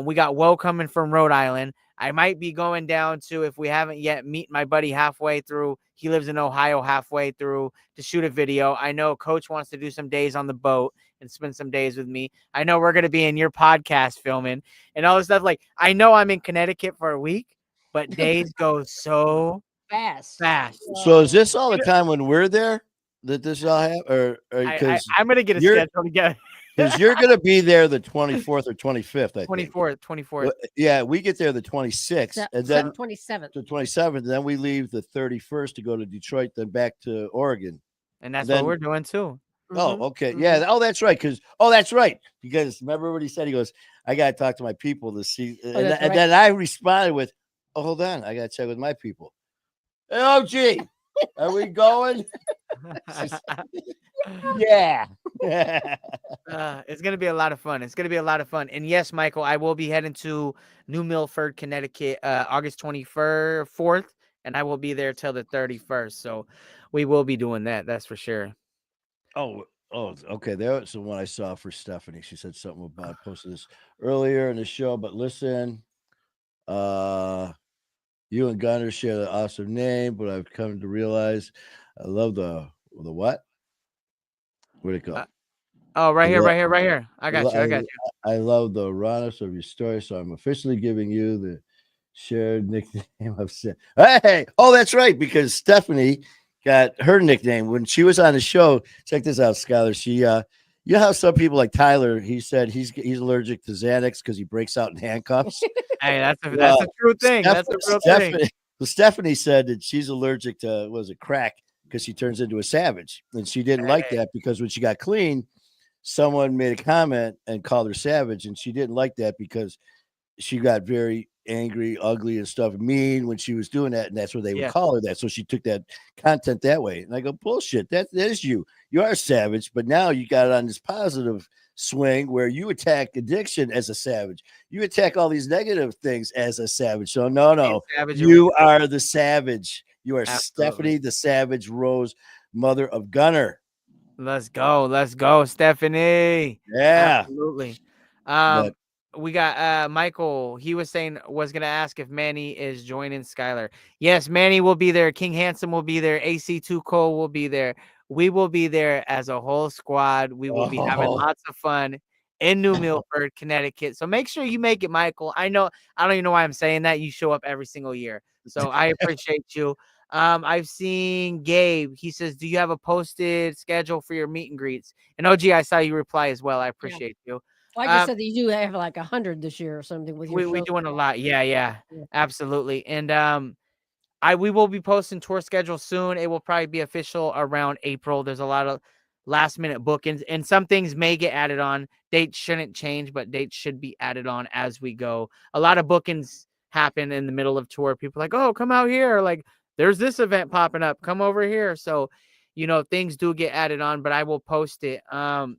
We got Woe coming from Rhode Island. I might be going down to, if we haven't yet, meet my buddy halfway through. He lives in Ohio halfway through to shoot a video. I know Coach wants to do some days on the boat and spend some days with me. I know we're going to be in your podcast filming and all this stuff. Like, I know I'm in Connecticut for a week, but days go so fast. So is this all the time when we're there that this all happen? Or I'm going to get a schedule together. Because you're going to be there the 24th or 25th, I think. 24th. Yeah, we get there the 26th. And then 27th. The 27th. And then we leave the 31st to go to Detroit, then back to Oregon. And that's what we're doing, too. Oh, okay. Yeah. Oh, that's right. That's right. Because remember what he said? He goes, I got to talk to my people to see. And then I responded with, oh, hold on. I got to check with my people. Hey, OG, are we going? Yeah. It's gonna be a lot of fun. It's gonna be a lot of fun. And yes, Michael, I will be heading to New Milford, Connecticut, August 24th, 4th, and I will be there till the 31st. So we will be doing that. That's for sure. Oh, okay. That was the one I saw for Stephanie. She said something about posted this earlier in the show. But listen, you and Gunner share the awesome name, but I've come to realize I love the what? Where'd it go? Oh, right I here, lo- right here, right here. I got you. I got you. I love the rawness of your story, so I'm officially giving you the shared nickname of Sam. Hey, oh, that's right, because Stephanie got her nickname when she was on the show. Check this out, Skylar. She, you know how some people like Tyler, he said he's allergic to Xanax because he breaks out in handcuffs. Hey, that's a true thing. That's a real thing. Well, Stephanie said that she's allergic to crack because she turns into a savage, and she didn't like that because when she got clean, someone made a comment and called her savage, and she didn't like that because she got very angry, ugly, and stuff, mean when she was doing that, and that's what they would call her that. So she took that content that way, and I go, bullshit. That is you. You are savage, but now you got it on this positive swing where you attack addiction as a savage. You attack all these negative things as a savage. So no, you are the savage. You are Stephanie the Savage Rose, mother of Gunner. Let's go, Stephanie. Yeah, absolutely. We got Michael. He was gonna ask if Manny is joining Skylar. Yes, Manny will be there. King Handsome will be there. AC2 Cole will be there. We will be there as a whole squad. We will be having lots of fun in New Milford, Connecticut. So make sure you make it, Michael. I don't even know why I'm saying that. You show up every single year, so I appreciate you. I've seen Gabe. He says, "Do you have a posted schedule for your meet and greets?" And OG, I saw you reply as well. I appreciate you. Well, I just said that you do have like 100 this year or something with your we're doing a lot. Yeah, absolutely. And we will be posting tour schedule soon. It will probably be official around April. There's a lot of last minute bookings, and some things may get added on. Dates shouldn't change, but dates should be added on as we go. A lot of bookings happen in the middle of tour. People are like, oh, come out here. Like, there's this event popping up. Come over here. So, things do get added on, but I will post it. I'm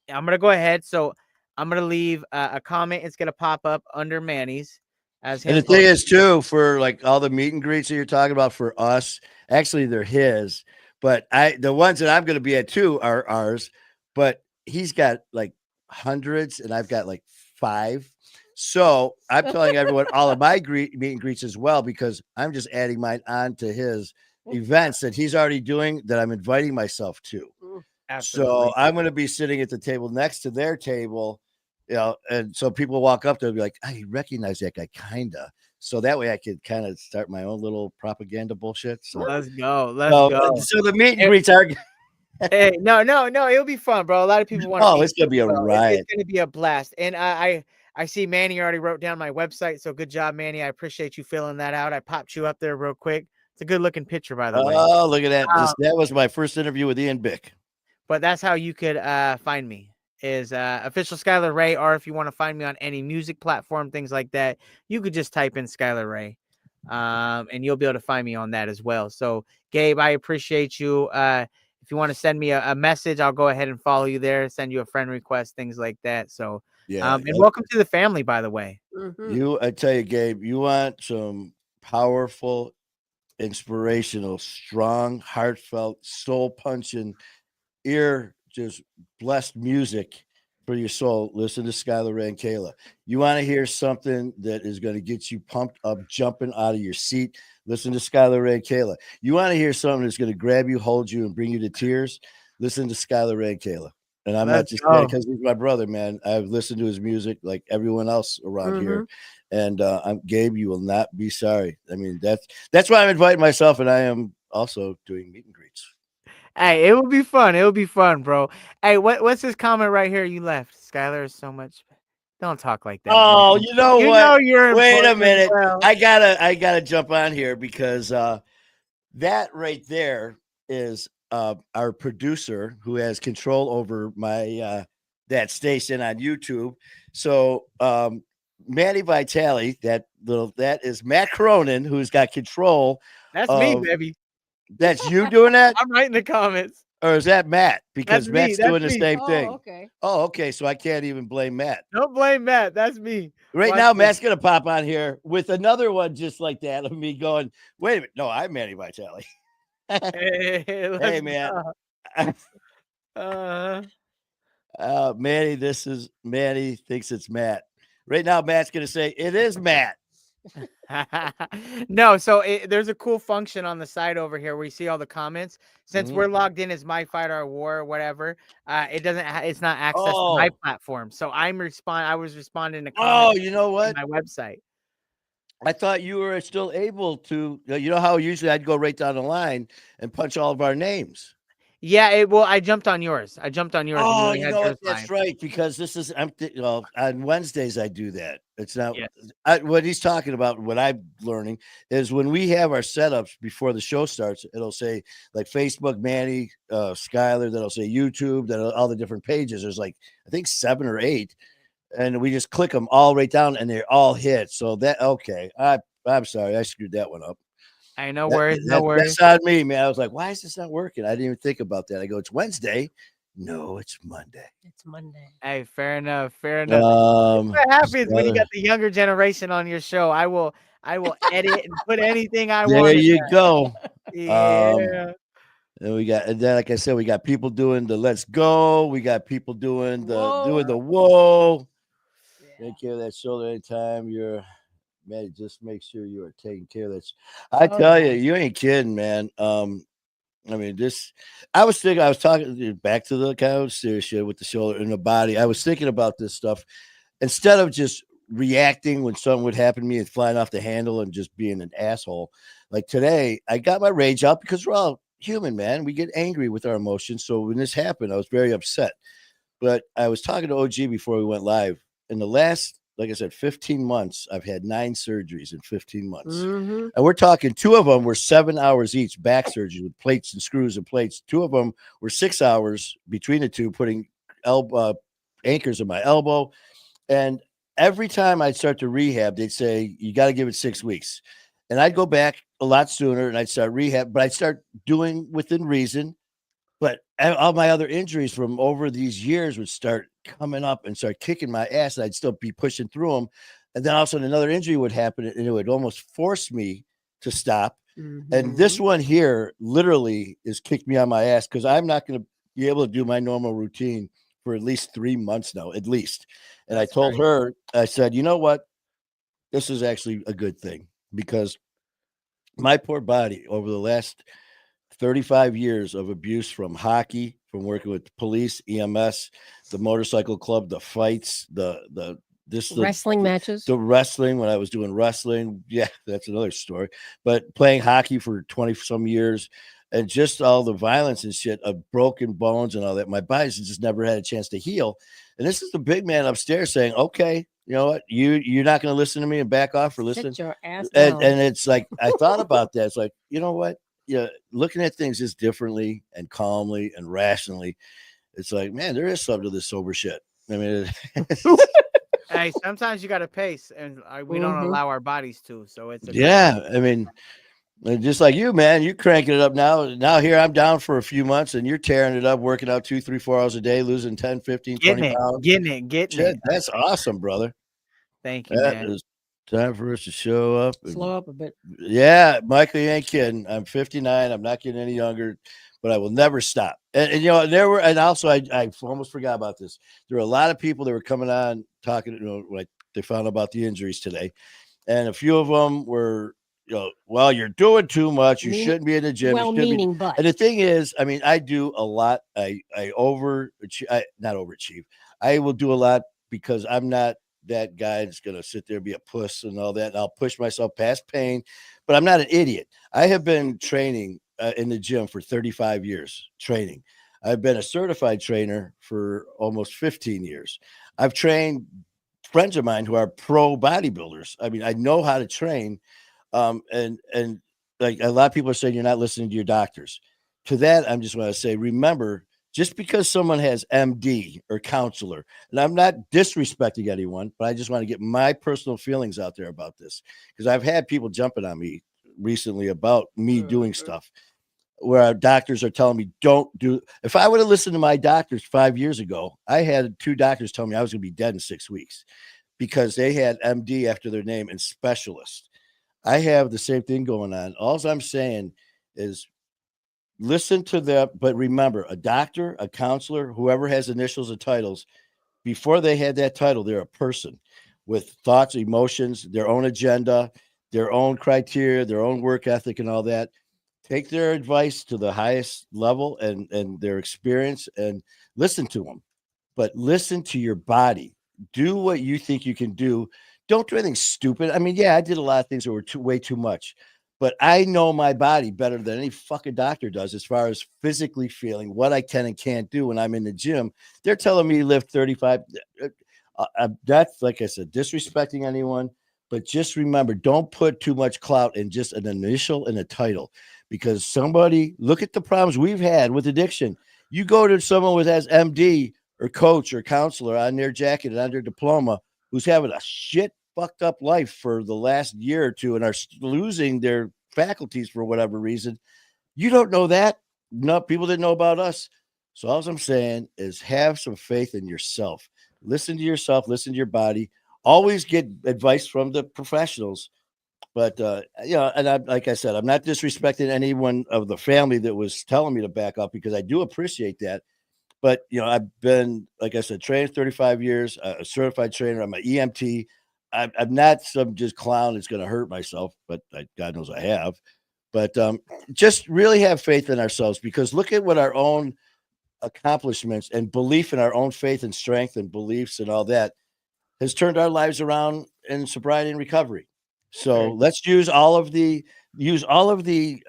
going to go ahead. So I'm going to leave a comment. It's going to pop up under Manny's. And the thing is, too, for like all the meet and greets that you're talking about for us, actually they're his, but the ones that I'm going to be at too are ours, but he's got like hundreds and I've got like 5. So I'm telling everyone all of my meet and greets as well, because I'm just adding mine on to his events that he's already doing that I'm inviting myself to. Absolutely. So I'm going to be sitting at the table next to their table, and so people walk up to be like, I recognize that guy, kinda. So that way I could kind of start my own little propaganda bullshit. So let's go. So the meet and greets are. Hey, no, it'll be fun, bro. A lot of people want. Oh, it's gonna be a riot. It's gonna be a blast. And I see Manny already wrote down my website, so good job, Manny. I appreciate you filling that out. I popped you up there real quick. It's a good looking picture, by the way. Oh, look at that! That was my first interview with Ian Bick. But that's how you could find me, is official Skylar Ray, or if you want to find me on any music platform, things like that, you could just type in Skylar Ray, and you'll be able to find me on that as well. So, Gabe, I appreciate you. If you want to send me a message, I'll go ahead and follow you there, send you a friend request, things like that. So, and welcome to the family, by the way. I tell you, Gabe, you want some powerful, inspirational, strong, heartfelt, soul punching, ear just blessed music for your soul. Listen to Skylar Ray and Kayla. You want to hear something that is going to get you pumped up, jumping out of your seat. Listen to Skylar Ray and Kayla. You want to hear something that's going to grab you, hold you, and bring you to tears. Listen to Skylar Ray and Kayla. And I'm not just saying because he's my brother, man. I've listened to his music like everyone else around here. And I'm Gabe. You will not be sorry. I mean, that's why I'm inviting myself, and I am also doing meet and greets. Hey, it will be fun. It will be fun, bro. Hey, what's this comment right here you left? Skylar is so much. Don't talk like that. Oh, man. You know what? Know you're Wait a minute. Well. I gotta jump on here because that right there is our producer who has control over my that station on YouTube. So Manny Vitale, that is Matt Cronin, who's got control. That's me, baby. That's you doing that? I'm writing the comments. or is that Matt? Because That's me, Matt's that's doing the me. same Oh, thing. okay. Oh, okay. So I can't even blame Matt. Don't blame Matt. That's me. Right Watch now, this. Matt's gonna pop on here with another one just like that of me going, wait a minute. No, I'm Manny Vitale. Hey, let's Hey, man. go. Manny, this is Manny thinks it's Matt. Right now, Matt's gonna say it is Matt. No, so there's a cool function on the side over here where you see all the comments. Since we're logged in as My Fight or War or whatever, it doesn't. It's not access to my platform. So I was responding to comments. Oh, you know what? On my website. I thought you were still able to. You know how usually I'd go right down the line and punch all of our names. Yeah, well, I jumped on yours. And Oh, we you had know what? yours That's live. right. Because this is on Wednesdays I do that. It's not Yes. What he's talking about. What I'm learning is when we have our setups before the show starts, it'll say like Facebook, Manny, Skyler. That'll say YouTube. That all the different pages. There's like I think 7 or 8, and we just click them all right down, and they're all hit. So that okay. I'm sorry, I screwed that one up. I know worries, no worries. That's on me, man. I was like, why is this not working? I didn't even think about that. I go, it's Wednesday. No, it's Monday. It's Monday. Hey, fair enough. Fair enough. What happens when you got the younger generation on your show? I will edit and put anything I want. There you go. Yeah. And then, like I said, we got people doing the let's go. We got people doing the whoa. Yeah. Take care of that shoulder anytime you're. Man, just make sure you are taking care of that. I tell you, you ain't kidding, man. I mean, I was talking back to the kind of serious shit with the shoulder and the body. I was thinking about this stuff instead of just reacting when something would happen to me and flying off the handle and just being an asshole. Like today, I got my rage out because we're all human, man. We get angry with our emotions. So when this happened, I was very upset. But I was talking to OG before we went live. In the last, like I said, 15 months, I've had 9 surgeries in 15 months. And we're talking 2 of them were 7 hours each, back surgery with plates and screws and plates. 2 of them were 6 hours between the 2, putting anchors in my elbow. And every time I'd start to rehab, they'd say, you got to give it 6 weeks. And I'd go back a lot sooner and I'd start rehab, but I'd start doing within reason. But all my other injuries from over these years would start coming up and start kicking my ass. And I'd still be pushing through them. And then all of a sudden another injury would happen and it would almost force me to stop. And this one here literally is kicked me on my ass because I'm not going to be able to do my normal routine for at least 3 months now, at least. And I told her, I said, you know what? This is actually a good thing because my poor body over the last 35 years of abuse from hockey, from working with police, EMS, the motorcycle club, the fights, the wrestling matches, the wrestling when I was doing wrestling. Yeah, that's another story. But playing hockey for 20 some years and just all the violence and shit of broken bones and all that. My body's just never had a chance to heal. And this is the big man upstairs saying, okay, you know what? You're not going to listen to me and back off for listening. Sit your ass down. And it's like, I thought about that. It's like, you know what? Yeah, looking at things just differently and calmly and rationally, it's like, man, there is something to this sober shit. I mean, hey, sometimes you got to pace, and we don't allow our bodies to. So it's I mean, just like you, man, you're cranking it up now. Now here I'm down for a few months, and you're tearing it up, working out 2, 3, 4 hours a day, losing 10, 15, 20 pounds. Getting it. That's awesome, brother. Thank you, man. Is time for us to show up. Slow up a bit. Yeah, Michael, you ain't kidding. I'm 59. I'm not getting any younger, but I will never stop. And you know, and also I almost forgot about this. There were a lot of people that were coming on talking, you know, like they found out about the injuries today. And a few of them were, you know, well, you're doing too much. You shouldn't be in the gym. Well-meaning, but. And the thing is, I mean, I do a lot. I not overachieve. I will do a lot because I'm not that guy that's going to sit there and be a puss and all that. And I'll push myself past pain, but I'm not an idiot. I have been training in the gym for 35 years training. I've been a certified trainer for almost 15 years. I've trained friends of mine who are pro bodybuilders. I mean, I know how to train. And like a lot of people are saying, you're not listening to your doctors. To that, I'm just want to say, remember, just because someone has MD or counselor, and I'm not disrespecting anyone, but I just want to get my personal feelings out there about this because I've had people jumping on me recently about me doing stuff. where our doctors are telling me don't do. If I would have listened to my doctors 5 years ago, I had 2 doctors tell me I was going to be dead in 6 weeks because they had MD after their name and specialist. I have the same thing going on. All I'm saying is listen to them, but remember, a doctor, a counselor, whoever has initials and titles, before they had that title, they're a person with thoughts, emotions, their own agenda, their own criteria, their own work ethic, and all that. Take their advice to the highest level and their experience and listen to them. But listen to your body. Do what you think you can do. Don't do anything stupid. I mean, yeah, I did a lot of things that were way too much, but I know my body better than any fucking doctor does as far as physically feeling what I can and can't do when I'm in the gym. They're telling me to lift 35. That's, like I said, disrespecting anyone. But just remember, don't put too much clout in just an initial and a title, because somebody, look at the problems we've had with addiction. You go to someone who has MD or coach or counselor on their jacket and on their diploma who's having a shit fucked up life for the last year or two and are losing their faculties for whatever reason. You don't know that. No, people didn't know about us. So all I'm saying is have some faith in yourself. Listen to yourself, listen to your body. Always get advice from the professionals. But and like I said, I'm not disrespecting anyone of the family that was telling me to back up, because I do appreciate that. But I've been, like I said, trained 35 years, a certified trainer. I'm an EMT. I'm not some just clown that's going to hurt myself, but God knows I have. But just really have faith in ourselves, because look at what our own accomplishments and belief in our own faith and strength and beliefs and all that has turned our lives around in sobriety and recovery. So let's use all of the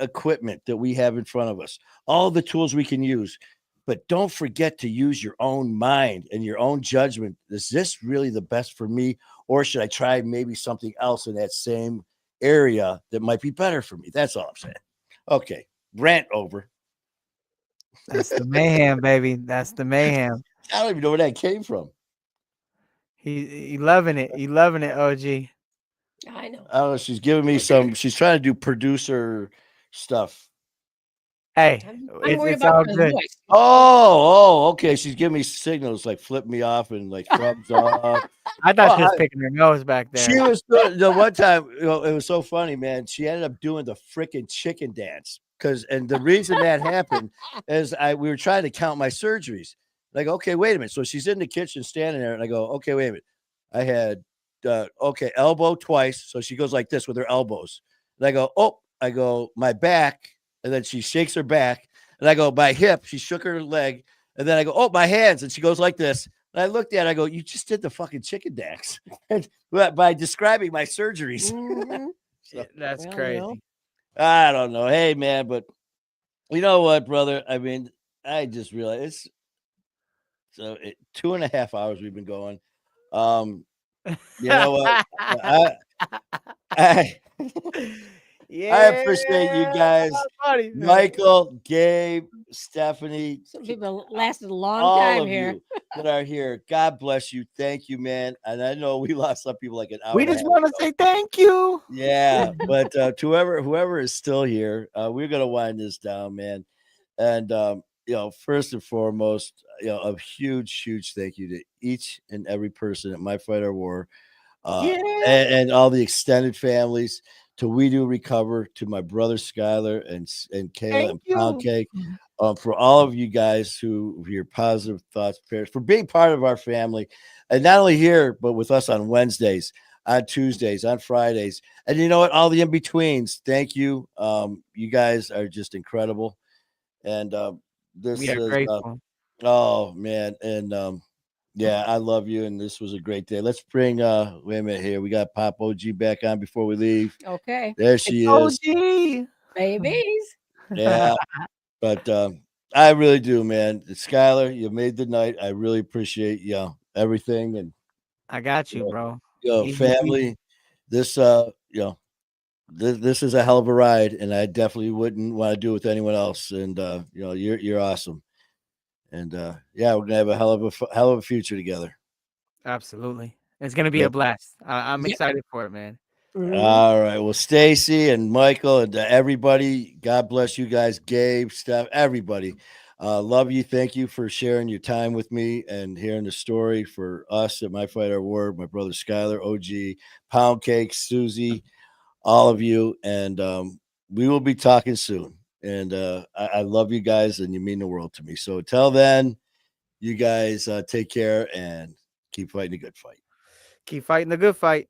equipment that we have in front of us, all the tools we can use. But don't forget to use your own mind and your own judgment. Is this really the best for me? Or should I try maybe something else in that same area that might be better for me? That's all I'm saying. Okay. Rant over. That's the mayhem, baby. That's the mayhem. I don't even know where that came from. He loving it. He loving it, OG. I know. Oh, she's giving me some. She's trying to do producer stuff. Hey, I'm worried it's about all his good. voice. Oh, okay. She's giving me signals like flip me off and like thumbs up. I thought she was picking her nose back there. She was the one time. It was so funny, man. She ended up doing the freaking chicken dance and the reason that happened is we were trying to count my surgeries. Like, okay, wait a minute. So she's in the kitchen standing there, and I go, okay, wait a minute. I had elbow twice. So she goes like this with her elbows. And I go, my back. And then she shakes her back. And I go, my hip. She shook her leg. And then I go, oh, my hands. And she goes like this. And I looked at it. I go, you just did the fucking chicken dance by describing my surgeries. Mm-hmm. So, that's crazy. I don't know. Hey, man. But you know what, brother? I mean, I just realized 2.5 hours we've been going. You know what? I appreciate you guys, Michael, Gabe, Stephanie. Some people lasted a long all time of here. You that are here. God bless you. Thank you, man. And I know we lost some people like an hour. We just want to say thank you. Yeah, but to whoever is still here, we're gonna wind this down, man. And first and foremost, a huge thank you to each and every person at My Fight or War, and all the extended families, to We Do Recover, to my brother Skylar and Kayla and Pound Cake, for all of you guys who your positive thoughts, prayers, for being part of our family, and not only here but with us on Wednesdays, on Tuesdays, on Fridays, and you know what, all the in betweens. Thank you. You guys are just incredible. And this is grateful. Oh man, and yeah, I love you, and this was a great day. Let's bring wait a minute here. We got Pop OG back on before we leave. Okay. There she is. OG. Babies. Yeah. But I really do, man. Skylar, you made the night. I really appreciate everything. And I got you, bro. Family. This this is a hell of a ride, and I definitely wouldn't want to do it with anyone else. And you're awesome. And we're gonna have a hell of a future together. Absolutely, it's gonna be a blast. I'm excited for it, man. All right. Well, Stacy and Michael and everybody, God bless you guys, Gabe, Steph, everybody. Love you. Thank you for sharing your time with me and hearing the story for us at My Fight Our Word, my brother Skylar, OG, Pound Cake, Susie, all of you. And we will be talking soon. And I love you guys and you mean the world to me. So until then, you guys take care and keep fighting a good fight. Keep fighting the good fight.